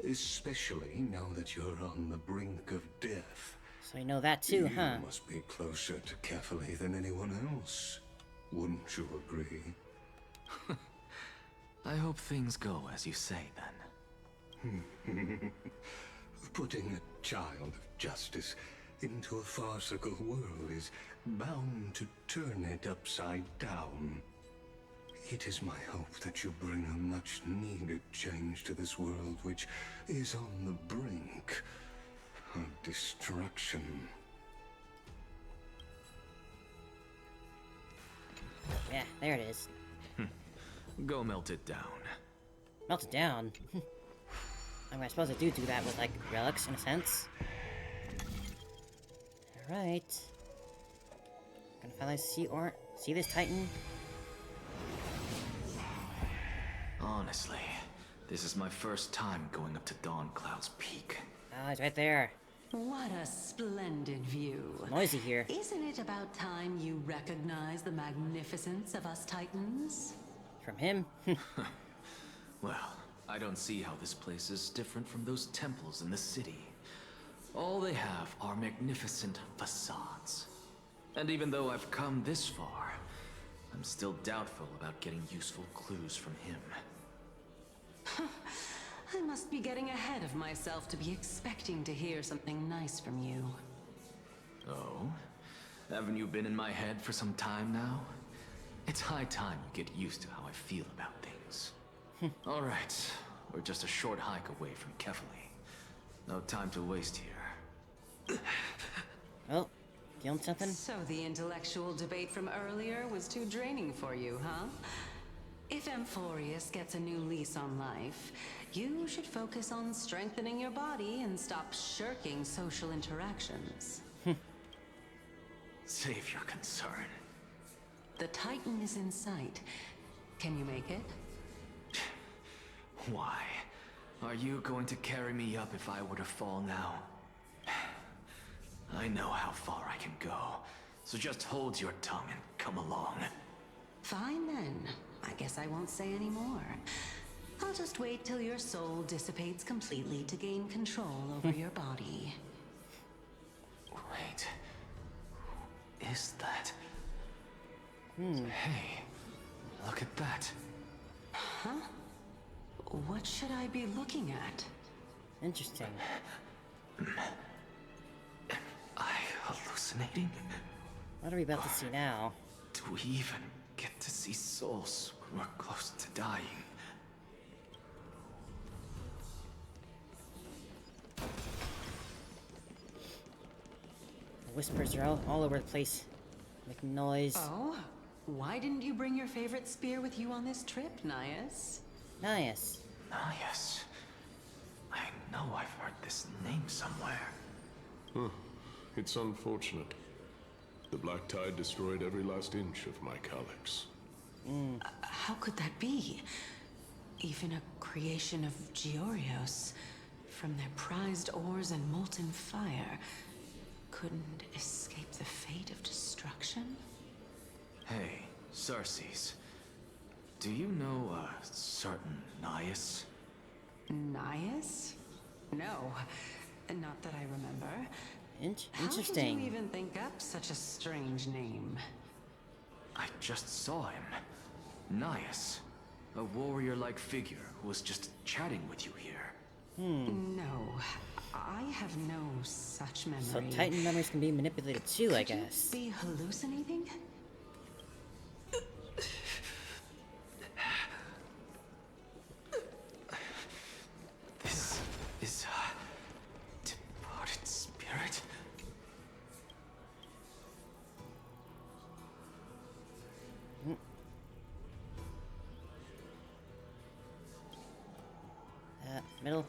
especially now that you're on the brink of death. So you know that too, huh? You must be closer to Carefully than anyone else. Wouldn't you agree? I hope things go as you say, then. Putting a child of justice into a farcical world is bound to turn it upside down. It is my hope that you bring a much-needed change to this world, which is on the brink of destruction. Yeah, there it is. Go melt it down. Melt it down? I mean, I suppose I do that with, like, relics, in a sense. Alright. Gonna finally see this Titan. Honestly, this is my first time going up to Dawn Cloud's peak. Ah, he's right there. What a splendid view. It's noisy here. Isn't it about time you recognize the magnificence of us Titans? From him? Well, I don't see how this place is different from those temples in the city. All they have are magnificent facades. And even though I've come this far, I'm still doubtful about getting useful clues from him. I must be getting ahead of myself to be expecting to hear something nice from you. Oh? Haven't you been in my head for some time now? It's high time you get used to how I feel about things. All right, we're just a short hike away from Kefali. No time to waste here. Oh, feeling something? So the intellectual debate from earlier was too draining for you, huh? If Amphoreous gets a new lease on life, you should focus on strengthening your body and stop shirking social interactions. Save your concern. The Titan is in sight. Can you make it? Why? Are you going to carry me up if I were to fall now? I know how far I can go, so just hold your tongue and come along. Fine then. I guess I won't say any more. I'll just wait till your soul dissipates completely to gain control over your body. Wait. Who is that? Hey, look at that. Huh? What should I be looking at? Interesting. Am I hallucinating? What are we about to see now? Do we even get to see souls when we're close to dying? The whispers are all over the place, making noise. Oh? Why didn't you bring your favorite spear with you on this trip, Nias? Nias. Nias. I know I've heard this name somewhere. It's unfortunate. The Black Tide destroyed every last inch of my calyx. How could that be? Even a creation of Georios, from their prized ores and molten fire, couldn't escape the fate of destruction? Hey, Sarces. Do you know a certain Nias? Nias? No, not that I remember. Interesting. How did you even think up such a strange name? I just saw him. Nias. A warrior-like figure who was just chatting with you here. No, I have no such memory. So Titan memories can be manipulated too, I guess. Be hallucinating? middle.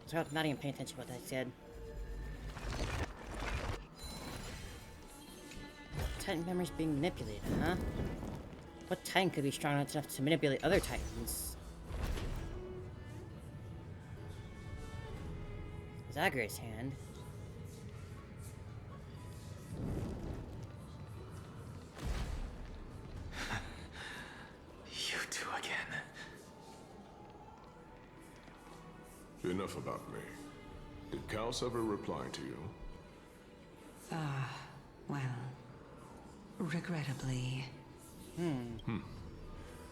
So I'm not even paying attention to what I said. Titan memories being manipulated, huh? What Titan could be strong enough to manipulate other Titans? Zagreus' hand. You two again. Enough about me. Did Kaos ever reply to you? Well, regrettably.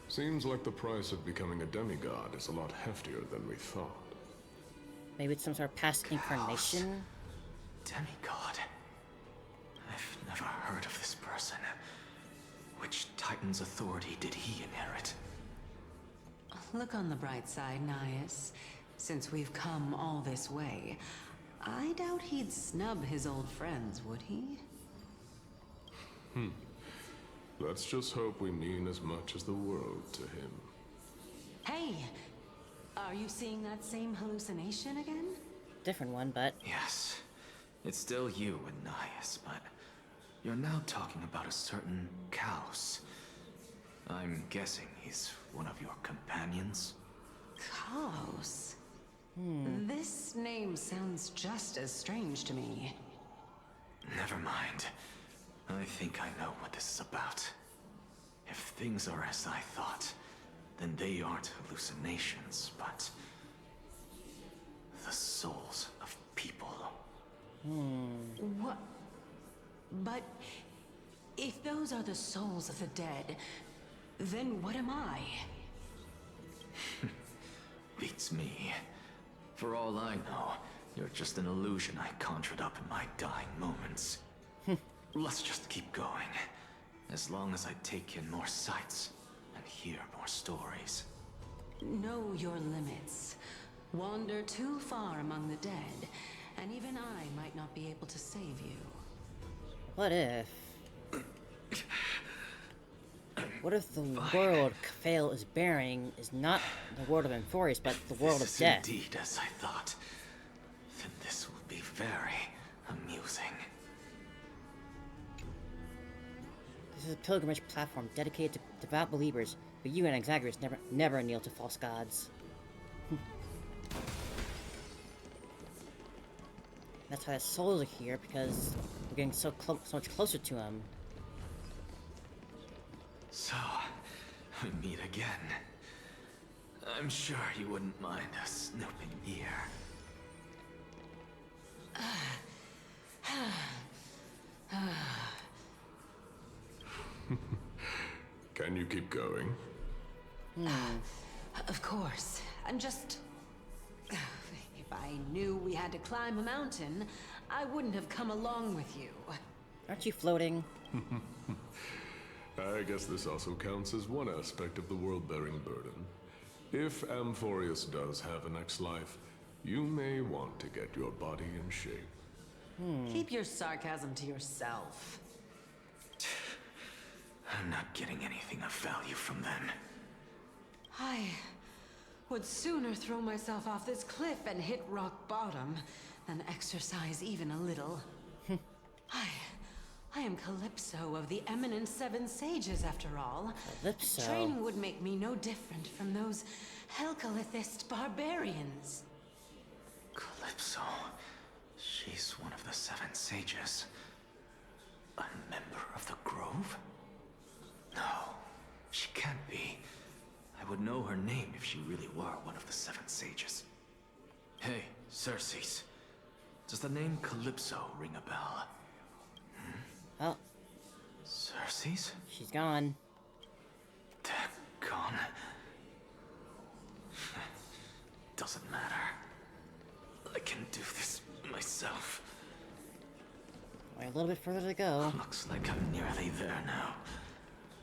Seems like the price of becoming a demigod is a lot heftier than we thought. Maybe it's some sort of past incarnation? Demigod? I've never heard of this person. Which Titan's authority did he inherit? Look on the bright side, Nias. Since we've come all this way, I doubt he'd snub his old friends, would he? Let's just hope we mean as much as the world to him. Hey! Are you seeing that same hallucination again? Different one, but... Yes. It's still you and Nias, but you're now talking about a certain Kaos. I'm guessing he's one of your companions? Kaos? This name sounds just as strange to me. Never mind. I think I know what this is about. If things are as I thought, then they aren't hallucinations, but the souls of people. What? But if those are the souls of the dead, then what am I? Beats me. For all I know, you're just an illusion I conjured up in my dying moments. Let's just keep going. As long as I take in more sights and hear more stories. Know your limits. Wander too far among the dead, and even I might not be able to save you. What if... What if the world Kfail is bearing is not the world of Amphoreous, but the world of death? This is indeed as I thought. Then this will be very amusing. This is a pilgrimage platform dedicated to devout believers, but you and Zagreus never kneel to false gods. That's why the souls are here, because we're getting so much closer to him. So, we meet again. I'm sure you wouldn't mind a snooping ear. Can you keep going? Of course. I'm just... If I knew we had to climb a mountain, I wouldn't have come along with you. Aren't you floating? I guess this also counts as one aspect of the world-bearing burden. If Amphoreous does have a next life, you may want to get your body in shape. Keep your sarcasm to yourself. I'm not getting anything of value from them. I would sooner throw myself off this cliff and hit rock bottom than exercise even a little. I am Calypso of the eminent Seven Sages, after all. Calypso? Training would make me no different from those Helcalithist barbarians. Calypso. She's one of the Seven Sages. A member of the Grove? No, she can't be. I would know her name if she really were one of the Seven Sages. Hey, Circes. Does the name Calypso ring a bell? Oh. Circes? She's gone. Gone? Doesn't matter. I can do this myself. Only a little bit further to go. Looks like I'm nearly there now.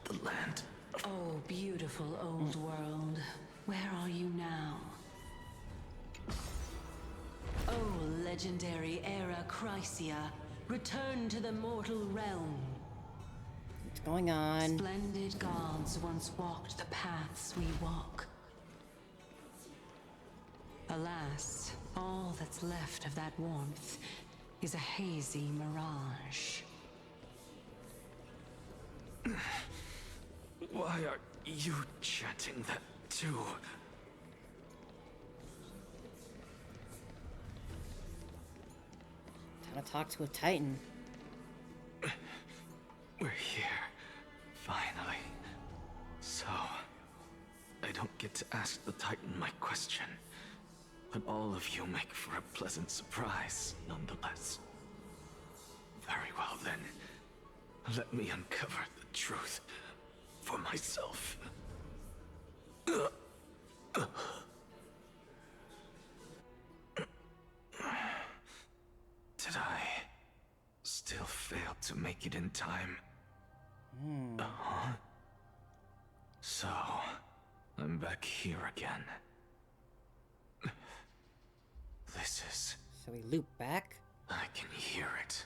The land. Oh, beautiful old world. Where are you now? Oh, legendary era Chrysia. Return to the mortal realm. going on? Splendid gods once walked the paths we walk. Alas, all that's left of that warmth is a hazy mirage. Why are you chanting that too? Time to talk to a Titan. We're here, finally. So, I don't get to ask the Titan my question, but all of you make for a pleasant surprise, nonetheless. Very well then, let me uncover the truth for myself. Did I still fail to make it in time? So, I'm back here again. This is... So we loop back? I can hear it.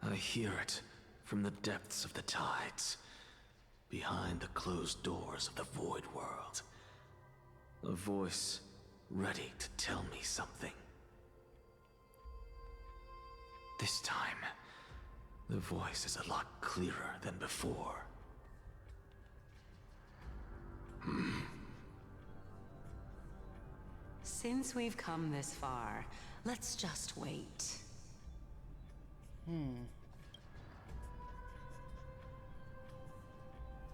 I hear it from the depths of the tides, behind the closed doors of the void world. A voice ready to tell me something. This time, the voice is a lot clearer than before. Since we've come this far, let's just wait.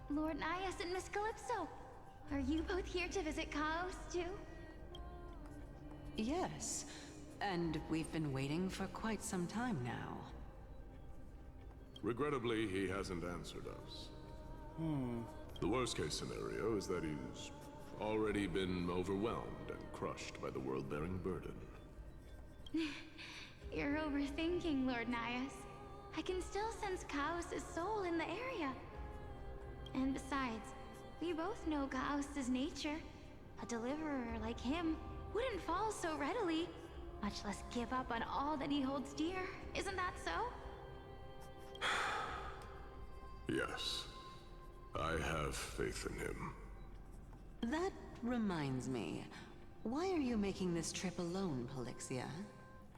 Lord Nias and Miss Calypso, are you both here to visit Chaos too? Yes, and we've been waiting for quite some time now. Regrettably, he hasn't answered us. The worst case scenario is that he's already been overwhelmed and crushed by the world-bearing burden. You're overthinking, Lord Nias. I can still sense Chaos' soul in the area. And besides, we both know Chaos' nature. A deliverer like him wouldn't fall so readily, much less give up on all that he holds dear. Isn't that so? Yes. I have faith in him. That reminds me. Why are you making this trip alone, Polixia?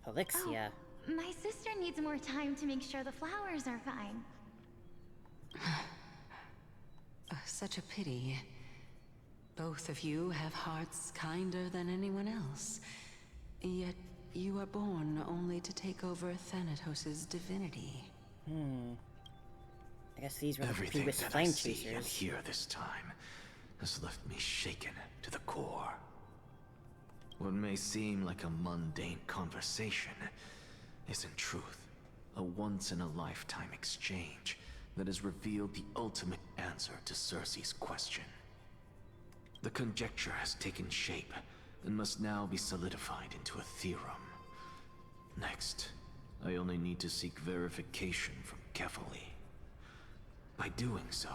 Polixia? Oh, my sister needs more time to make sure the flowers are fine. Such a pity. Both of you have hearts kinder than anyone else. Yet you are born only to take over Thanatos' divinity. I guess these were the Everything previous that flame I see and chasers. hear this time has left me shaken to the core. What may seem like a mundane conversation is in truth a once-in-a-lifetime exchange that has revealed the ultimate answer to Circe's question. The conjecture has taken shape and must now be solidified into a theorem. Next, I only need to seek verification from Kefali. By doing so,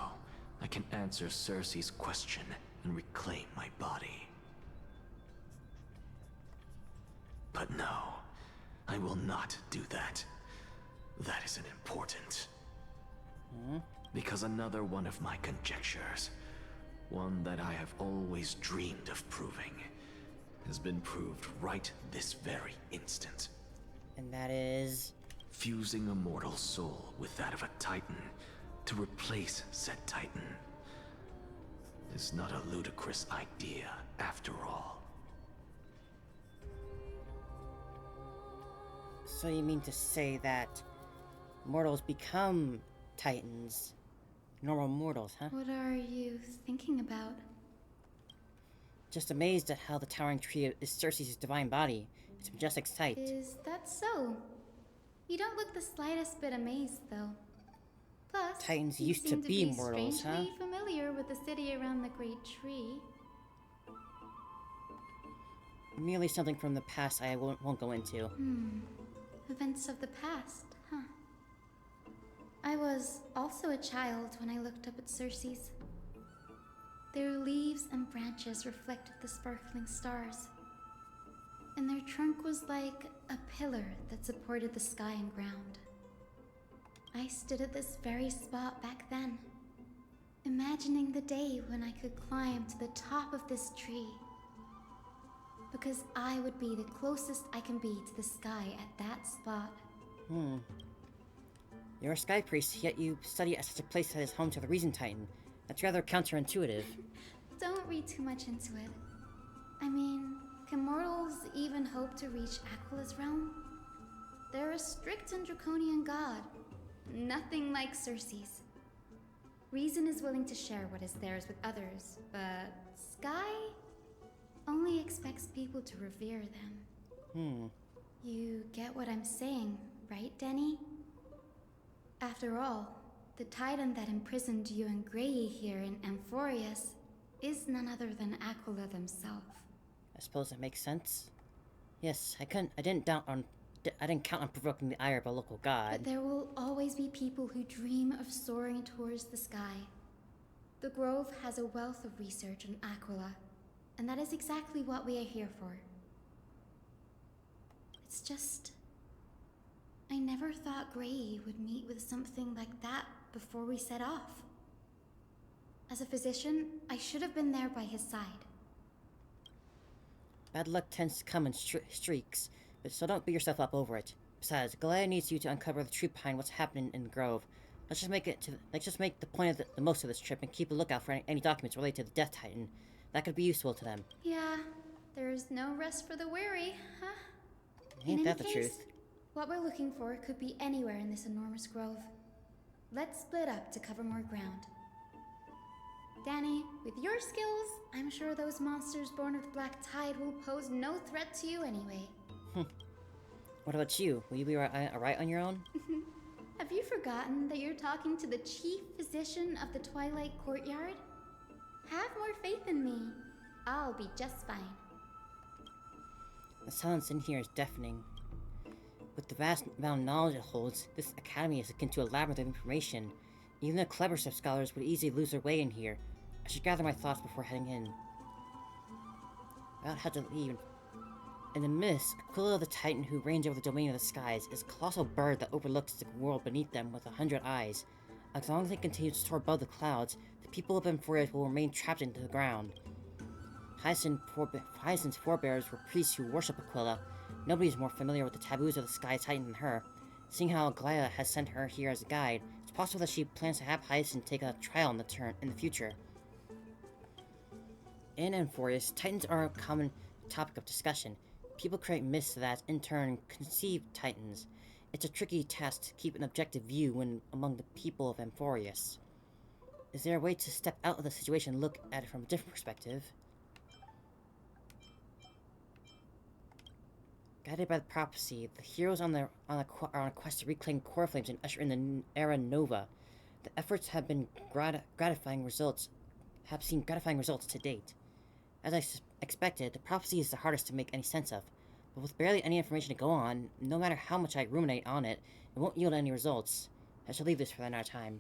I can answer Circe's question and reclaim my body. But no, I will not do that. That isn't important. Because another one of my conjectures, one that I have always dreamed of proving, has been proved right this very instant. And that is... Fusing a mortal soul with that of a Titan to replace said Titan is not a ludicrous idea, after all. So you mean to say that mortals become Titans? Normal mortals, huh? What are you thinking about? Just amazed at how the towering tree is Circe's divine body, its majestic sight. Is that so? You don't look the slightest bit amazed, though. Plus, Titans you used to seem be mortals, huh? strangely familiar with the city around the Great Tree. Merely something from the past I won't go into. Events of the past, huh? I was also a child when I looked up at Circe's. Their leaves and branches reflected the sparkling stars, and their trunk was like a pillar that supported the sky and ground. I stood at this very spot back then, imagining the day when I could climb to the top of this tree. Because I would be the closest I can be to the sky at that spot. You're a sky priest, yet you study at such a place that is home to the Reason Titan. That's rather counterintuitive. Don't read too much into it. I mean, can mortals even hope to reach Aquala's realm? They're a strict and draconian god. Nothing like Circe's. Reason is willing to share what is theirs with others, but Sky only expects people to revere them. You get what I'm saying, right, Denny? After all, the titan that imprisoned you and Grey here in Amphoreous is none other than Aquila themselves. I suppose that makes sense. Yes, I didn't count on provoking the ire of a local god. But there will always be people who dream of soaring towards the sky. The Grove has a wealth of research on Aquila, and that is exactly what we are here for. It's just, I never thought Grey would meet with something like that before we set off. As a physician, I should have been there by his side. Bad luck tends to come in streaks, but so don't beat yourself up over it. Besides, Gaia needs you to uncover the truth behind what's happening in the Grove. Let's just make the point of the most of this trip and keep a lookout for any documents related to the Death Titan. That could be useful to them. Yeah, there's no rest for the weary, huh? Ain't that the case, truth? What we're looking for could be anywhere in this enormous grove. Let's split up to cover more ground. Danny, with your skills, I'm sure those monsters born of the Black Tide will pose no threat to you anyway. What about you? Will you be alright on your own? Have you forgotten that you're talking to the chief physician of the Twilight Courtyard? Have more faith in me. I'll be just fine. The silence in here is deafening. With the vast amount of knowledge it holds, this academy is akin to a labyrinth of information. Even the cleverest of scholars would easily lose their way in here. I should gather my thoughts before heading in. About how to leave. In the mist, Aquila the Titan who reigns over the domain of the skies is a colossal bird that overlooks the world beneath them with 100 eyes. As long as they continue to soar above the clouds, the people of Amphoreous will remain trapped into the ground. Hyacinth's forebears were priests who worship Aquila. Nobody is more familiar with the taboos of the Sky Titan than her. Seeing how Gaia has sent her here as a guide, it's possible that she plans to have Hyacinth take a trial in the future. In Amphoreous, Titans are a common topic of discussion. People create myths that, in turn, conceive Titans. It's a tricky task to keep an objective view when among the people of Amphoreous. Is there a way to step out of the situation and look at it from a different perspective? Guided by the prophecy, the heroes are on a quest to reclaim core flames and usher in the era Nova. The efforts have been seen gratifying results to date. As I expected, the prophecy is the hardest to make any sense of, but with barely any information to go on, no matter how much I ruminate on it, it won't yield any results. I shall leave this for another time.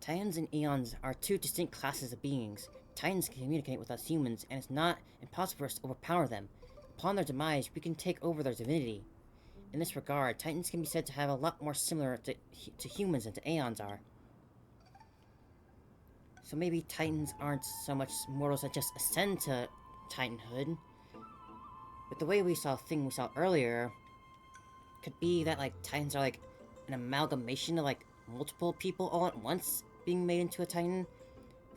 Titans and Eons are two distinct classes of beings. Titans can communicate with us humans, and it's not impossible for us to overpower them. Upon their demise, we can take over their divinity. In this regard, Titans can be said to have a lot more similar to humans than to Aeons are. So maybe Titans aren't so much mortals that just ascend to Titanhood. But the way we saw earlier, could be that, like, Titans are, like, an amalgamation of, like, multiple people all at once being made into a Titan.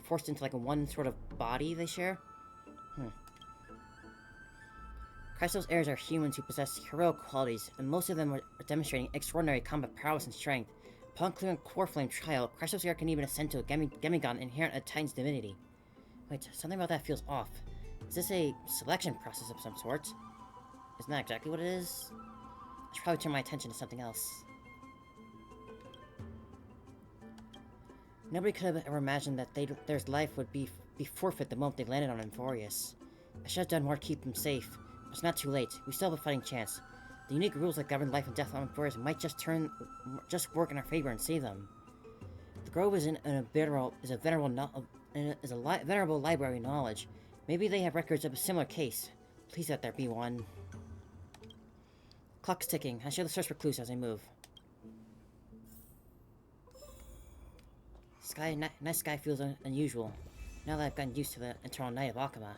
Forced into, like, one sort of body they share. Chrysos heirs are humans who possess heroic qualities, and most of them are demonstrating extraordinary combat prowess and strength. Upon clearing core flame trial, Chrysos heir can even ascend to a demigod inherent in a Titan's divinity. Wait, something about that feels off. Is this a selection process of some sort? Isn't that exactly what it is? I should probably turn my attention to something else. Nobody could have ever imagined that their life would be forfeit the moment they landed on Amphoreous. I should have done more to keep them safe, but it's not too late. We still have a fighting chance. The unique rules that govern life and death on Amphoreous might just work in our favor and save them. The Grove is a venerable library of knowledge. Maybe they have records of a similar case. Please let there be one. Clock's ticking. I should search for clues as I move. Night sky feels unusual, now that I've gotten used to the eternal night of Akama.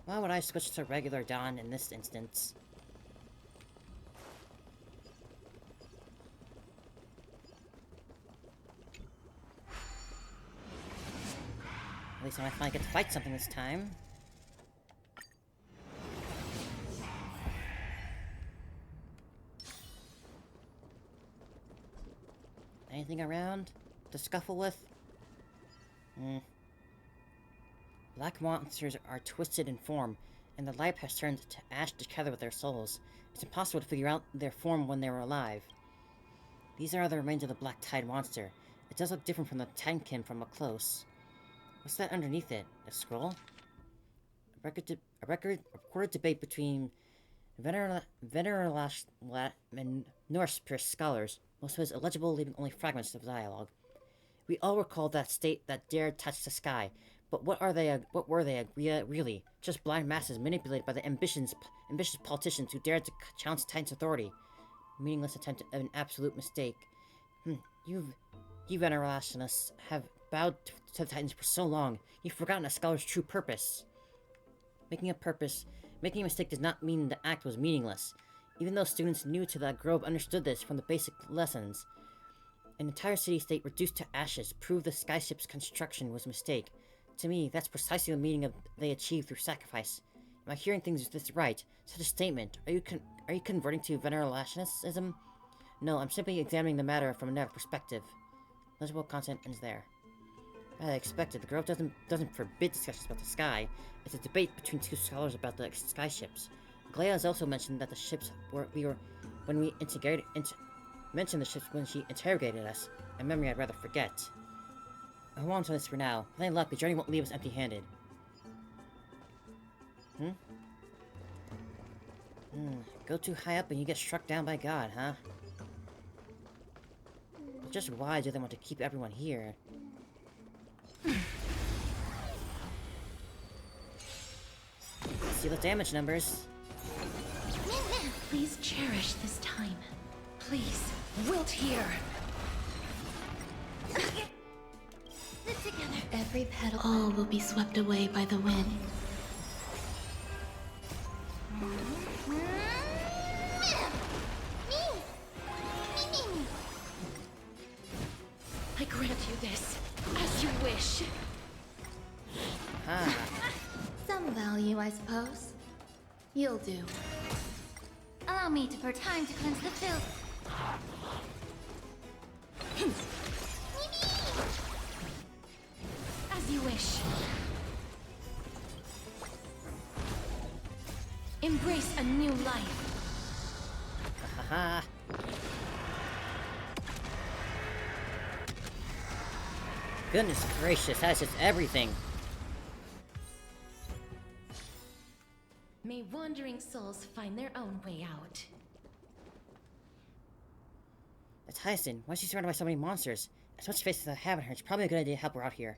Why would I switch to regular dawn in this instance? At least I might finally get to fight something this time. Anything around to scuffle with? Black monsters are twisted in form, and the light has turned to ash together with their souls. It's impossible to figure out their form when they were alive. These are the remains of the Black Tide monster. It does look different from the Titankin from up close. What's that underneath it? A scroll? A recorded debate between Veneralash and Norse scholars. Most of it is illegible, leaving only fragments of dialogue. We all recall that state that dared touch the sky, but what were they really? Just blind masses manipulated by the ambitious politicians who dared to challenge Titan's authority. Meaningless attempt at an absolute mistake. You Veneralationalists have bowed to the Titans for so long, you've forgotten a scholar's true purpose. Making a mistake does not mean the act was meaningless. Even though students new to the Grove understood this from the basic lessons, an entire city-state reduced to ashes proved the skyship's construction was a mistake. To me, that's precisely the meaning of they achieved through sacrifice. Am I hearing things this right? Such a statement. Are you converting to Veneralationism? No, I'm simply examining the matter from another perspective. Legible content ends there. As I expected, the Grove doesn't forbid discussions about the sky. It's a debate between two scholars about the skyships. Glea has also mentioned that the ships mentioned the ships when she interrogated us, a memory I'd rather forget. I hold on to this for now. With any luck, the journey won't leave us empty-handed. Go too high up and you get struck down by God, huh? But just why do they want to keep everyone here? See the damage numbers. Please cherish this time. Please, wilt here. Sit together. Every petal. All will be swept away by the wind. I grant you this, as you wish. Some value, I suppose. You'll do. Allow me for time to cleanse the filth. As you wish. Embrace a new life. Haha. Goodness gracious, that's just everything. May wandering souls find their own way out. That's Hyacinth. Why is she surrounded by so many monsters? As much space as I have in her, it's probably a good idea to help her out here.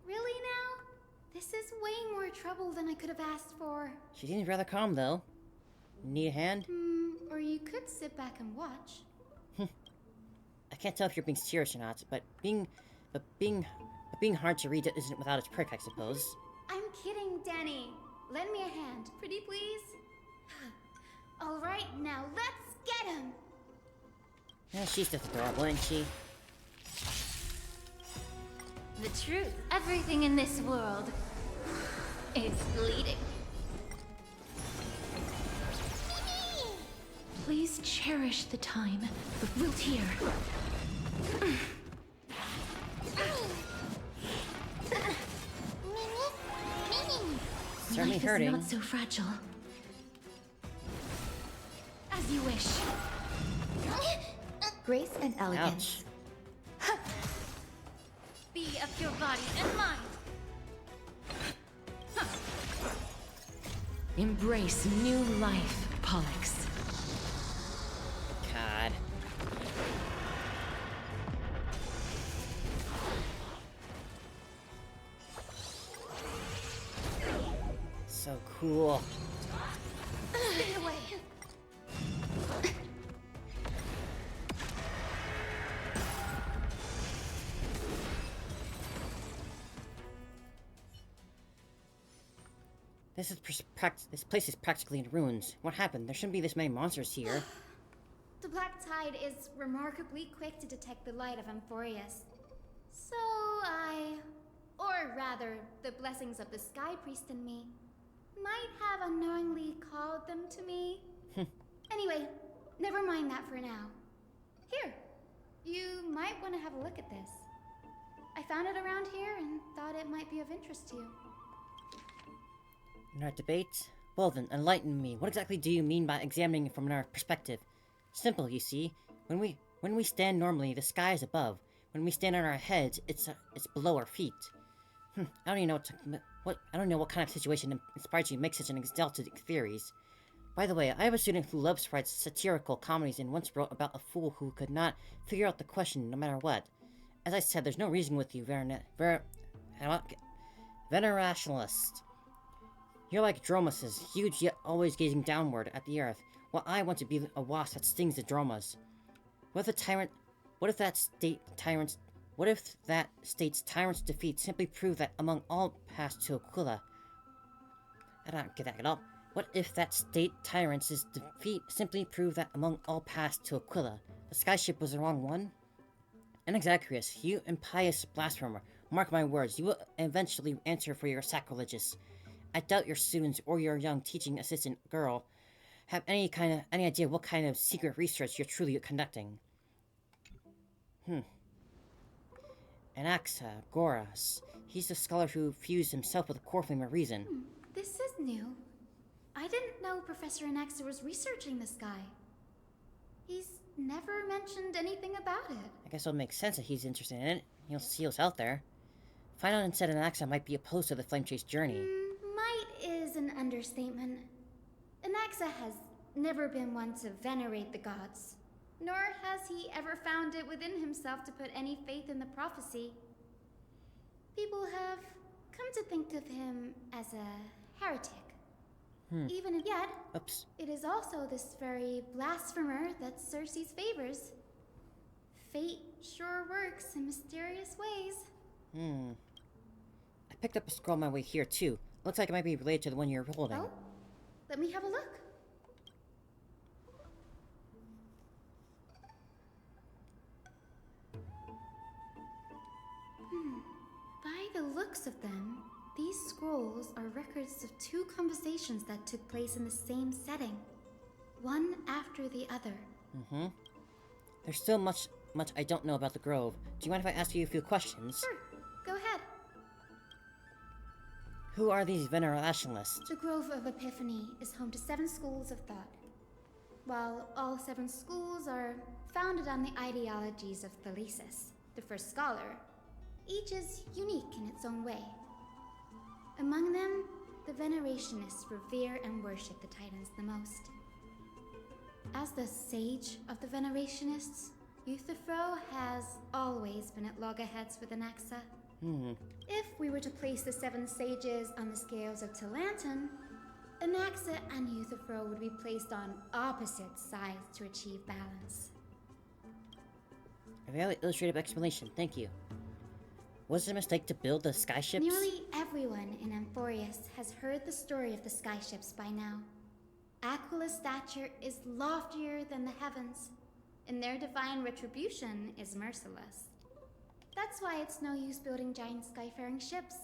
Really now? This is way more trouble than I could have asked for. She seems rather calm, though. Need a hand? Or you could sit back and watch. I can't tell if you're being serious or not, but being hard to read isn't without its perk, I suppose. I'm kidding, Danny. Lend me a hand, pretty please. All right, now let's get him. Yeah, she's just adorable, isn't she? The truth, everything in this world is bleeding. Please cherish the time, but wilt here. Certainly Life hurting. is not so fragile. As you wish. Grace and elegance. Ouch. Be of your body and mind. Embrace new life, Pollux. God. Cool. Stay away. This place is practically in ruins. What happened? There shouldn't be this many monsters here. The Black Tide is remarkably quick to detect the light of Amphoreous. So or rather, the blessings of the Sky Priest in me, might have unknowingly called them to me. Anyway, never mind that for now. Here, you might want to have a look at this. I found it around here and thought it might be of interest to you. In our debate? Well then, enlighten me. What exactly do you mean by examining it from our perspective? Simple, you see. When we stand normally, the sky is above. When we stand on our heads, it's below our feet. I don't even know I don't know what kind of situation inspired you to make such an exalted theories. By the way, I have a student who loves to write satirical comedies and once wrote about a fool who could not figure out the question no matter what. As I said, there's no reason with you, Venerationalist. You're like Dromas, huge yet always gazing downward at the earth, while I want to be a wasp that stings the Dromas. What if that state's tyrant's defeat simply proved that among all paths to Aquila? I don't get that at all. What if that state tyrant's defeat simply proved that among all paths to Aquila, the skyship was the wrong one? Anaxagoras, you impious blasphemer, mark my words, you will eventually answer for your sacrilegious. I doubt your students or your young teaching assistant girl have any idea what kind of secret research you're truly conducting. Anaxagoras. He's the scholar who fused himself with the core flame of reason. This is new. I didn't know Professor Anaxa was researching the sky. He's never mentioned anything about it. I guess it'll make sense that he's interested in it. He'll see what's out there. Find out instead Anaxa might be opposed to the flame chase journey. Might is an understatement. Anaxa has never been one to venerate the gods, nor has he ever found it within himself to put any faith in the prophecy. People have come to think of him as a heretic. Even yet, it is also this very blasphemer that Circe favors. Fate sure works in mysterious ways. I picked up a scroll on my way here too. Looks like it might be related to the one you're holding. Oh, let me have a look. By the looks of them, these scrolls are records of two conversations that took place in the same setting, one after the other. There's still much I don't know about the Grove. Do you mind if I ask you a few questions? Sure, go ahead. Who are these venerationalists? The Grove of Epiphany is home to 7 schools of thought. While all 7 schools are founded on the ideologies of Thalesis, the first scholar, each is unique in its own way. Among them, the Venerationists revere and worship the Titans the most. As the sage of the Venerationists, Euthyphro has always been at loggerheads with Anaxa. If we were to place the 7 sages on the scales of Talanton, Anaxa and Euthyphro would be placed on opposite sides to achieve balance. A very illustrative explanation, thank you. Was it a mistake to build the skyships? Nearly everyone in Amphoreous has heard the story of the skyships by now. Aquila's stature is loftier than the heavens, and their divine retribution is merciless. That's why it's no use building giant skyfaring ships.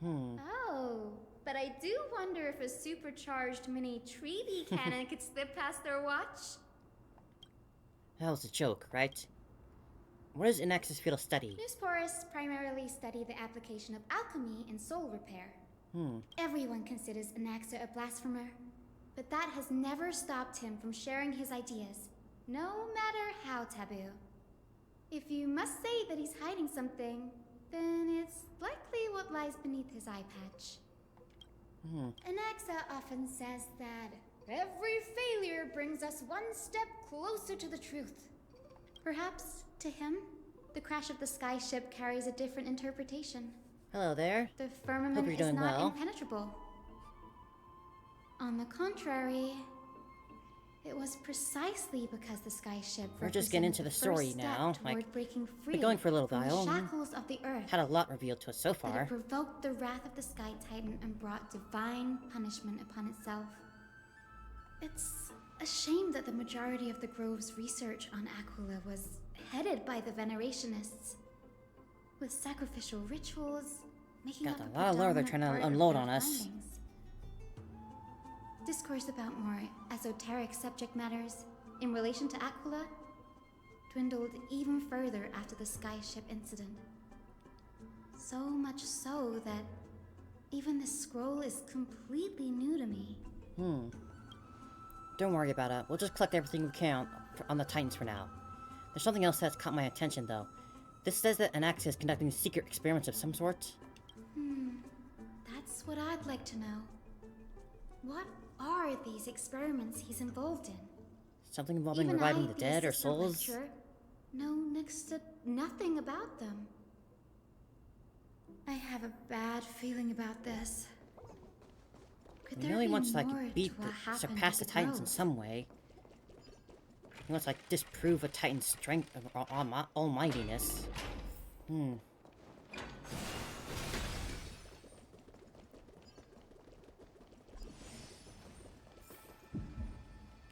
Oh, but I do wonder if a supercharged mini treaty cannon could slip past their watch. That was a joke, right? What does Anaxa's field of study? Newsporists primarily study the application of alchemy in soul repair. Everyone considers Anaxa a blasphemer, but that has never stopped him from sharing his ideas, no matter how taboo. If you must say that he's hiding something, then it's likely what lies beneath his eye patch. Anaxa often says that every failure brings us one step closer to the truth. Perhaps, to him, the crash of the skyship carries a different interpretation. Hello there. The firmament Hope you're is doing not well. impenetrable. On the contrary, it was precisely because the skyship We're just getting into the story now. Like, breaking free been going for a little from while. the shackles of the earth. Had a lot revealed to us so That far. it provoked the wrath of the Sky Titan and brought divine punishment upon itself. It's a shame that the majority of the Grove's research on Aquila was headed by the Venerationists, with sacrificial rituals making Got up a lot of lore they're trying to unload on us. findings. Discourse about more esoteric subject matters in relation to Aquila dwindled even further after the skyship incident. So much so that even this scroll is completely new to me. Don't worry about it. We'll just collect everything we can on the Titans for now. There's something else that's caught my attention, though. This says that Anax is conducting secret experiments of some sort. That's what I'd like to know. What are these experiments he's involved in? Something involving Even reviving I, the dead or assistant souls? lecturer, know next to nothing about them. I have a bad feeling about this. Could He there really be wants to more like beat, to what happened surpass the at Titans in Grove? some way. He wants to like disprove a Titan's strength of almightiness.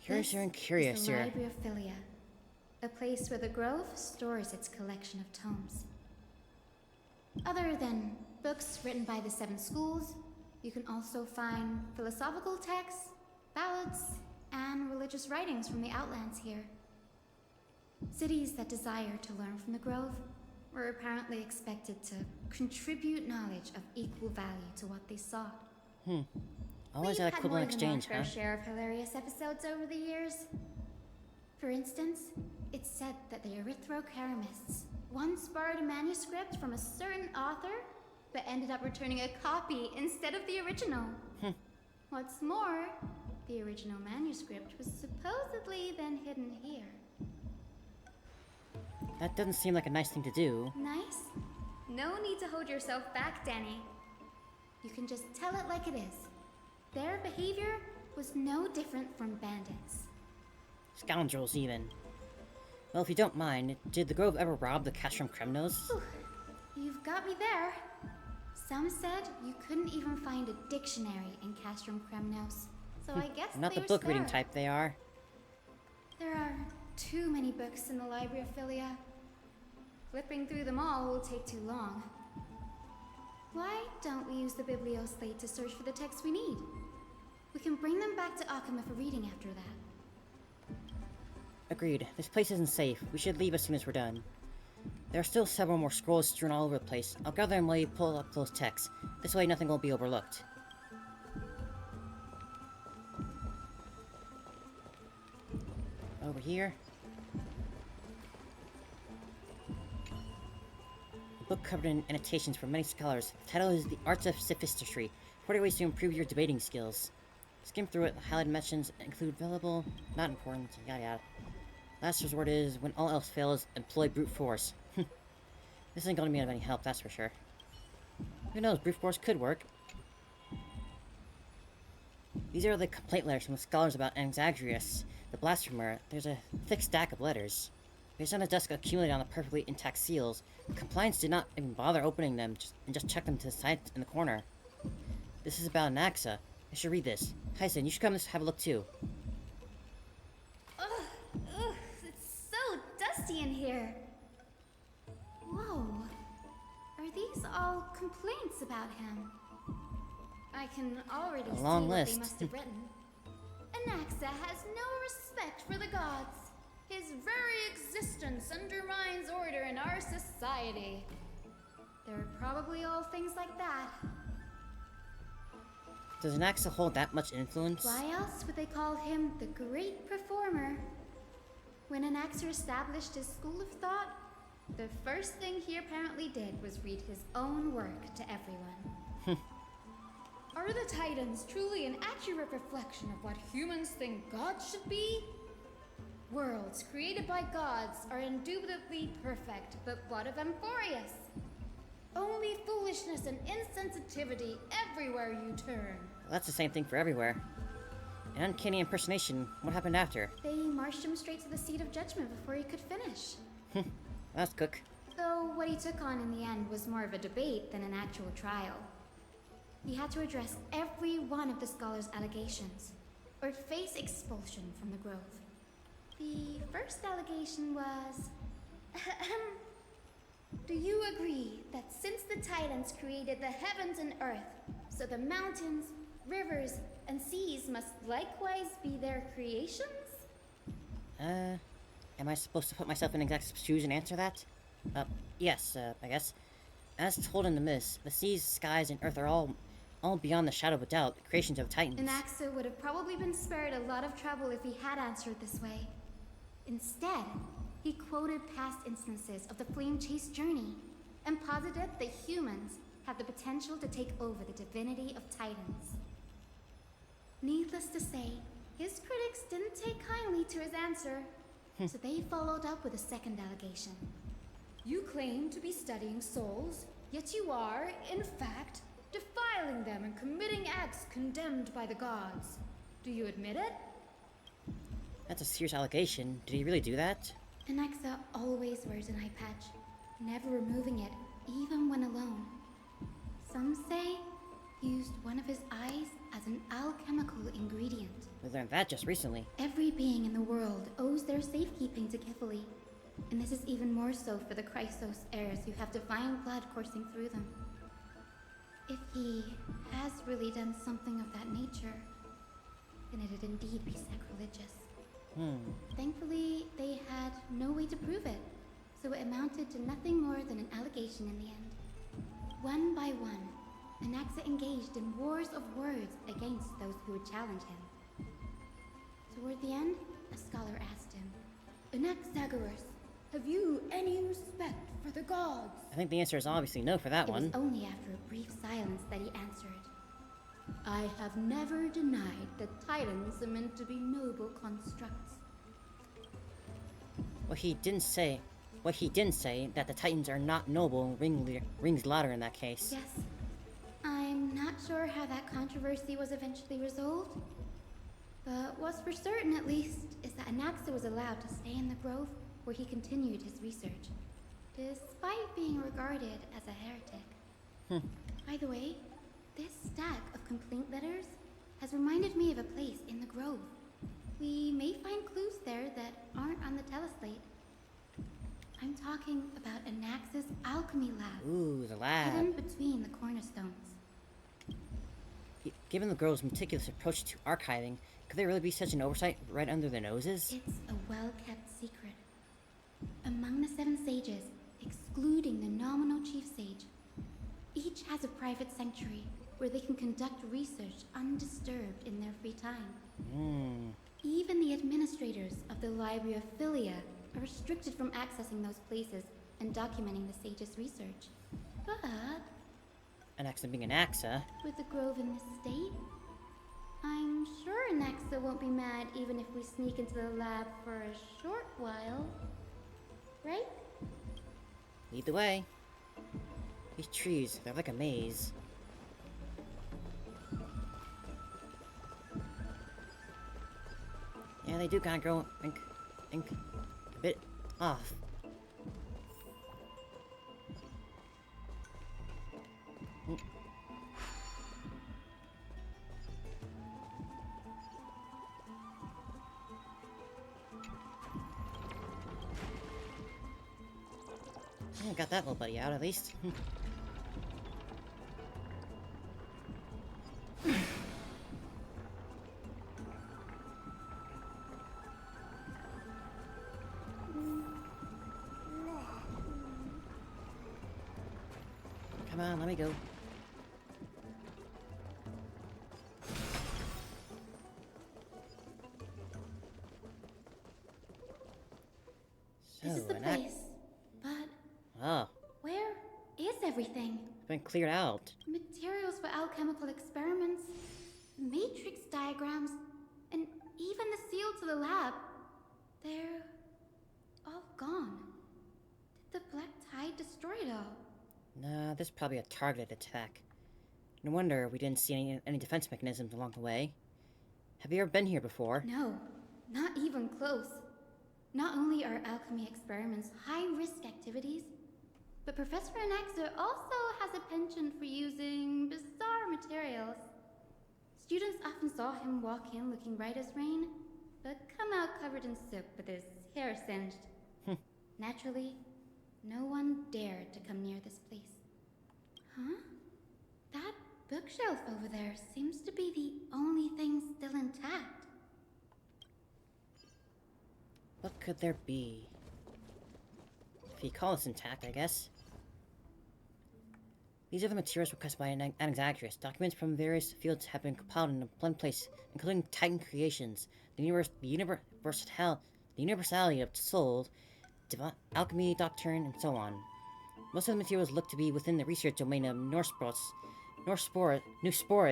Curiouser and This is curiouser. the Library of Philia, a place where the Grove stores its collection of tomes. Other than books written by the 7 schools, you can also find philosophical texts, ballads, and religious writings from the Outlands here. Cities that desire to learn from the Grove were apparently expected to contribute knowledge of equal value to what they sought. Always that equivalent exchange, We've had more than our huh? fair share of hilarious episodes over the years. For instance, it's said that the Erythrocheramists once borrowed a manuscript from a certain author, but ended up returning a copy instead of the original. What's more, the original manuscript was supposedly then hidden here. That doesn't seem like a nice thing to do. Nice? No need to hold yourself back, Danny. You can just tell it like it is. Their behavior was no different from bandits. Scoundrels, even. Well, if you don't mind, did the Grove ever rob the Castrum Kremnos? Whew. You've got me there. Some said you couldn't even find a dictionary in Castrum Kremnos, so I guess Not they the were book reading spared. type they are. There are too many books in the Library of Philia. Flipping through them all will take too long. Why don't we use the Biblioslate to search for the texts we need? We can bring them back to Akama for reading after that. Agreed. This place isn't safe. We should leave as soon as we're done. There are still several more scrolls strewn all over the place. I'll gather them while you pull up those texts. This way nothing will be overlooked. Over here. A book covered in annotations from many scholars. The title is The Arts of Sophistry, 40 Ways to Improve Your Debating Skills. Skim through it. Highlighted mentions include valuable, not important, yada yada. Last resort is, when all else fails, employ brute force. This isn't going to be of any help, that's for sure. Who knows, brute force could work. These are the complaint letters from the scholars about Amphoreous, the blasphemer. There's a thick stack of letters. Based on the desk accumulated on the perfectly intact seals, compliance did not even bother opening them and just checked them to the side in the corner. This is about Anaxa. I should read this. Hyson, you should come have a look too. Ugh, it's so dusty in here. Whoa. Are these all complaints about him? I can already see long what list. they must have written. Anaxa has no respect for the gods. His very existence undermines order in our society. They're probably all things like that. Does Anaxa hold that much influence? Why else would they call him the Great Performer? When Anaxer established his school of thought, the first thing he apparently did was read his own work to everyone. Are the Titans truly an accurate reflection of what humans think gods should be? Worlds created by gods are indubitably perfect, but what of Amphoreous? Only foolishness and insensitivity everywhere you turn. Well, that's the same thing for everywhere. An uncanny impersonation. What happened after? They marched him straight to the seat of judgment before he could finish. That's cook. Though what he took on in the end was more of a debate than an actual trial. He had to address every one of the scholar's allegations, or face expulsion from the grove. The first allegation was... Do you agree that since the Titans created the heavens and earth, so the mountains, rivers, and seas must likewise be their creations? Am I supposed to put myself in exact shoes and answer that? Yes, I guess. As told in the Myths, the seas, skies, and earth are all beyond the shadow of a doubt, creations of Titans. Anaxa would have probably been spared a lot of trouble if he had answered this way. Instead, he quoted past instances of the Flame Chase journey, and posited that humans have the potential to take over the divinity of Titans. Needless to say, his critics didn't take kindly to his answer, so they followed up with a second allegation. You claim to be studying souls, yet you are, in fact, defiling them and committing acts condemned by the gods. Do you admit it? That's a serious allegation. Did he really do that? Anaxa always wears an eye patch, never removing it, even when alone. Some say he used one of his eyes as an alchemical ingredient. We learned that just recently. Every being in the world owes their safekeeping to Kifli, and this is even more so for the Chrysos heirs who have divine blood coursing through them. If he has really done something of that nature, then it'd indeed be sacrilegious. Thankfully, they had no way to prove it, so it amounted to nothing more than an allegation in the end. One by one, Anaxa engaged in wars of words against those who would challenge him. Toward the end, a scholar asked him, Anaxagoras, have you any respect for the gods? I think the answer is obviously no for that one. It was only after a brief silence that he answered. I have never denied that Titans are meant to be noble constructs. What he didn't say that the Titans are not noble rings louder in that case. Yes. I'm not sure how that controversy was eventually resolved, but what's for certain at least is that Anaxa was allowed to stay in the grove where he continued his research, despite being regarded as a heretic. By the way, this stack of complaint letters has reminded me of a place in the grove. We may find clues there that aren't on the teleslate. I'm talking about Anaxa's alchemy lab. Ooh, the lab. Hidden between the cornerstones. Given the girl's meticulous approach to archiving, could there really be such an oversight right under their noses? It's a well-kept secret. Among the 7 sages, excluding the nominal chief sage, each has a private sanctuary where they can conduct research undisturbed in their free time. Even the administrators of the Library of Philia are restricted from accessing those places and documenting the sage's research. But Anaxa being Anaxa. with the grove in this state, I'm sure Anaxa won't be mad even if we sneak into the lab for a short while. Right? Lead the way. These trees, they're like a maze. Yeah, they do kind of grow, think a bit off. I got that little buddy out at least. Come on, let me go. This is the place, but Oh, where is everything? it's been cleared out. Materials for alchemical experiments, matrix diagrams, and even the seal to the lab. They're all gone. Did the Black Tide destroy it all? Nah, this is probably a targeted attack. No wonder we didn't see any defense mechanisms along the way. Have you ever been here before? No, not even close. Not only are alchemy experiments high-risk activities, but Professor Anaxa also has a penchant for using bizarre materials. Students often saw him walk in looking bright as rain, but come out covered in soot with his hair singed. Naturally, no one dared to come near this place. Huh? That bookshelf over there seems to be the only thing still intact. What could there be? If you call this intact, I guess. These are the materials requested by Anaxagoras. Documents from various fields have been compiled in one place, including Titan creations, the universality of soul, alchemy doctrine, and so on. Most of the materials look to be within the research domain of Nusporus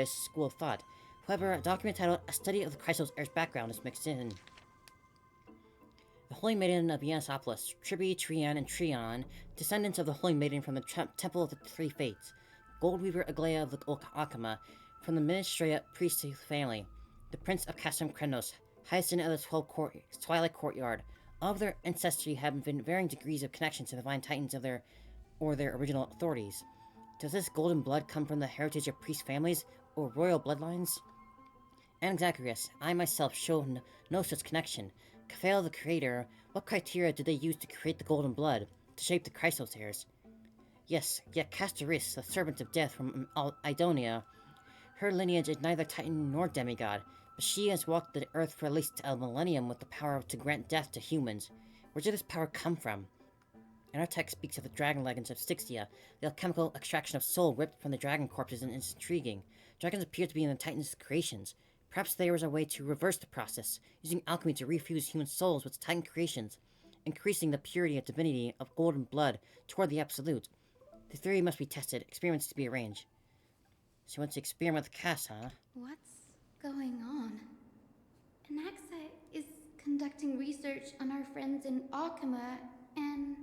school of thought. However, a document titled A Study of the Chrysos Heir's Background is mixed in. The Holy Maiden of Yanisopolis, Tribi, Trian, and Trion, descendants of the Holy Maiden from the Temple of the Three Fates, Goldweaver Aglaya of the Akama, from the Ministrea priestly family, the Prince of Castum Krenos, Hyacinth of the Twilight Courtyard. All of their ancestry have been varying degrees of connection to the Divine Titans of their original authorities. Does this golden blood come from the heritage of priest families or royal bloodlines? Anaxagoras, I myself show no such connection. Caphael the Creator, what criteria did they use to create the golden blood, to shape the Chrysos heirs? Yes, yet Castorice, the servant of death from Idonia, her lineage is neither Titan nor demigod, but she has walked the earth for at least a millennium with the power to grant death to humans. Where did this power come from? And our text speaks of the dragon legends of Styxia. The alchemical extraction of soul ripped from the dragon corpses is intriguing. Dragons appear to be in the Titans' creations. Perhaps there was a way to reverse the process, using alchemy to refuse human souls with Titan creations, increasing the purity of divinity of golden blood toward the absolute. The theory must be tested, experiments to be arranged. She wants to experiment with Cass, huh? What's going on? Anaxa is conducting research on our friends in Akama and...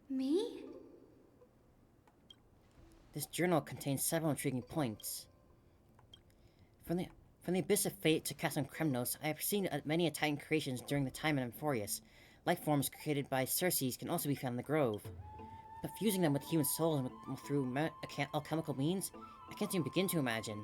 me? This journal contains several intriguing points. From the Abyss of Fate to Castle Kremnos, I have seen many Titan creations during the time in Amphoreous. Life forms created by Circes can also be found in the Grove. But fusing them with human souls through alchemical means, I can't even begin to imagine.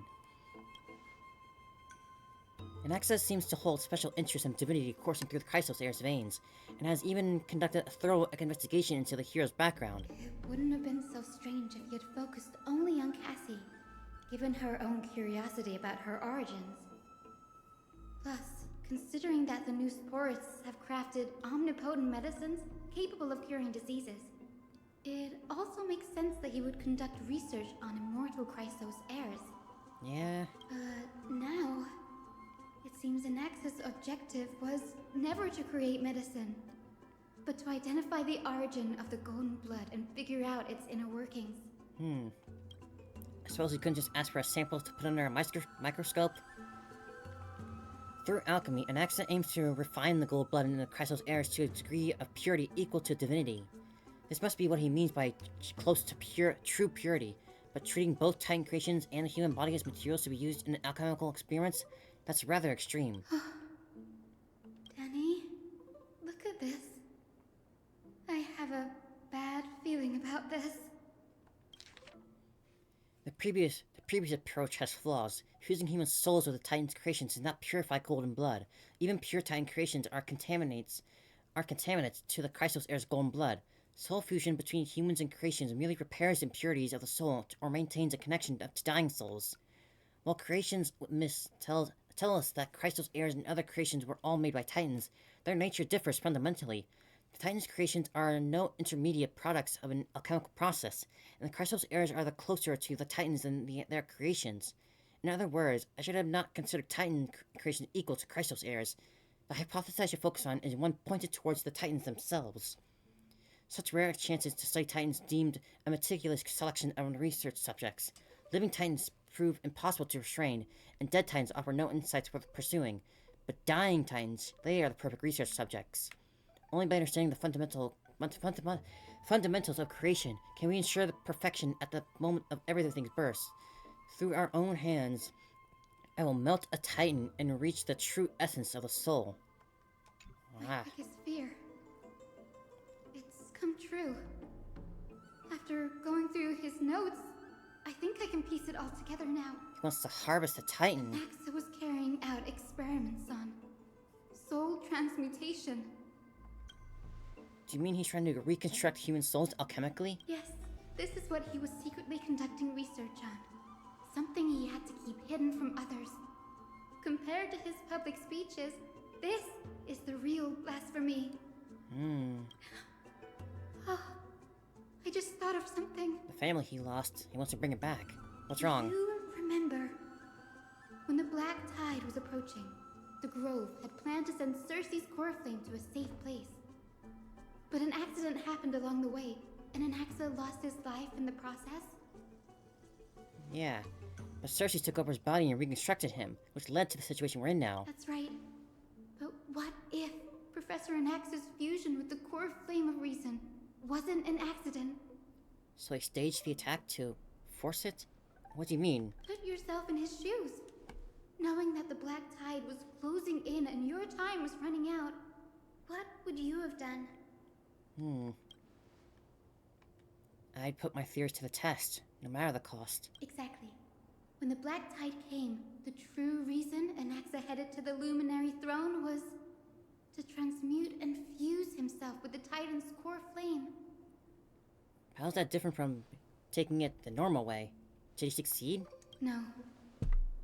Anaxa seems to hold special interest in divinity coursing through the Chrysos heir's veins, and has even conducted a thorough investigation into the hero's background. It wouldn't have been so strange if he had focused only on Cassie, given her own curiosity about her origins. Plus, considering that the Nusporus have crafted omnipotent medicines capable of curing diseases, it also makes sense that he would conduct research on immortal Chrysos heirs. Yeah. Now, it seems Anaxa's objective was never to create medicine, but to identify the origin of the golden blood and figure out its inner workings. I suppose he couldn't just ask for a sample to put under a microscope? Through alchemy, Anaxa aims to refine the gold blood in the Chrysos heirs to a degree of purity equal to divinity. This must be what he means by close to true purity, but treating both Titan creations and the human body as materials to be used in alchemical experiments, that's rather extreme. Danny, look at this. I have a bad feeling about this. The previous approach has flaws. Fusing human souls with the Titan's creations does not purify golden blood. Even pure Titan creations are contaminates to the Chrysos heir's golden blood. Soul fusion between humans and creations merely repairs impurities of the soul or maintains a connection to dying souls. While creations tell us that Chrysos heirs and other creations were all made by Titans, their nature differs fundamentally. The Titans' creations are no intermediate products of an alchemical process, and the Chrysos heirs are the closer to the Titans than their creations. In other words, I should have not considered Titan creation equal to Chrysos heirs. The hypothesis I should focus on is one pointed towards the Titans themselves. Such rare chances to study Titans deemed a meticulous selection of research subjects. Living Titans prove impossible to restrain, and dead Titans offer no insights worth pursuing. But dying Titans, they are the perfect research subjects. Only by understanding the fundamentals of creation can we ensure the perfection at the moment of everything's birth. Through our own hands, I will melt a titan and reach the true essence of the soul. My biggest fear. It's come true. After going through his notes, I think I can piece it all together now. He wants to harvest a titan. Maxa was carrying out experiments on soul transmutation. Do you mean he's trying to reconstruct human souls alchemically? Yes, this is what he was secretly conducting research on. Something he had to keep hidden from others. Compared to his public speeches, this is the real blasphemy. Oh, I just thought of something. The family he lost, he wants to bring it back. What's wrong? You remember, when the Black Tide was approaching, the Grove had planned to send Circe's core flame to a safe place. But an accident happened along the way, and Anaxa lost his life in the process? Yeah, but Circe took over his body and reconstructed him, which led to the situation we're in now. That's right. But what if Professor Anaxa's fusion with the core flame of reason wasn't an accident? So he staged the attack to force it? What do you mean? Put yourself in his shoes. Knowing that the Black Tide was closing in and your time was running out, what would you have done? I'd put my theories to the test, no matter the cost. Exactly. When the Black Tide came, the true reason Anaxa headed to the Luminary Throne was to transmute and fuse himself with the Titan's core flame. How's that different from taking it the normal way? Did he succeed? No.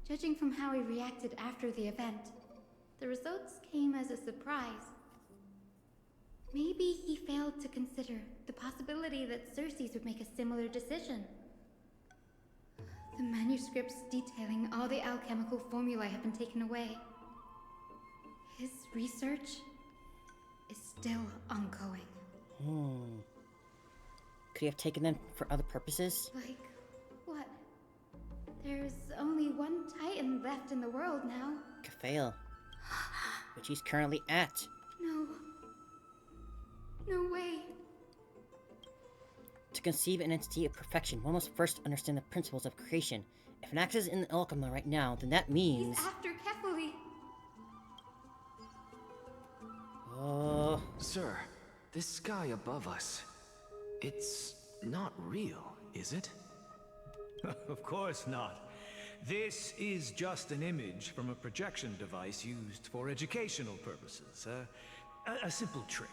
Judging from how he reacted after the event, the results came as a surprise. Maybe he failed to consider the possibility that Circe's would make a similar decision. The manuscripts detailing all the alchemical formulae have been taken away. His research is still ongoing. Could he have taken them for other purposes? Like what? There's only one Titan left in the world now. Kafale, which he's currently at. No. No way. To conceive an entity of perfection, one must first understand the principles of creation. If Anaxa is in Alchema right now, then that means... He's after Kefali. Sir, this sky above us, it's not real, is it? Of course not. This is just an image from a projection device used for educational purposes. A simple trick.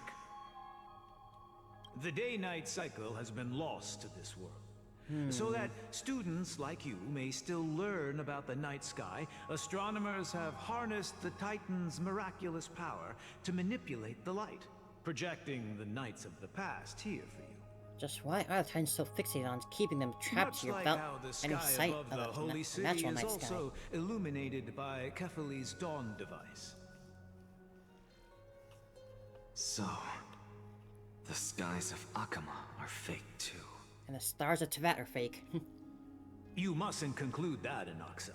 The day-night cycle has been lost to this world. So that students like you may still learn about the night sky, astronomers have harnessed the Titan's miraculous power to manipulate the light, projecting the nights of the past here for you. Just why are the Titans so fixated on keeping them trapped here without any sight of the holy the city natural is night sky? also illuminated by Kefali's dawn device. So, the skies of Akama are fake too. And the stars of Tevat are fake. You mustn't conclude that, Anaxa.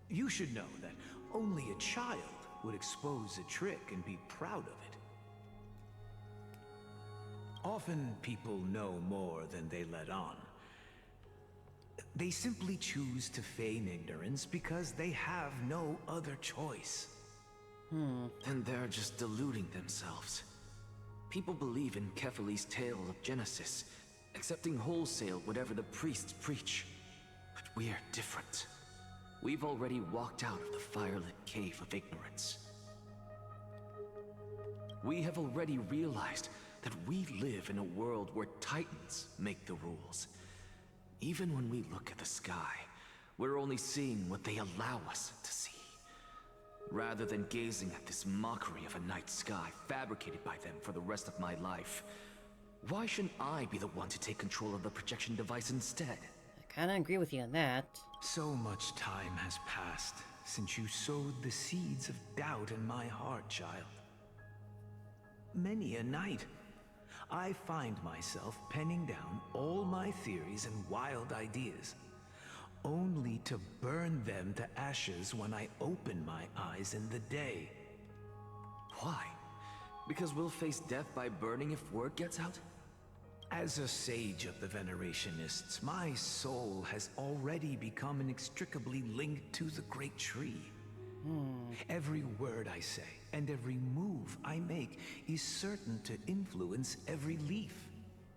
You should know that only a child would expose a trick and be proud of it. Often people know more than they let on. They simply choose to feign ignorance because they have no other choice. Then they're just deluding themselves. People believe in Kefali's tale of Genesis, accepting wholesale whatever the priests preach. But we're different. We've already walked out of the firelit cave of ignorance. We have already realized that we live in a world where Titans make the rules. Even when we look at the sky, we're only seeing what they allow us to see. Rather than gazing at this mockery of a night sky fabricated by them for the rest of my life, why shouldn't I be the one to take control of the projection device instead? I kinda agree with you on that. So much time has passed since you sowed the seeds of doubt in my heart, child. Many a night, I find myself penning down all my theories and wild ideas, only to burn them to ashes when I open my eyes in the day. Why? Because we'll face death by burning if word gets out? As a sage of the Venerationists, my soul has already become inextricably linked to the great tree. Every word I say and every move I make is certain to influence every leaf,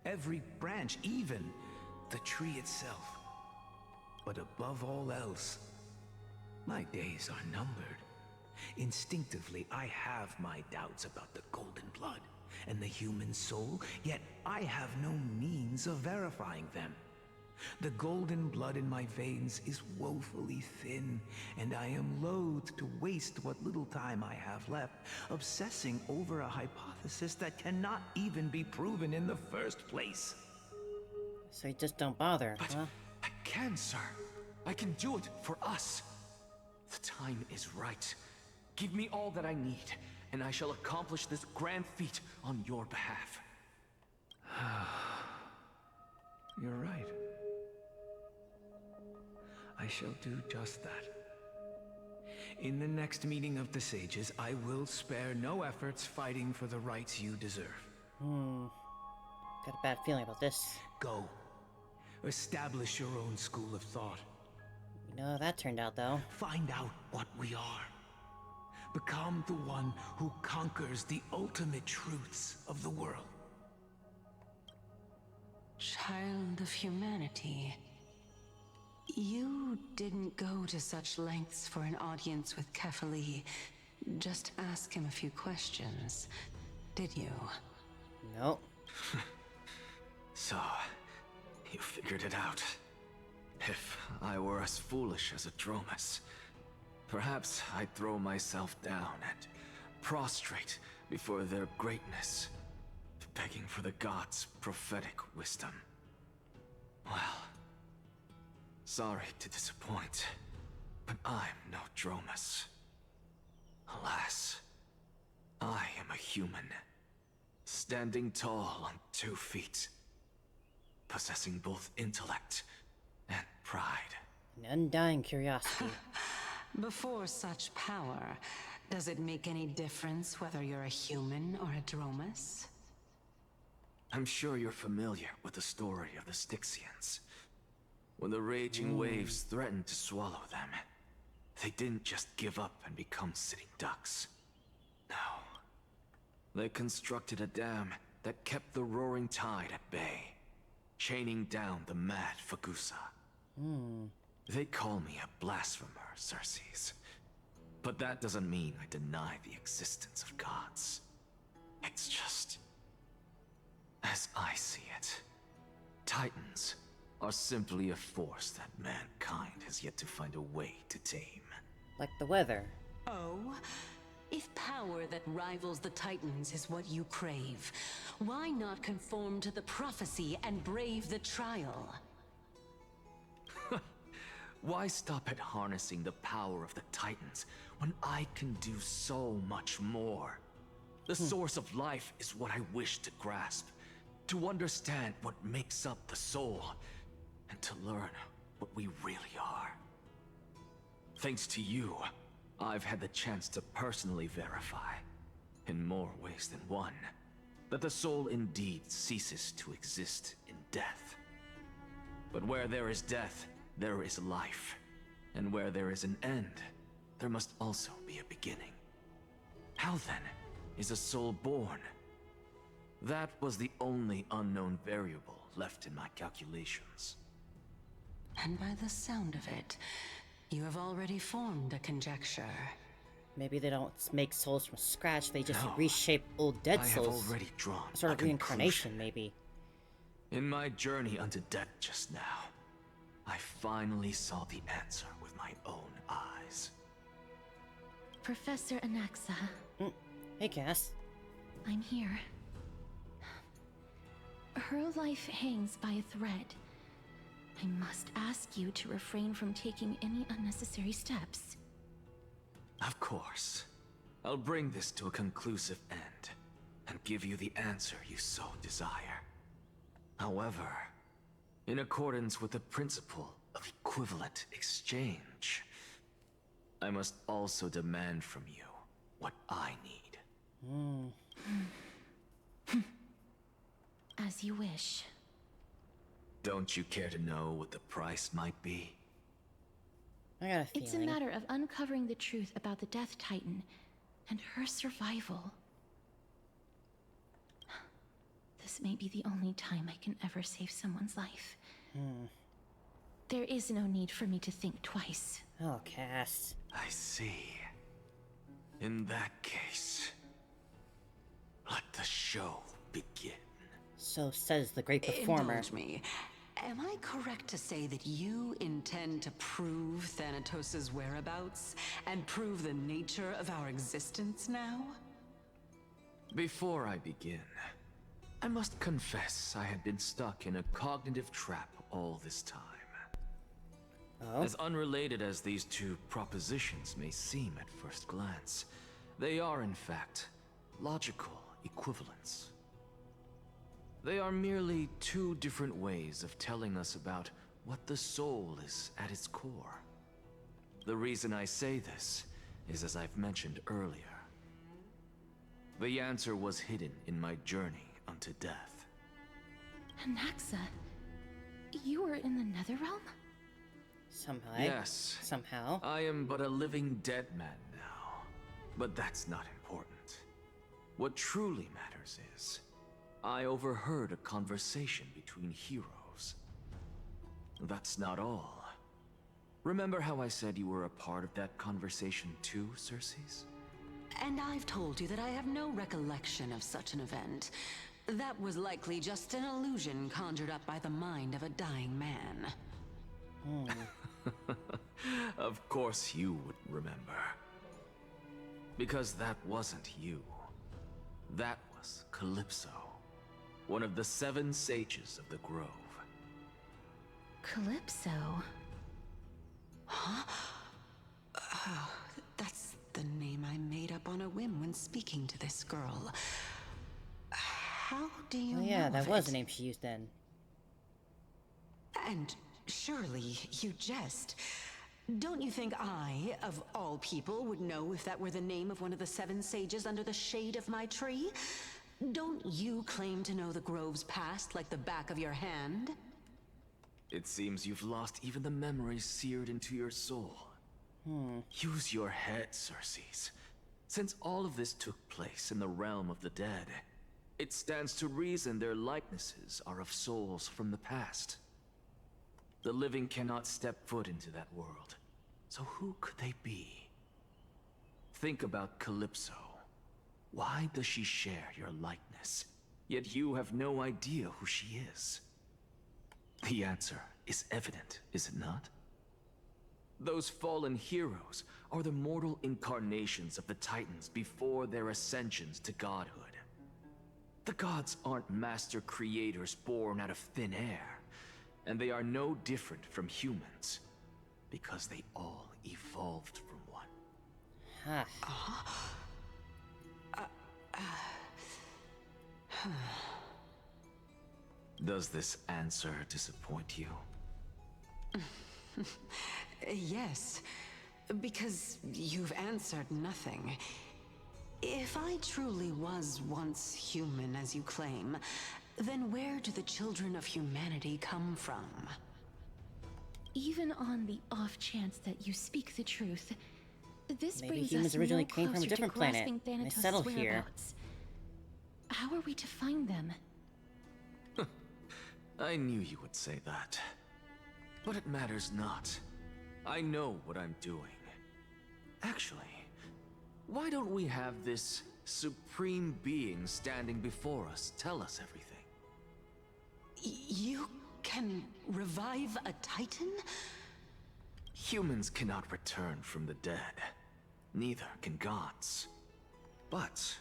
every branch, even the tree itself. But above all else, my days are numbered. Instinctively, I have my doubts about the golden blood and the human soul, yet I have no means of verifying them. The golden blood in my veins is woefully thin, and I am loath to waste what little time I have left obsessing over a hypothesis that cannot even be proven in the first place. So you just don't bother, But huh? I can, sir. I can do it for us. The time is right. Give me all that I need, and I shall accomplish this grand feat on your behalf. You're right. I shall do just that. In the next meeting of the sages, I will spare no efforts fighting for the rights you deserve. Got a bad feeling about this. Go. Establish your own school of thought. You know how that turned out, though. Find out what we are. Become the one who conquers the ultimate truths of the world. Child of humanity. You didn't go to such lengths for an audience with Kefali. Just ask him a few questions, did you? Nope. So, you figured it out. If I were as foolish as a Dromus, perhaps I'd throw myself down and prostrate before their greatness, begging for the gods' prophetic wisdom. Well, sorry to disappoint, but I'm no Dromus. Alas, I am a human, standing tall on 2 feet, possessing both intellect and pride. An undying curiosity. Before such power, does it make any difference whether you're a human or a Dromus? I'm sure you're familiar with the story of the Styxians. When the raging waves threatened to swallow them, they didn't just give up and become sitting ducks. No. They constructed a dam that kept the roaring tide at bay, chaining down the mad Fagusa. They call me a blasphemer, Circes. But that doesn't mean I deny the existence of gods. It's just... as I see it, Titans are simply a force that mankind has yet to find a way to tame. Like the weather. Oh? If power that rivals the Titans is what you crave, why not conform to the prophecy and brave the trial? Why stop at harnessing the power of the Titans when I can do so much more? The source of life is what I wish to grasp, to understand what makes up the soul, and to learn what we really are. Thanks to you, I've had the chance to personally verify, in more ways than one, that the soul indeed ceases to exist in death. But where there is death, there is life. And where there is an end, there must also be a beginning. How then is a soul born? That was the only unknown variable left in my calculations. And by the sound of it, you have already formed a conjecture. Maybe they don't make souls from scratch, they just reshape old dead souls. I have already drawn a sort of a reincarnation, conclusion. maybe. In my journey unto death just now, I finally saw the answer with my own eyes. Professor Anaxa. Hey, Cass. I'm here. Her life hangs by a thread. I must ask you to refrain from taking any unnecessary steps. Of course. I'll bring this to a conclusive end, and give you the answer you so desire. However, in accordance with the principle of equivalent exchange, I must also demand from you what I need. As you wish. Don't you care to know what the price might be? I got a feeling. It's a matter of uncovering the truth about the Death Titan and her survival. This may be the only time I can ever save someone's life. There is no need for me to think twice. Oh, Cass. I see. In that case, let the show begin. So says the great performer. Indulge me. Am I correct to say that you intend to prove Thanatos' whereabouts and prove the nature of our existence now? Before I begin, I must confess I had been stuck in a cognitive trap all this time. Oh? As unrelated as these two propositions may seem at first glance, they are in fact logical equivalents. They are merely two different ways of telling us about what the soul is at its core. The reason I say this is as I've mentioned earlier. The answer was hidden in my journey unto death. Anaxa, you were in the Netherrealm? Somehow. Yes. Somehow. I am but a living dead man now. But that's not important. What truly matters is, I overheard a conversation between heroes. That's not all. Remember how I said you were a part of that conversation too, Circes? And I've told you that I have no recollection of such an event. That was likely just an illusion conjured up by the mind of a dying man. Of course you would remember. Because that wasn't you. That was Calypso, one of the 7 sages of the Grove. Calypso? Huh? Oh, that's the name I made up on a whim when speaking to this girl. How do you Oh yeah, know that of was it? the name she used then. And surely you jest. Don't you think I, of all people, would know if that were the name of one of the 7 sages under the shade of my tree? Don't you claim to know the Grove's past like the back of your hand? It seems you've lost even the memories seared into your soul. Use your head, Circes. Since all of this took place in the realm of the dead, it stands to reason their likenesses are of souls from the past. The living cannot step foot into that world. So who could they be? Think about Calypso. Why does she share your likeness? Yet you have no idea who she is. The answer is evident, is it not? Those fallen heroes are the mortal incarnations of the Titans before their ascensions to godhood. The gods aren't master creators born out of thin air, and they are no different from humans, because they all evolved from one. Does this answer disappoint you? Yes, because you've answered nothing. If I truly was once human, as you claim, then where do the children of humanity come from? Even on the off chance that you speak the truth, this Maybe brings humans us originally no came from a closer different to planet, grasping and they Thanatos' settled here. whereabouts. How are we to find them? I knew you would say that. But it matters not. I know what I'm doing. Actually, why don't we have this supreme being standing before us tell us everything? You can revive a Titan? Humans cannot return from the dead. Neither can gods. But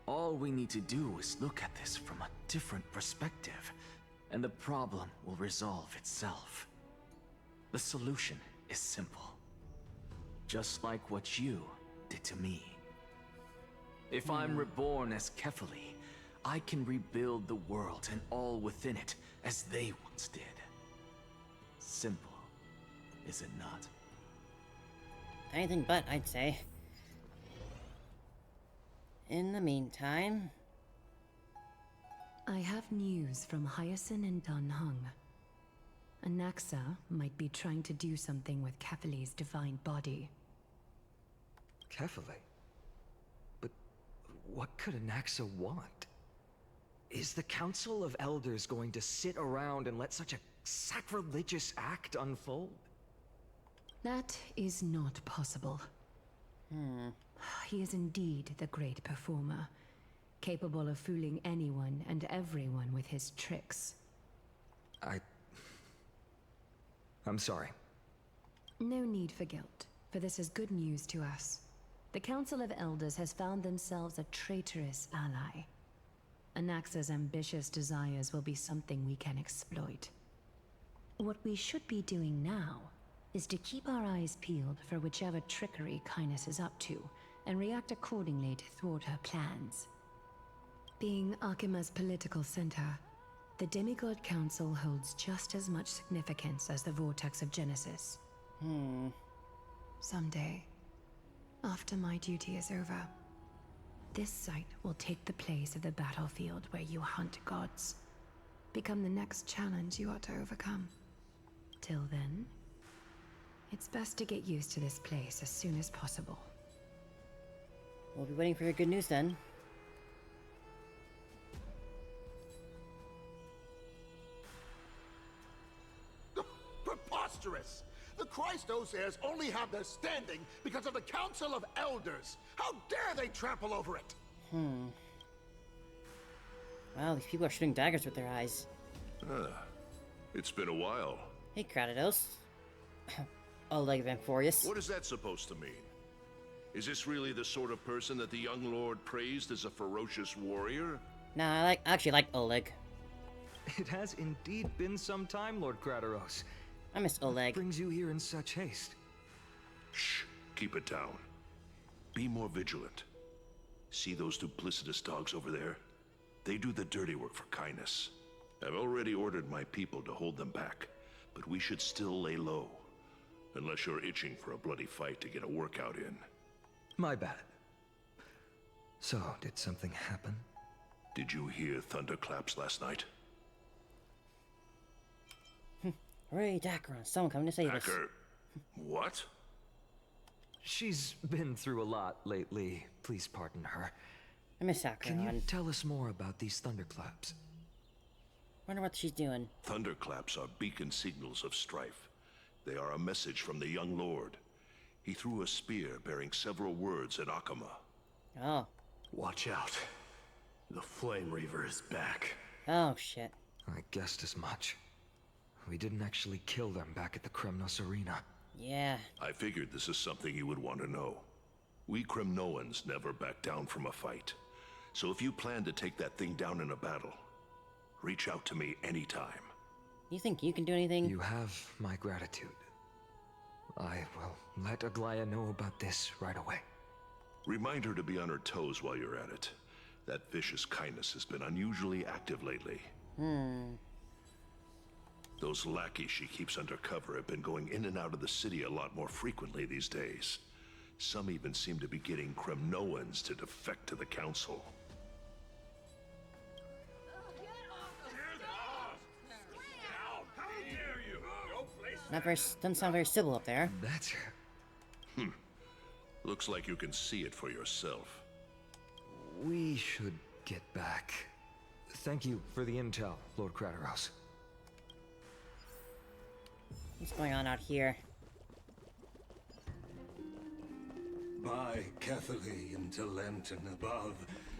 all we need to do is look at this from a different perspective, and the problem will resolve itself. The solution is simple. Just like what you did to me. If I'm reborn as Kefali, I can rebuild the world and all within it as they once did. Simple, is it not? Anything but, I'd say. In the meantime, I have news from Hyacinth and Dan Hung. Anaxa might be trying to do something with Kefali's divine body. Kefali? But what could Anaxa want? Is the Council of Elders going to sit around and let such a sacrilegious act unfold? That is not possible. He is indeed the great performer, capable of fooling anyone and everyone with his tricks. I'm sorry. No need for guilt, for this is good news to us. The Council of Elders has found themselves a traitorous ally. Anaxa's ambitious desires will be something we can exploit. What we should be doing now is to keep our eyes peeled for whichever trickery Kindness is up to, and react accordingly to thwart her plans. Being Akima's political center, the Demigod Council holds just as much significance as the Vortex of Genesis. Someday, after my duty is over, this site will take the place of the battlefield where you hunt gods. Become the next challenge you are to overcome. Till then, it's best to get used to this place as soon as possible. We'll be waiting for your good news then. Preposterous! The Christos heirs only have their standing because of the Council of Elders. How dare they trample over it? Wow, these people are shooting daggers with their eyes. It's been a while. Hey, Kratos. Oleg of Amphoreous. What is that supposed to mean? Is this really the sort of person that the young lord praised as a ferocious warrior? Nah, I actually like Oleg. It has indeed been some time, Lord Kratos. I miss Oleg. What brings you here in such haste? Shh, keep it down. Be more vigilant. See those duplicitous dogs over there? They do the dirty work for Kindness. I've already ordered my people to hold them back, but we should still lay low. Unless you're itching for a bloody fight to get a workout in. My bad. So, did something happen? Did you hear thunderclaps last night? Hooray, Dacron, someone coming to save us. Hacker. What? She's been through a lot lately. Please pardon her. I miss Dacron. Can you tell us more about these thunderclaps? Wonder what she's doing. Thunderclaps are beacon signals of strife. They are a message from the young lord. He threw a spear bearing several words at Akama. Oh. Watch out. The Flame Reaver is back. Oh, shit. I guessed as much. We didn't actually kill them back at the Kremnos Arena. Yeah. I figured this is something you would want to know. We Kremnoans never back down from a fight. So if you plan to take that thing down in a battle, reach out to me anytime. You think you can do anything? You have my gratitude. I will let Aglaya know about this right away. Remind her to be on her toes while you're at it. That vicious Kindness has been unusually active lately. Those lackeys she keeps undercover have been going in and out of the city a lot more frequently these days. Some even seem to be getting Kremnoans to defect to the Council. Doesn't sound very civil up there. That's... Looks like you can see it for yourself. We should get back. Thank you for the intel, Lord Kratos. What's going on out here? By Kefali into Lenten above,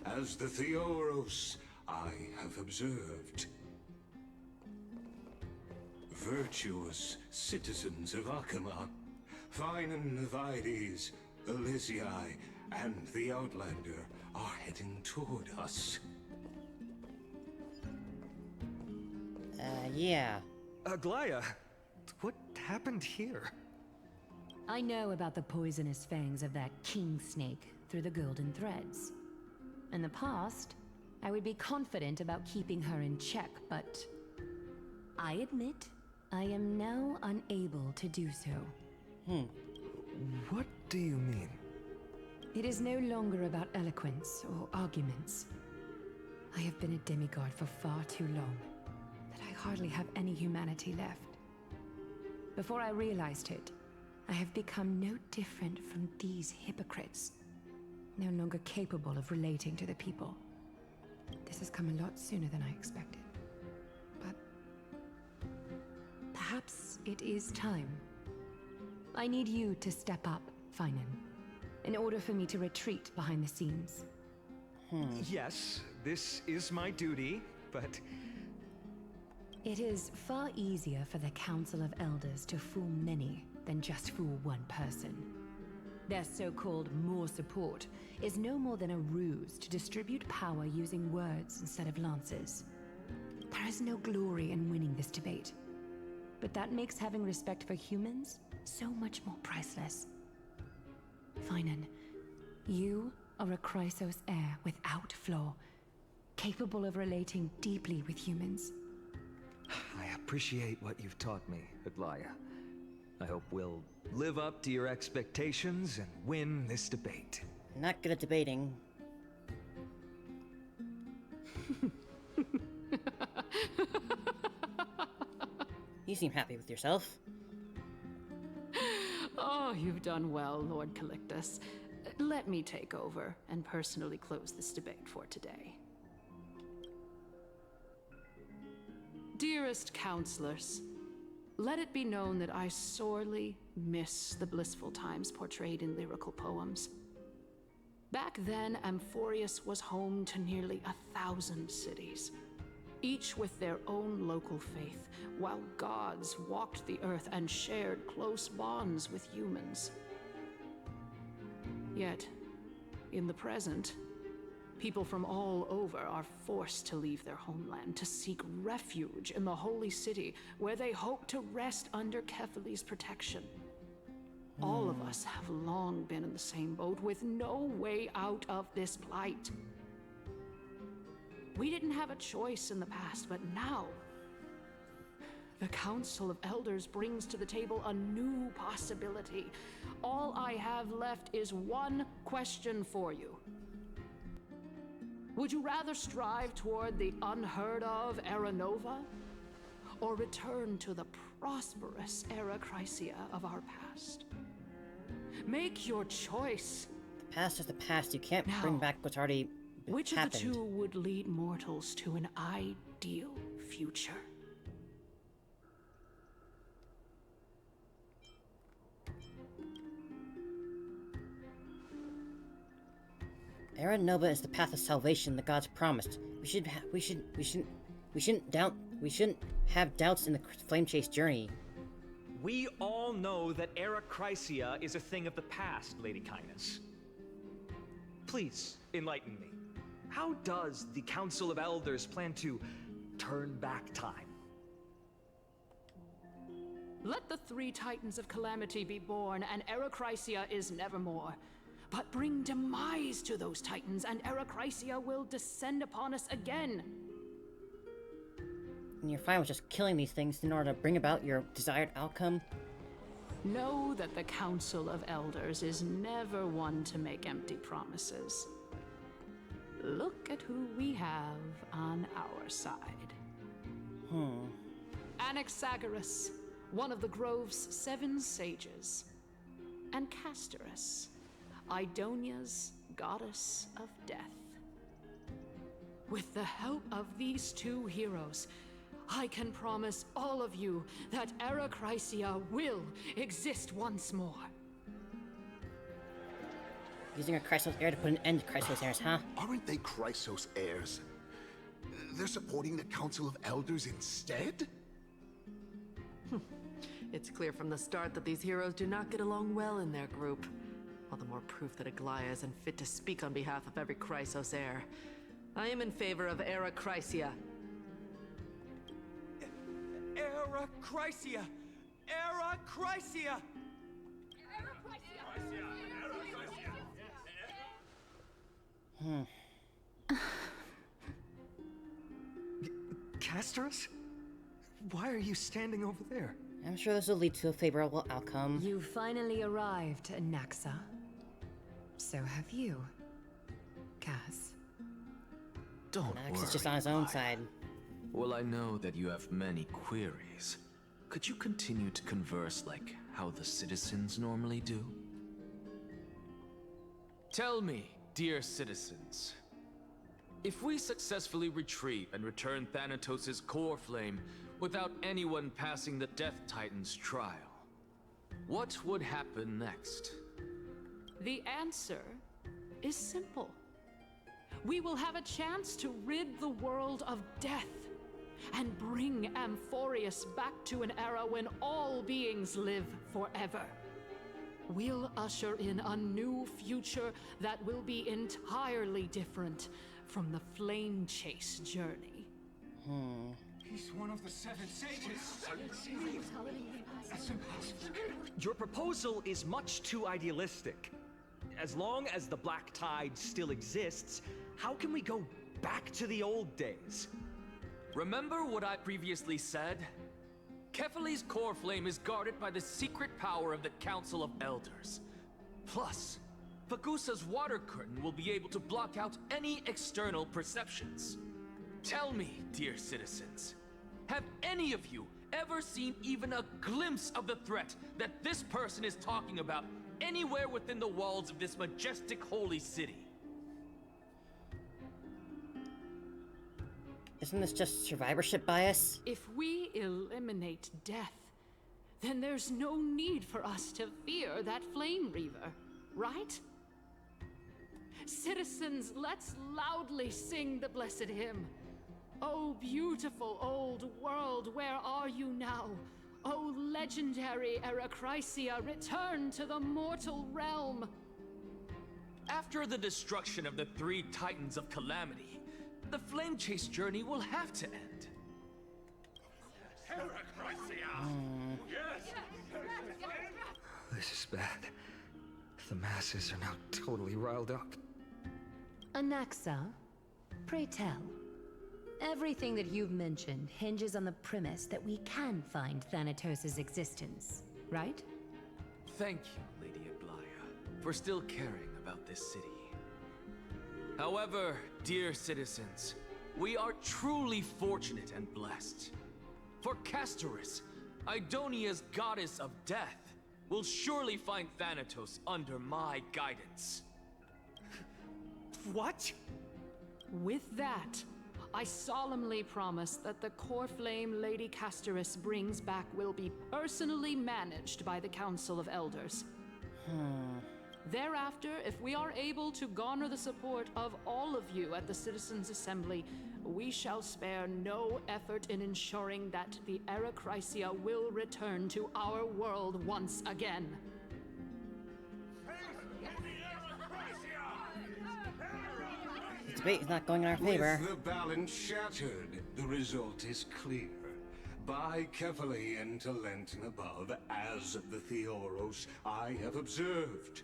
as the Theoros I have observed. Virtuous citizens of Akama, fine and Vides, Elysiae, and the Outlander are heading toward us. Yeah. Aglaya, what happened here? I know about the poisonous fangs of that king snake through the golden threads. In the past, I would be confident about keeping her in check, but I admit I am now unable to do so. What do you mean? It is no longer about eloquence or arguments. I have been a demigod for far too long, that I hardly have any humanity left. Before I realized it, I have become no different from these hypocrites, no longer capable of relating to the people. This has come a lot sooner than I expected. But perhaps it is time. I need you to step up, Finan, in order for me to retreat behind the scenes. Yes, this is my duty, but... It is far easier for the Council of Elders to fool many than just fool one person. Their so-called more support is no more than a ruse to distribute power using words instead of lances. There is no glory in winning this debate, but that makes having respect for humans so much more priceless. Finan, you are a Chrysos heir without flaw, capable of relating deeply with humans. I appreciate what you've taught me, Aglaya. I hope we'll live up to your expectations and win this debate. Not good at debating. You seem happy with yourself. Oh, you've done well, Lord Calictus. Let me take over and personally close this debate for today. Dearest counselors, let it be known that I sorely miss the blissful times portrayed in lyrical poems. Back then, Amphoreous was home to nearly 1,000 cities, each with their own local faith, while gods walked the earth and shared close bonds with humans. Yet, in the present, people from all over are forced to leave their homeland to seek refuge in the holy city, where they hope to rest under Kefali's protection. All of us have long been in the same boat, with no way out of this plight. We didn't have a choice in the past, but now, the Council of Elders brings to the table a new possibility. All I have left is one question for you. Would you rather strive toward the unheard of Era Nova, or return to the prosperous Era Chrysia of our past? Make your choice. The past is the past. You can't bring back what's already Which happened. of the two would lead mortals to an ideal future? Era Nova is the path of salvation the gods promised. We shouldn't have doubts in the flame chase journey. We all know that Era Chrysia is a thing of the past, Lady Kindness. Please, enlighten me. How does the Council of Elders plan to turn back time? Let the three Titans of Calamity be born, and Era Chrysia is nevermore. But bring demise to those Titans, and Era Chrysia will descend upon us again. And you're fine with just killing these things in order to bring about your desired outcome? Know that the Council of Elders is never one to make empty promises. Look at who we have on our side. Anaxagoras, one of the Grove's 7 sages, and Castorice, Idonia's goddess of death. With the help of these two heroes, I can promise all of you that Era Chrysia will exist once more. Using a Chrysos heir to put an end to Chrysos heirs, huh? Aren't they Chrysos heirs? They're supporting the Council of Elders instead? It's clear from the start that these heroes do not get along well in their group. All the more proof that Aglaya is unfit to speak on behalf of every Chrysos heir. I am in favor of Era Chrysia. Era Chrysia! Era Chrysia! Castorice? Why are you standing over there? I'm sure this will lead to a favorable outcome. You finally arrived, Naxa. So have you, Cass. Don't Max worry, is just on his own Glaya. side. Well, I know that you have many queries. Could you continue to converse like how the citizens normally do? Tell me, dear citizens, if we successfully retrieve and return Thanatos' core flame without anyone passing the Death Titan's trial, what would happen next? The answer is simple. We will have a chance to rid the world of death and bring Amphoreous back to an era when all beings live forever. We'll usher in a new future that will be entirely different from the flame chase journey. He's one of the 7 sages. That's impossible. Your proposal is much too idealistic. As long as the Black Tide still exists, how can we go back to the old days? Remember what I previously said? Kefali's core flame is guarded by the secret power of the Council of Elders. Plus, Fagusa's water curtain will be able to block out any external perceptions. Tell me, dear citizens, have any of you ever seen even a glimpse of the threat that this person is talking about anywhere within the walls of this majestic holy city? Isn't this just survivorship bias? If we eliminate death, then there's no need for us to fear that flame reaver, right? Citizens, let's loudly sing the blessed hymn. Oh, beautiful old world, where are you now? Oh, legendary Erechrysia, return to the mortal realm. After the destruction of the 3 Titans of Calamity, the flame chase journey will have to end. This is bad. The masses are now totally riled up. Anaxa, pray tell. Everything that you've mentioned hinges on the premise that we can find Thanatos' existence, right? Thank you, Lady Aglaya, for still caring about this city. However, dear citizens, we are truly fortunate and blessed. For Castorice, Idonia's goddess of death, will surely find Thanatos under my guidance. What? With that, I solemnly promise that the core flame Lady Castorice brings back will be personally managed by the Council of Elders. Thereafter, if we are able to garner the support of all of you at the Citizens' Assembly, we shall spare no effort in ensuring that the Erechrysia will return to our world once again. The debate is not going in our favor. With the balance shattered, the result is clear. By Kefali and Talent and above, as the Theoros I have observed,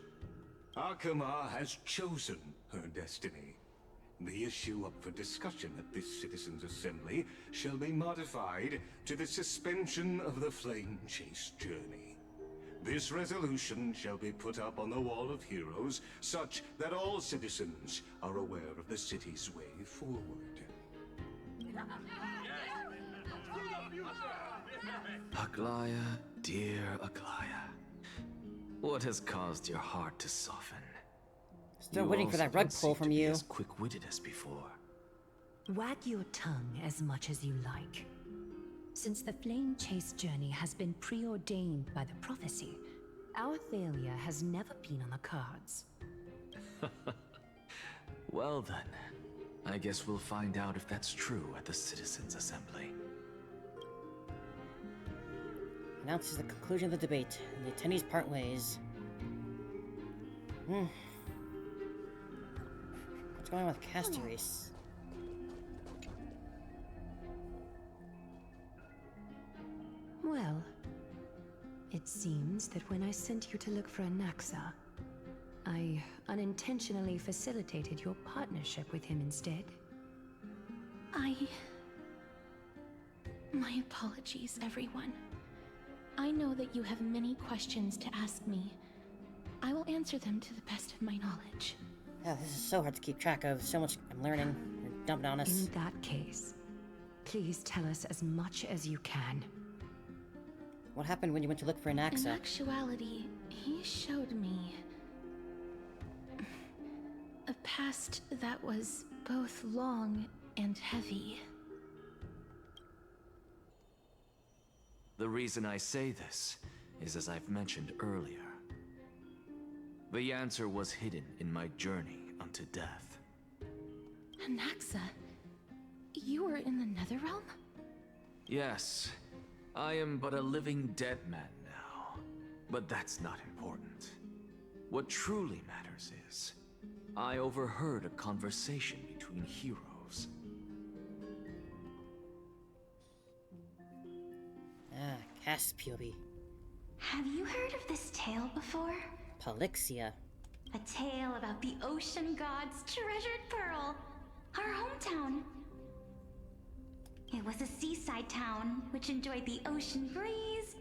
Akama has chosen her destiny. The issue up for discussion at this Citizens' Assembly shall be modified to the suspension of the Flame Chase journey. This resolution shall be put up on the Wall of Heroes, such that all citizens are aware of the city's way forward. Aglaya, dear Aglaya, what has caused your heart to soften? Still waiting for that rug pull from you. As quick-witted as before. Wag your tongue as much as you like. Since the Flame Chase journey has been preordained by the prophecy, our failure has never been on the cards. Well then, I guess we'll find out if that's true at the Citizens' Assembly. Announces the conclusion of the debate, and the attendees part ways. What's going on with Castorice? Well, it seems that when I sent you to look for Anaxa, I unintentionally facilitated your partnership with him instead. My apologies, everyone. I know that you have many questions to ask me. I will answer them to the best of my knowledge. Yeah, this is so hard to keep track of. So much I'm learning. dump it on us. In that case, please tell us as much as you can. What happened when you went to look for In Naxa? actuality, he showed me a past that was both long and heavy. The reason I say this is as I've mentioned earlier. The answer was hidden in my journey unto death. Naxa, you were in the Netherrealm? Yes, I am but a living dead man now. But that's not important. What truly matters is, I overheard a conversation between heroes. Castorce. Have you heard of this tale before? Polixia. A tale about the ocean god's treasured pearl, our hometown. It was a seaside town which enjoyed the ocean breeze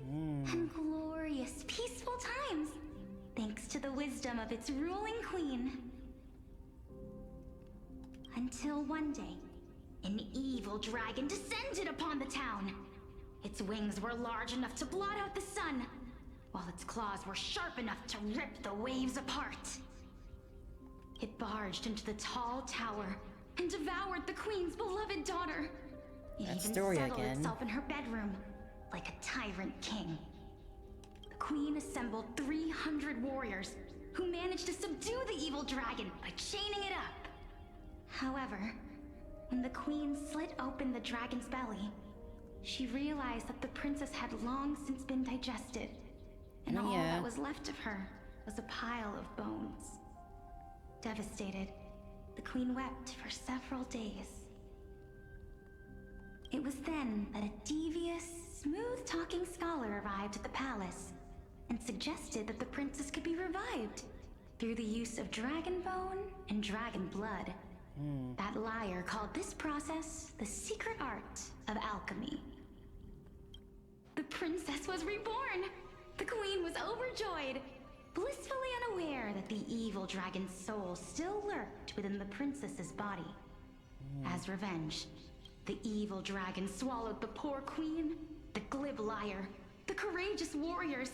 and glorious, peaceful times, thanks to the wisdom of its ruling queen. Until one day, an evil dragon descended upon the town. Its wings were large enough to blot out the sun, while its claws were sharp enough to rip the waves apart. It barged into the tall tower and devoured the queen's beloved daughter. It That even story settled again. itself in her bedroom, like a tyrant king. The queen assembled 300 warriors who managed to subdue the evil dragon by chaining it up. However, when the queen slit open the dragon's belly, she realized that the princess had long since been digested, and all that was left of her was a pile of bones. Devastated, the queen wept for several days. It was then that a devious, smooth-talking scholar arrived at the palace and suggested that the princess could be revived through the use of dragon bone and dragon blood. That liar called this process the secret art of alchemy. The princess was reborn! The queen was overjoyed, blissfully unaware that the evil dragon's soul still lurked within the princess's body. As revenge, the evil dragon swallowed the poor queen, the glib liar, the courageous warriors,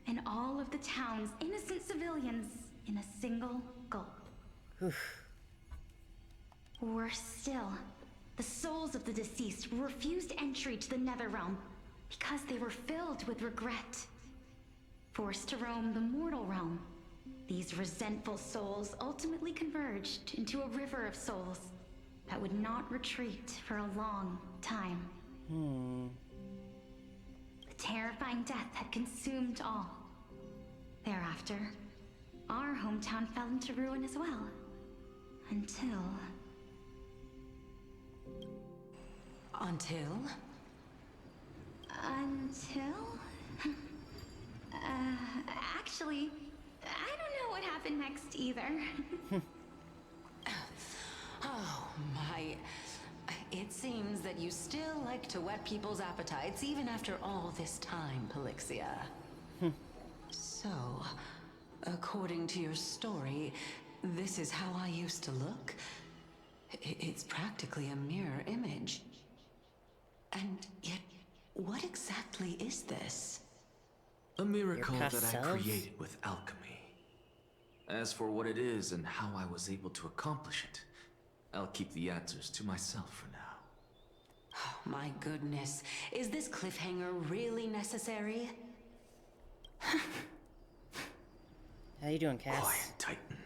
and all of the town's innocent civilians in a single gulp. Worse still, the souls of the deceased refused entry to the Netherrealm because they were filled with regret. Forced to roam the mortal realm, these resentful souls ultimately converged into a river of souls that would not retreat for a long time. The terrifying death had consumed all. Thereafter, our hometown fell into ruin as well. Until... Until? Actually, I don't know what happened next either. Oh, my. It seems that you still like to whet people's appetites even after all this time, Polixia. So, according to your story, this is how I used to look? It's practically a mirror image. And yet, what exactly is this? A miracle Your past that I self? created with alchemy. As for what it is and how I was able to accomplish it, I'll keep the answers to myself for now. Oh, my goodness. Is this cliffhanger really necessary? How you doing, Cass? Quiet, Titan.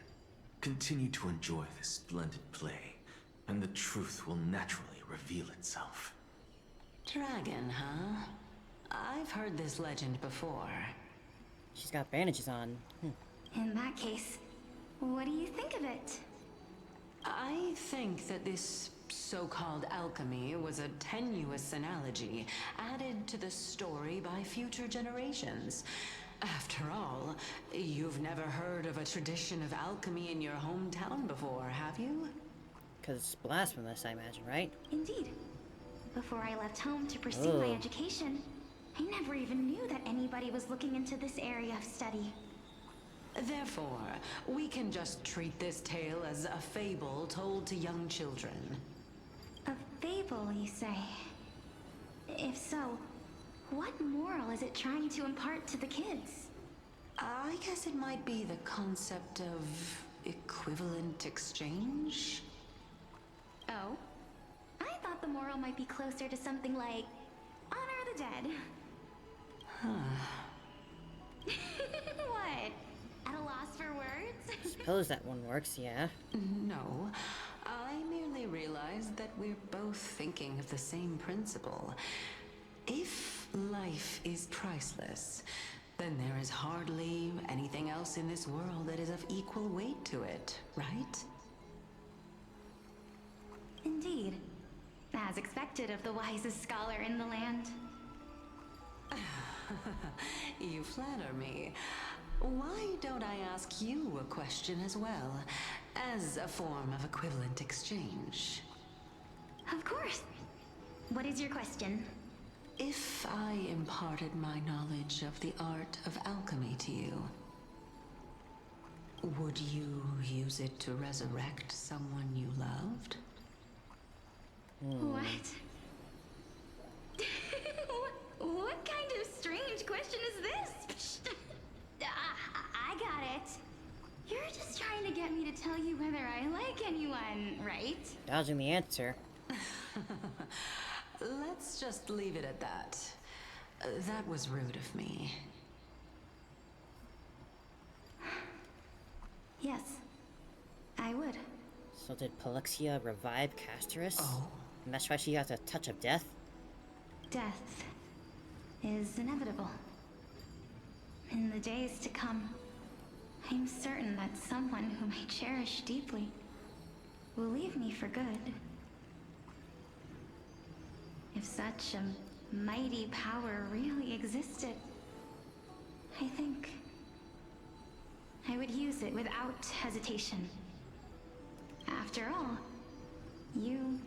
Continue to enjoy this splendid play, and the truth will naturally reveal itself. Dragon, huh? I've heard this legend before. She's got bandages on. In that case, what do you think of it? I think that this so-called alchemy was a tenuous analogy added to the story by future generations. After all, you've never heard of a tradition of alchemy in your hometown before, have you? Because it's blasphemous, I imagine, right? Indeed. Before I left home to pursue my education, I never even knew that anybody was looking into this area of study. Therefore, we can just treat this tale as a fable told to young children. fable, you say? If so, what moral is it trying to impart to the kids? I guess it might be the concept of equivalent exchange? Oh? I thought the moral might be closer to something like honor the dead. What? At a loss for words? Suppose that one works, yeah. No. I merely realized that we're both thinking of the same principle. If life is priceless, then there is hardly anything else in this world that is of equal weight to it, right? Indeed. As expected of the wisest scholar in the land. You flatter me. Why don't I ask you a question as well, as a form of equivalent exchange? Of course. What is your question? If I imparted my knowledge of the art of alchemy to you, would you use it to resurrect someone you loved? What? What kind of strange question is this? I got it. You're just trying to get me to tell you whether I like anyone, right? Dodging the answer. Let's just leave it at that. That was rude of me. Yes, I would. So did Polixia revive Castorice? Oh. And that's why she has a touch of death? Death is inevitable. In the days to come, I'm certain that someone whom I cherish deeply will leave me for good. If such a mighty power really existed, I think I would use it without hesitation. After all, you,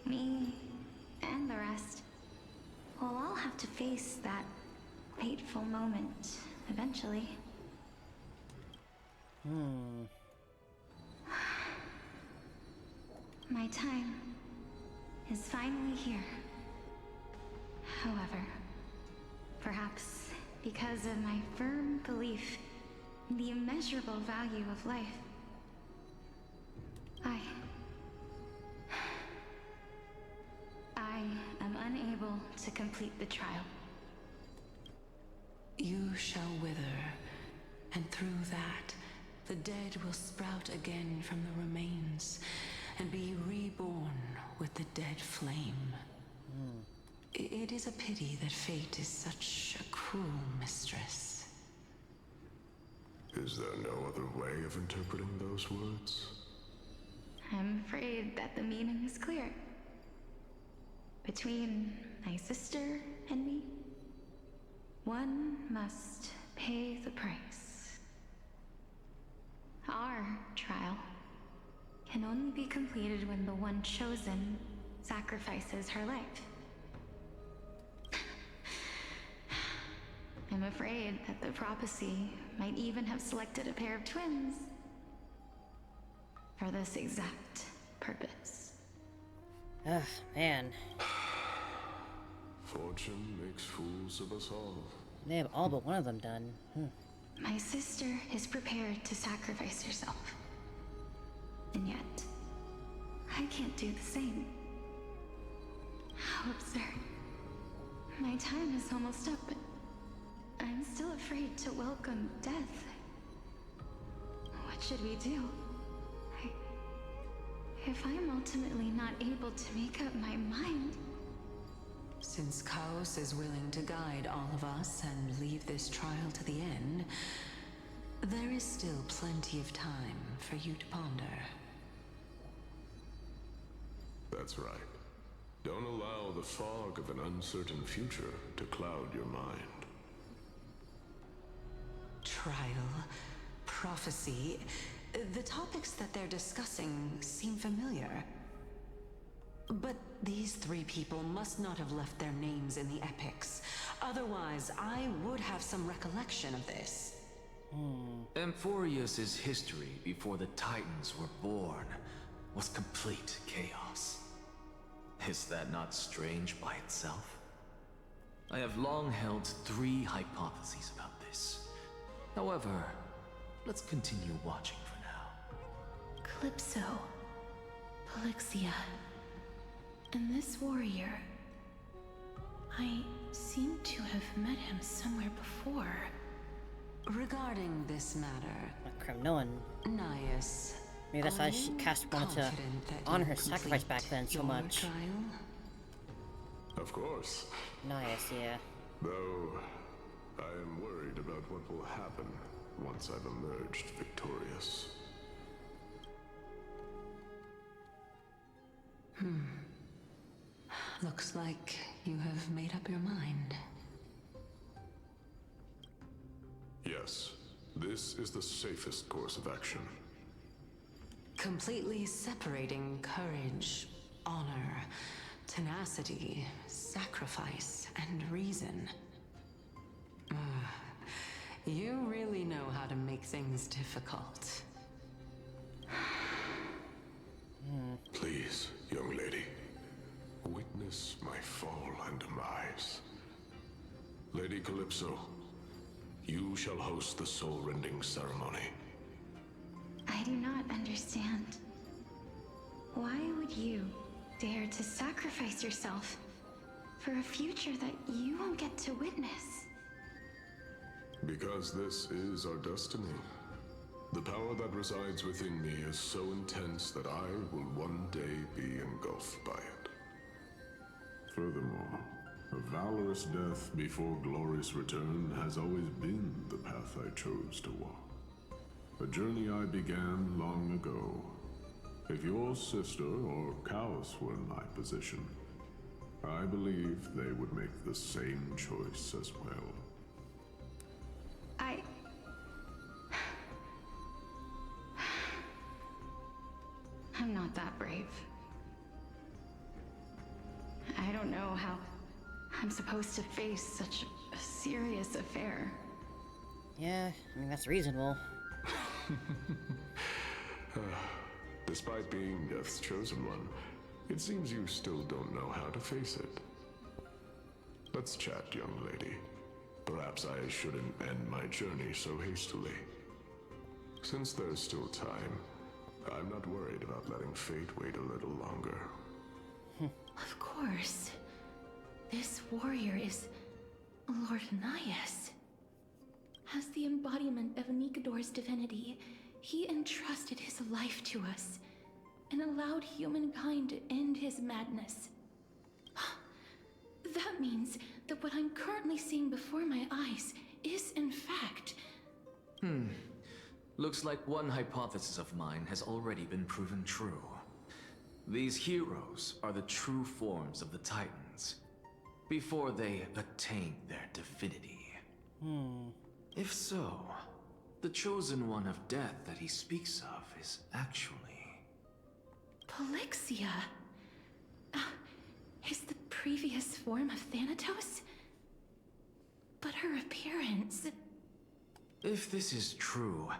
me, and the rest will all have to face that fateful moment eventually. My time is finally here. However, perhaps because of my firm belief in the immeasurable value of life, I am unable to complete the trial. You shall wither, and through that, the dead will sprout again from the remains, and be reborn with the dead flame. It is a pity that fate is such a cruel mistress. Is there no other way of interpreting those words? I'm afraid that the meaning is clear. Between my sister and me, one must pay the price. Our trial can only be completed when the one chosen sacrifices her life. I'm afraid that the prophecy might even have selected a pair of twins for this exact purpose. Ugh, man. Fortune makes fools of us all. They have all but one of them done. My sister is prepared to sacrifice herself. And yet, I can't do the same. How absurd. My time is almost up, but I'm still afraid to welcome death. What should we do? If I'm ultimately not able to make up my mind... Since Chaos is willing to guide all of us and leave this trial to the end, there is still plenty of time for you to ponder. That's right. Don't allow the fog of an uncertain future to cloud your mind. Trial, prophecy, the topics that they're discussing seem familiar. But these three people must not have left their names in the epics. Otherwise, I would have some recollection of this. Amphoreous' history before the Titans were born was complete chaos. Is that not strange by itself? I have long held 3 hypotheses about this. However, let's continue watching for now. Calypso, Polixia, and this warrior. I seem to have met him somewhere before. Regarding this matter, No one. Naius, Maybe that's why she wanted to honor her sacrifice back then so much. Of course. Nice, yeah. Though, I am worried about what will happen once I've emerged victorious. Looks like you have made up your mind. Yes, this is the safest course of action. Completely separating courage, honor, tenacity, sacrifice, and reason. You really know how to make things difficult. Please, young lady, witness my fall and demise. Lady Calypso, you shall host the soul-rending ceremony. I do not understand. Why would you dare to sacrifice yourself for a future that you won't get to witness? Because this is our destiny. The power that resides within me is so intense that I will one day be engulfed by it. Furthermore, a valorous death before glorious return has always been the path I chose to walk. A journey I began long ago. If your sister or Chaos were in my position, I believe they would make the same choice as well. I'm not that brave. I don't know how I'm supposed to face such a serious affair. Yeah, I mean, that's reasonable. Despite being Death's chosen one, it seems you still don't know how to face it. Let's chat, young lady. Perhaps I shouldn't end my journey so hastily. Since there's still time, I'm not worried about letting fate wait a little longer. Of course. This warrior is Lord Naius. As the embodiment of Nikador's divinity, he entrusted his life to us and allowed humankind to end his madness. That means that what I'm currently seeing before my eyes is in fact... Looks like one hypothesis of mine has already been proven true. These heroes are the true forms of the Titans, before they attain their divinity. If so, the chosen one of death that he speaks of is actually... Polixia? Is the previous form of Thanatos? But her appearance... If this is true,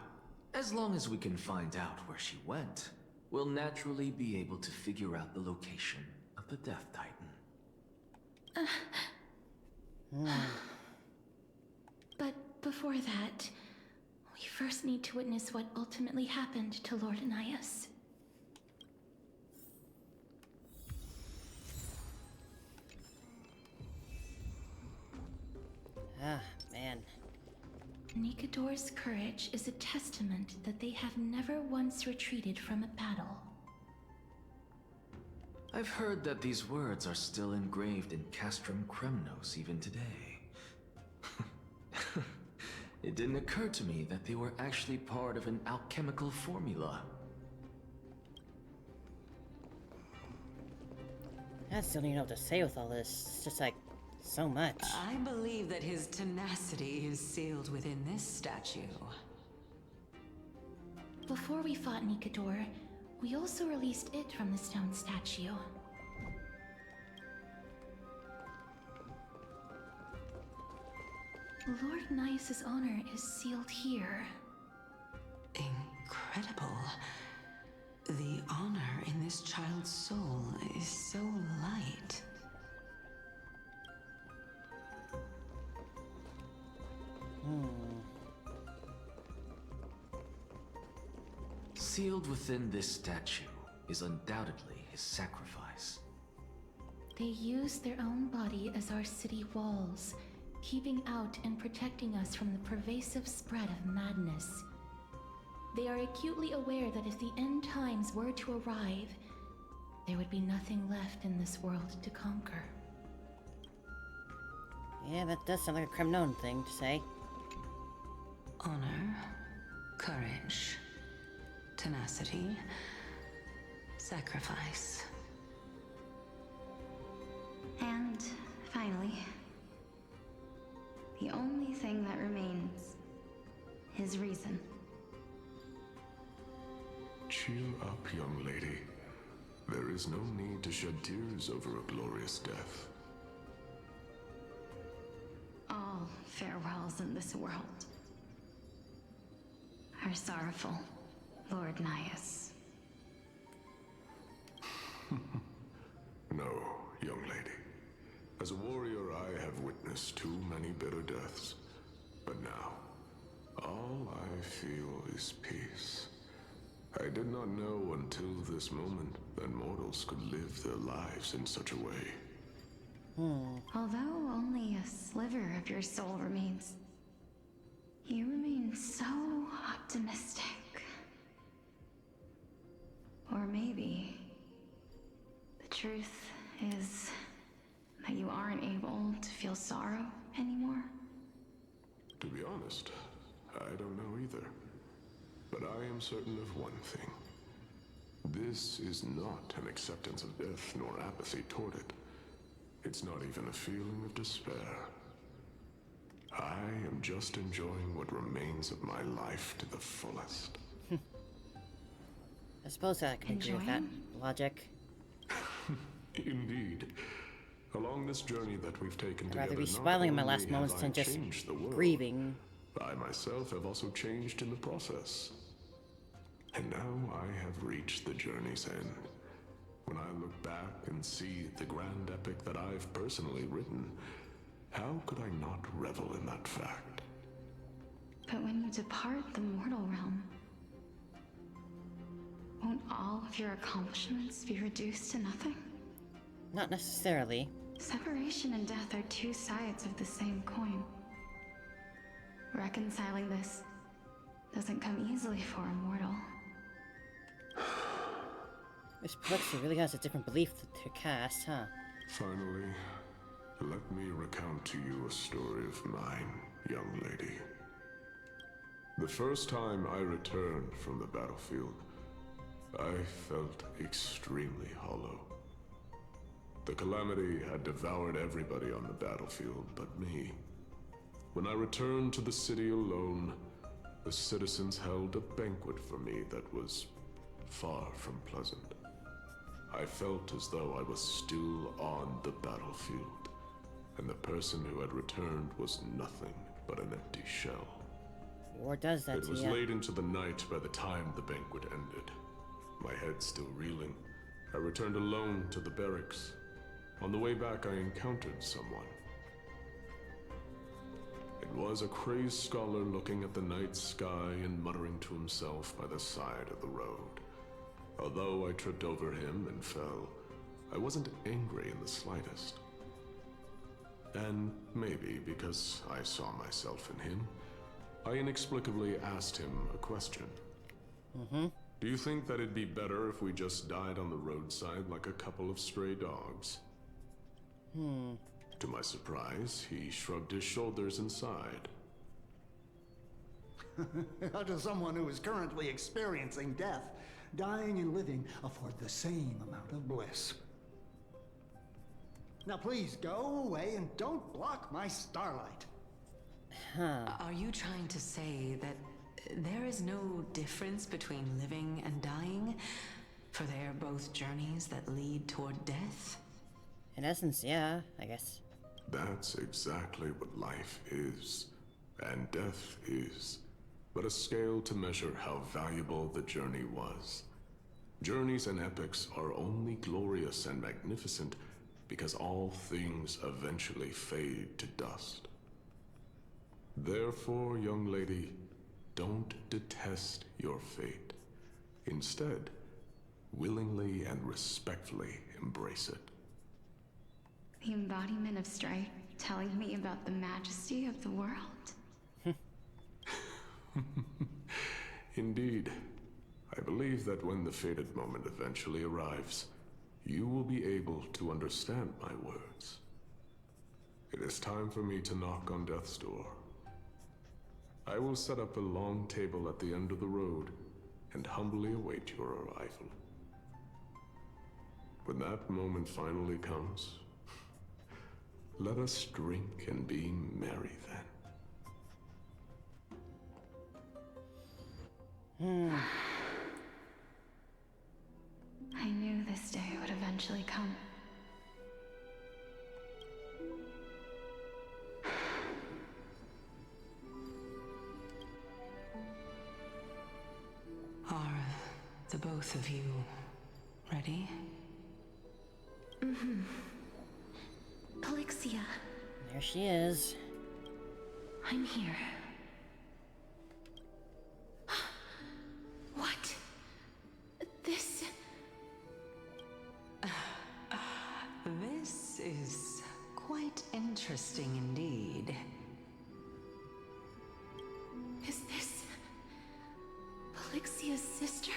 as long as we can find out where she went, we'll naturally be able to figure out the location of the Death Titan. But before that, we first need to witness what ultimately happened to Lord Naius. Man. Nikador's courage is a testament that they have never once retreated from a battle. I've heard that these words are still engraved in Castrum Kremnos even today. It didn't occur to me that they were actually part of an alchemical formula. I still don't even know what to say with all this. It's just like, so much. I believe that his tenacity is sealed within this statue. Before we fought Nikador, we also released it from the stone statue. Lord Naius' honor is sealed here. Incredible. The honor in this child's soul is so light. Sealed within this statue is undoubtedly his sacrifice. They use their own body as our city walls, keeping out and protecting us from the pervasive spread of madness. They are acutely aware that if the end times were to arrive, there would be nothing left in this world to conquer. Yeah, that does sound like a Cremnon thing to say. Honor, courage, tenacity, sacrifice. And finally, the only thing that remains is reason. Cheer up, young lady. There is no need to shed tears over a glorious death. All farewells in this world are sorrowful, Lord Nias. No, young lady. As a warrior, I have witnessed too many bitter deaths. But now, all I feel is peace. I did not know until this moment that mortals could live their lives in such a way. Although only a sliver of your soul remains, you remain so optimistic. Or maybe the truth is that you aren't able to feel sorrow anymore. To be honest, I don't know either. But I am certain of one thing. This is not an acceptance of death nor apathy toward it. It's not even a feeling of despair. I am just enjoying what remains of my life to the fullest. I suppose I can agree with that logic. Indeed. Along this journey that we've taken I'd together, rather be not smiling in my only last moments have than I just changed the world, grieving. I myself have also changed in the process. And now I have reached the journey's end. When I look back and see the grand epic that I've personally written, how could I not revel in that fact? But when you depart the mortal realm, won't all of your accomplishments be reduced to nothing? Not necessarily. Separation and death are two sides of the same coin. Reconciling this doesn't come easily for a mortal. This Plexi really has a different belief to cast, huh? Finally, let me recount to you a story of mine, young lady. The first time I returned from the battlefield, I felt extremely hollow. The calamity had devoured everybody on the battlefield but me. When I returned to the city alone, the citizens held a banquet for me that was far from pleasant. I felt as though I was still on the battlefield, and the person who had returned was nothing but an empty shell. War does that to you. It was late into the night by the time the banquet ended. My head still reeling, I returned alone to the barracks. On the way back, I encountered someone. It was a crazed scholar looking at the night sky and muttering to himself by the side of the road. Although I tripped over him and fell, I wasn't angry in the slightest. And maybe because I saw myself in him, I inexplicably asked him a question. Do you think that it'd be better if we just died on the roadside like a couple of stray dogs? To my surprise, he shrugged his shoulders and sighed. To someone who is currently experiencing death, dying and living afford the same amount of bliss. Now please go away and don't block my starlight. Are you trying to say that there is no difference between living and dying? For they are both journeys that lead toward death? In essence, yeah, I guess. That's exactly what life is, and death is, but a scale to measure how valuable the journey was. Journeys and epics are only glorious and magnificent because all things eventually fade to dust. Therefore, young lady, don't detest your fate. Instead, willingly and respectfully embrace it. The embodiment of strife telling me about the majesty of the world. Indeed. I believe that when the fated moment eventually arrives, you will be able to understand my words. It is time for me to knock on death's door. I will set up a long table at the end of the road and humbly await your arrival. When that moment finally comes, let us drink and be merry then. I knew this day would eventually come. Are the both of you ready? Mm-hmm. Polixia. There she is. I'm here. What? This... This is quite interesting indeed. Is this... Polixia's sister?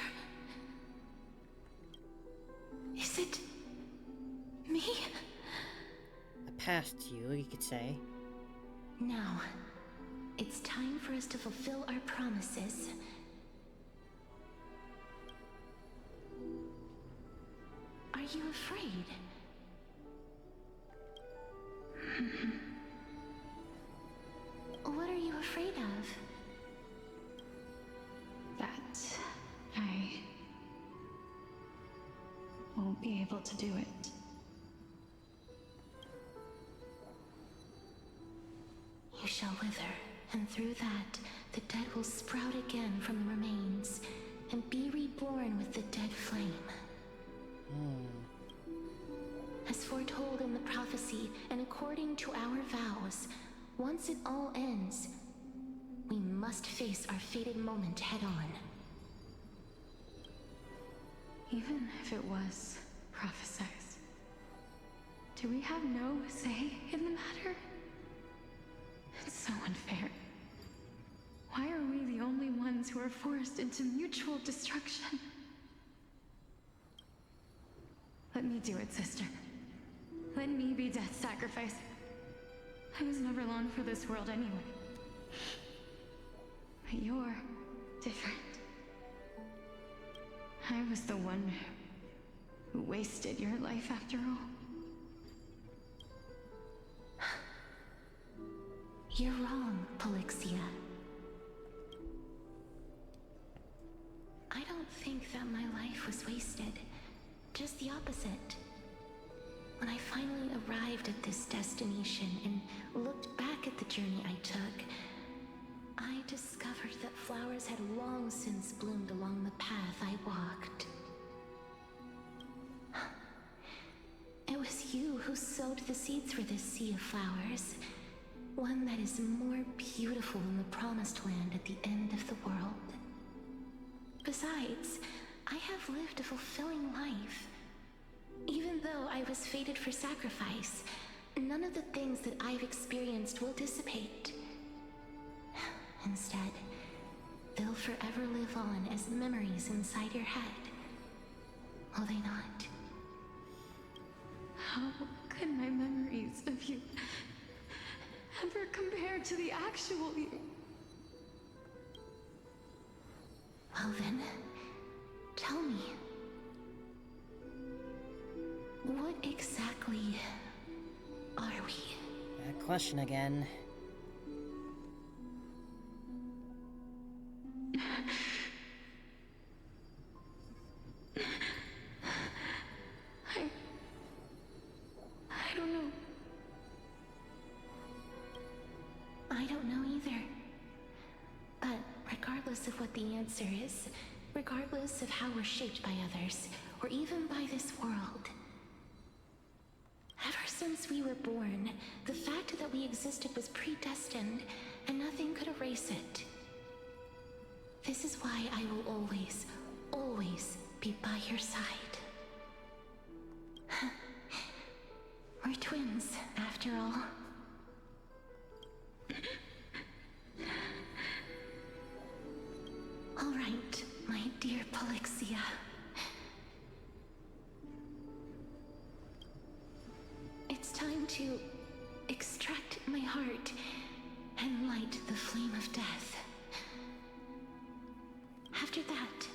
Is it... me? A past you could say. Now, it's time for us to fulfill our promises. Are you afraid? What are you afraid of? That I won't be able to do it. You shall wither, and through that, the dead will sprout again from the remains, and be reborn with the dead flame. As foretold in the prophecy, and according to our vows, once it all ends, we must face our fated moment head-on. Even if it was prophesized, do we have no say in the matter? It's so unfair. Why are we the only ones who are forced into mutual destruction? Let me do it, sister. Let me be death's sacrifice. I was never long for this world anyway. But you're different. I was the one who wasted your life after all. You're wrong, Polixia. I don't think that my life was wasted. Just the opposite. When I finally arrived at this destination and looked back at the journey I took, I discovered that flowers had long since bloomed along the path I walked. It was you who sowed the seeds for this sea of flowers. One that is more beautiful than the promised land at the end of the world. Besides, I have lived a fulfilling life. Even though I was fated for sacrifice, none of the things that I've experienced will dissipate. Instead, they'll forever live on as memories inside your head. Will they not? How could my memories of you ever compare to the actual you? Well then, tell me. What exactly are we? That question again. I don't know. I don't know either. But regardless of what the answer is, regardless of how we're shaped by others, or even by this world. Ever since we were born, the fact that we existed was predestined, and nothing could erase it. This is why I will always, always be by your side. We're twins, after all. All right, my dear Polixia. It's time to extract my heart and light the flame of death. After that,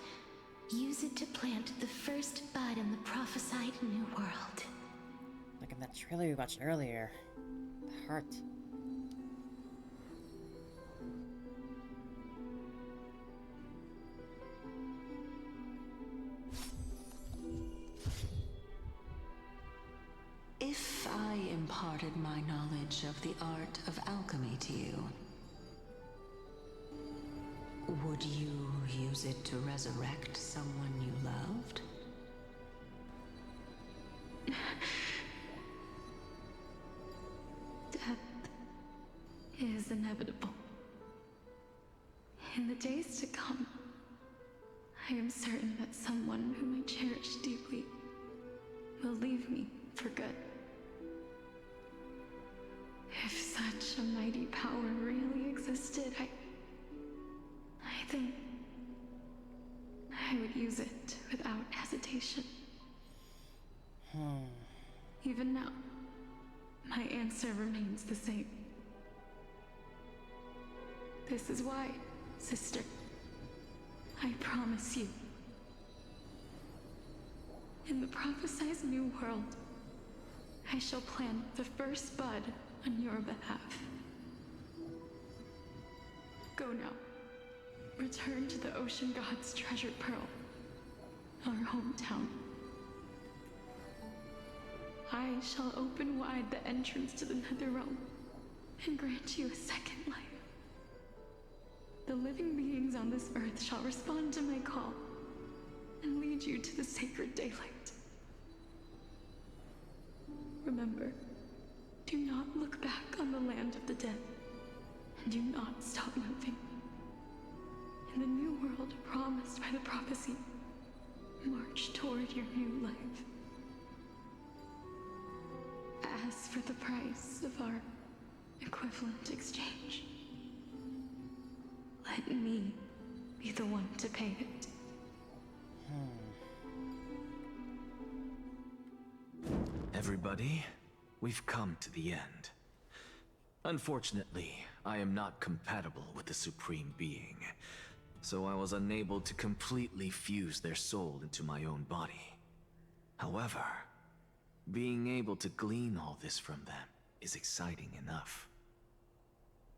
use it to plant the first bud in the prophesied new world. Like in that trailer we watched earlier. The heart. If I imparted my knowledge of the art of alchemy to you, would you use it to resurrect someone you loved? Death is inevitable. In the days to come, I am certain that someone whom I cherish deeply will leave me for good. If such a mighty power really existed, I think I would use it without hesitation. Even now, my answer remains the same. This is why, sister, I promise you, in the prophesied new world, I shall plant the first bud on your behalf. Go now. Return to the Ocean God's treasured pearl, our hometown. I shall open wide the entrance to the Netherrealm and grant you a second life. The living beings on this earth shall respond to my call and lead you to the sacred daylight. Remember, do not look back on the land of the dead, and do not stop moving. In the new world promised by the prophecy, march toward your new life. As for the price of our equivalent exchange, let me be the one to pay it. Everybody, we've come to the end. Unfortunately, I am not compatible with the Supreme Being, so I was unable to completely fuse their soul into my own body. However, being able to glean all this from them is exciting enough.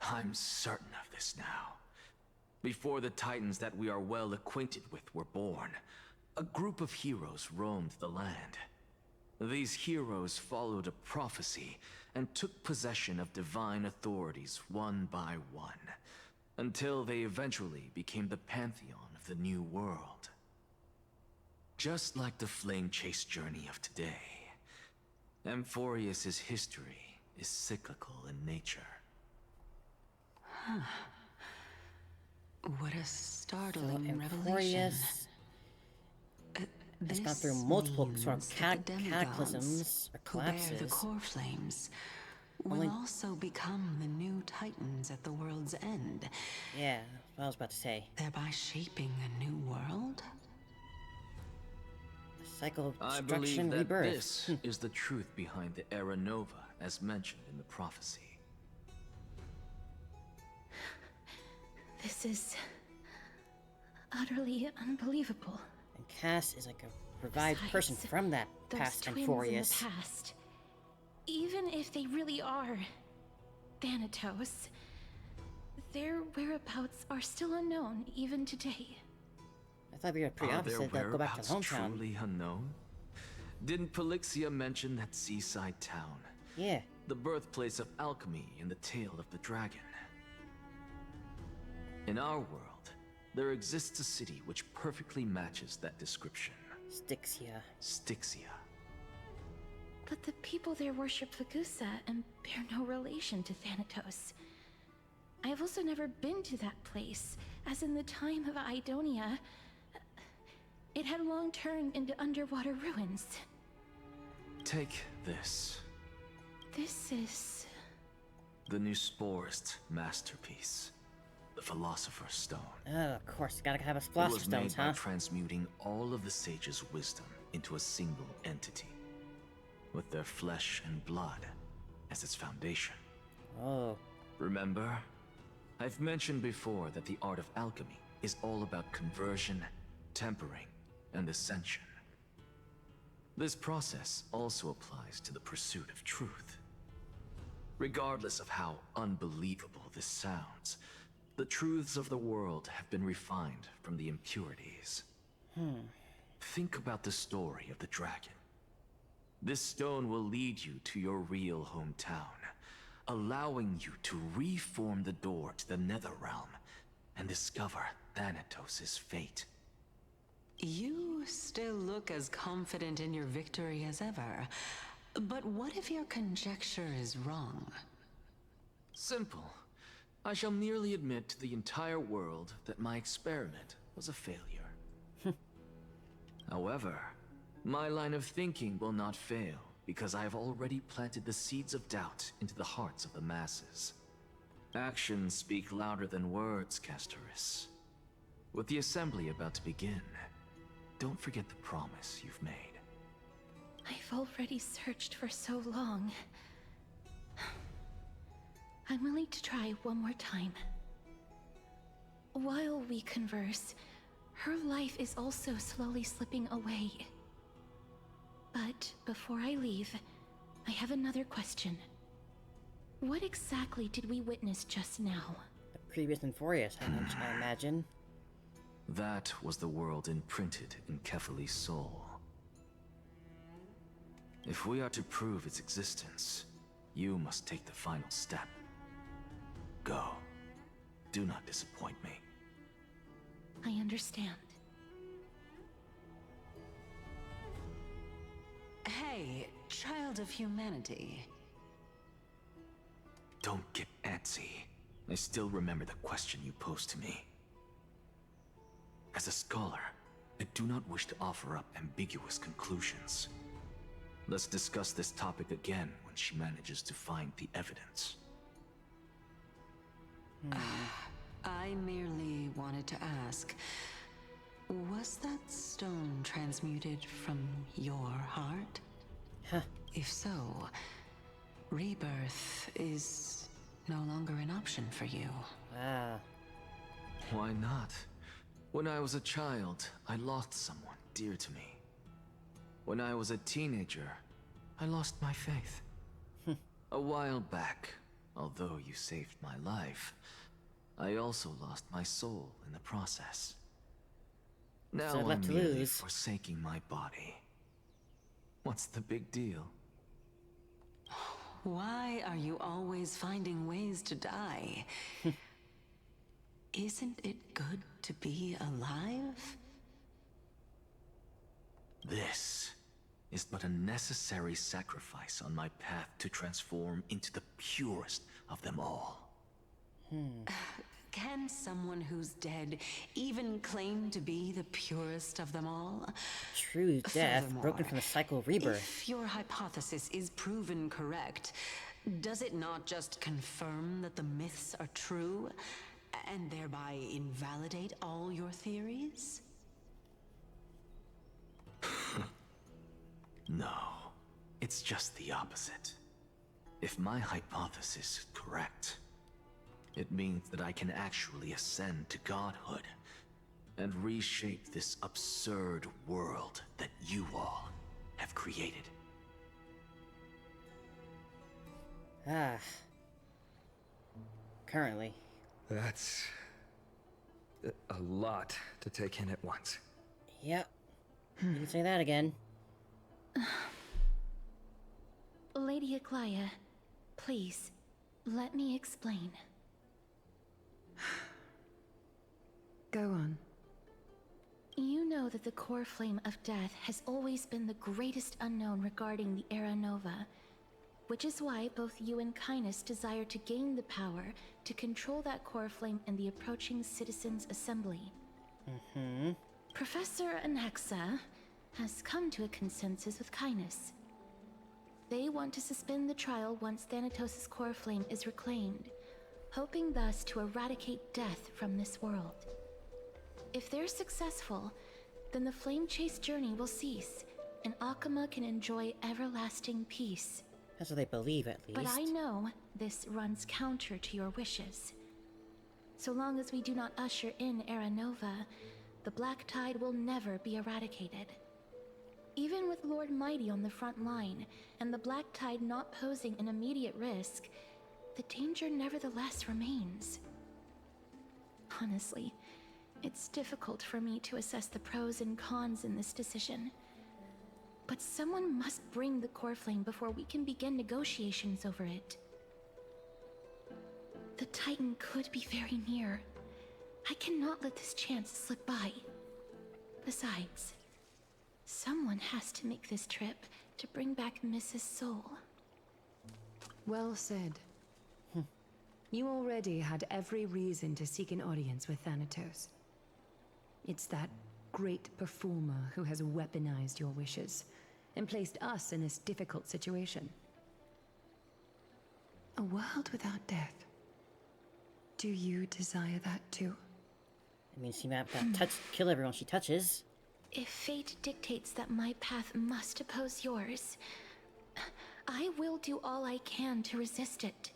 I'm certain of this now. Before the Titans that we are well acquainted with were born, a group of heroes roamed the land. These heroes followed a prophecy and took possession of divine authorities one by one, until they eventually became the pantheon of the new world. Just like the flame chase journey of today, Amphoreous' history is cyclical in nature. What a startling So revelation. Amphoreous has gone through multiple sort of cataclysms or who bear the collapses. core flames will Only- also become the new Titans at the world's end. Yeah, that's what I was about to say. Thereby shaping a new world? The cycle of I destruction, believe that rebirth. this is the truth behind the Era Nova, as mentioned in the prophecy. This is utterly unbelievable. And Cass is like a revived person Besides, from that Those past twins Amphoreous. in the past, even if they really are Thanatos, their whereabouts are still unknown even today. I thought we were pretty Are opposite. their They'll go back to whereabouts hometown. truly unknown? Didn't Polixia mention that seaside town? Yeah. The birthplace of alchemy and the tale of the dragon. In our world, there exists a city which perfectly matches that description. Styxia. Styxia. But the people there worship Fagusa and bear no relation to Thanatos. I've also never been to that place, as in the time of Idonia, it had long turned into underwater ruins. Take this. This is... the new Sporist masterpiece. The Philosopher's Stone. Oh, of course, gotta have a It Philosopher's was made Stones, by huh? transmuting all of the sages' wisdom into a single entity, with their flesh and blood as its foundation. Oh. Remember? I've mentioned before that the art of alchemy is all about conversion, tempering, and ascension. This process also applies to the pursuit of truth. Regardless of how unbelievable this sounds, the truths of the world have been refined from the impurities. Think about the story of the dragon. This stone will lead you to your real hometown, allowing you to reform the door to the Netherrealm and discover Thanatos' fate. You still look as confident in your victory as ever. But what if your conjecture is wrong? Simple. I shall merely admit to the entire world that my experiment was a failure. However, my line of thinking will not fail because I have already planted the seeds of doubt into the hearts of the masses. Actions speak louder than words, Castorice. With the assembly about to begin, don't forget the promise you've made. I've already searched for so long. I'm willing to try one more time. While we converse, her life is also slowly slipping away. But before I leave, I have another question. What exactly did we witness just now? The previous Amphoreous, I imagine. That was the world imprinted in Kefali's soul. If we are to prove its existence, you must take the final step. Go. Do not disappoint me. I understand. Hey, child of humanity. Don't get antsy. I still remember the question you posed to me. As a scholar, I do not wish to offer up ambiguous conclusions. Let's discuss this topic again when she manages to find the evidence. I merely wanted to ask, was that stone transmuted from your heart? Huh. If so, rebirth is no longer an option for you. Wow. Why not? When I was a child, I lost someone dear to me. When I was a teenager, I lost my faith. A while back, although you saved my life, I also lost my soul in the process. Now So I'm left to merely lose. forsaking my body. What's the big deal? Why are you always finding ways to die? Isn't it good to be alive? This is but a necessary sacrifice on my path to transform into the purest of them all. Can someone who's dead even claim to be the purest of them all? True death, Furthermore, broken from the cycle of rebirth. If your hypothesis is proven correct, does it not just confirm that the myths are true, and thereby invalidate all your theories? No, it's just the opposite. If my hypothesis is correct, it means that I can actually ascend to godhood and reshape this absurd world that you all have created. Ah. Currently. That's a lot to take in at once. Yep. You can say that again. Lady Aglaya, please, let me explain. Go on. You know that the core flame of death has always been the greatest unknown regarding the Era Nova, which is why both you and Kindness desire to gain the power to control that core flame in the approaching Citizens' Assembly. Professor Anaxa has come to a consensus with Kindness. They want to suspend the trial once Thanatos' core flame is reclaimed, hoping thus to eradicate death from this world. If they're successful, then the flame chase journey will cease, and Akama can enjoy everlasting peace. That's what they believe, at least. But I know this runs counter to your wishes. So long as we do not usher in Era Nova, the Black Tide will never be eradicated. Even with Lord Mighty on the front line, and the Black Tide not posing an immediate risk, the danger nevertheless remains. Honestly, it's difficult for me to assess the pros and cons in this decision. But someone must bring the core flame before we can begin negotiations over it. The Titan could be very near. I cannot let this chance slip by. Besides, someone has to make this trip to bring back Mrs. Soul. Well said. You already had every reason to seek an audience with Thanatos. It's that great performer who has weaponized your wishes and placed us in this difficult situation. A world without death. Do you desire that too? I mean, she might have to kill everyone she touches. If fate dictates that my path must oppose yours, I will do all I can to resist it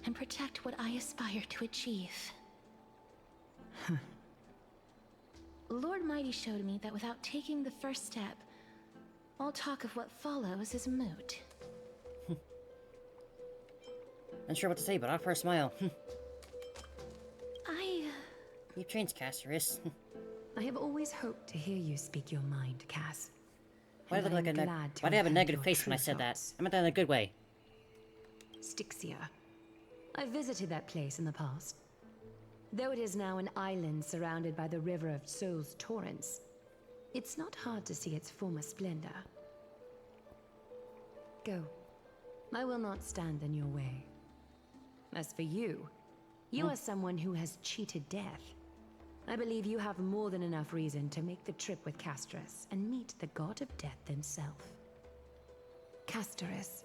and protect what I aspire to achieve. Lord Mighty showed me that without taking the first step, all talk of what follows is moot. Unsure what to say, but offer a smile. You changed, Castorice. I have always hoped to hear you speak your mind, Cass. Why do I look like why do I have a negative face when I said that? I meant that in a good way. Styxia. I visited that place in the past. Though it is now an island surrounded by the river of Souls Torrents, it's not hard to see its former splendor. Go. I will not stand in your way. As for you, you are someone who has cheated death. I believe you have more than enough reason to make the trip with Castorice and meet the god of death himself. Castorice,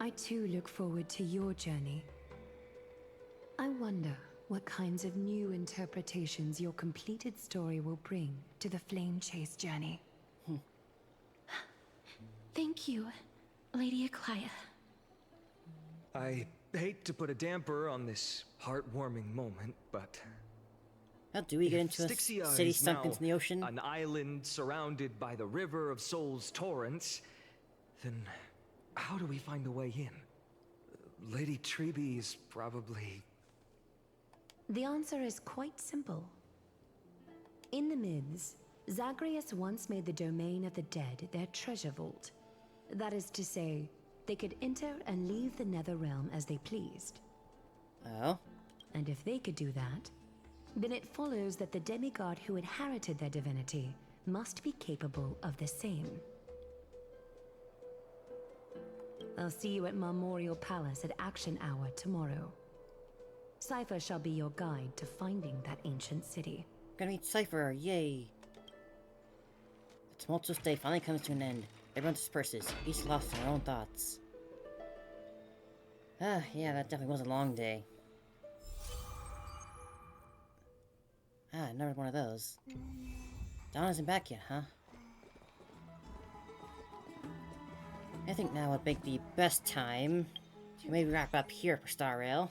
I too look forward to your journey. I wonder what kinds of new interpretations your completed story will bring to the Flame Chase journey. Thank you, Lady Aklaya. I hate to put a damper on this heartwarming moment, but how do we get into a Styxia city is sunk now into the ocean? an island surrounded by the river of Souls Torrents, then how do we find a way in? Lady Treby is probably... The answer is quite simple. In the myths, Zagreus once made the domain of the dead their treasure vault. That is to say, they could enter and leave the Netherrealm as they pleased. Oh? And if they could do that, then it follows that the demigod who inherited their divinity must be capable of the same. I'll see you at Memorial Palace at Action Hour tomorrow. Cypher shall be your guide to finding that ancient city. Gonna meet Cypher, yay! The tumultuous day finally comes to an end. Everyone disperses, each lost in their own thoughts. Ah, yeah, that definitely was a long day. Ah, another one of those. Dawn isn't back yet, huh? I think now would make the best time to maybe wrap up here for Star Rail.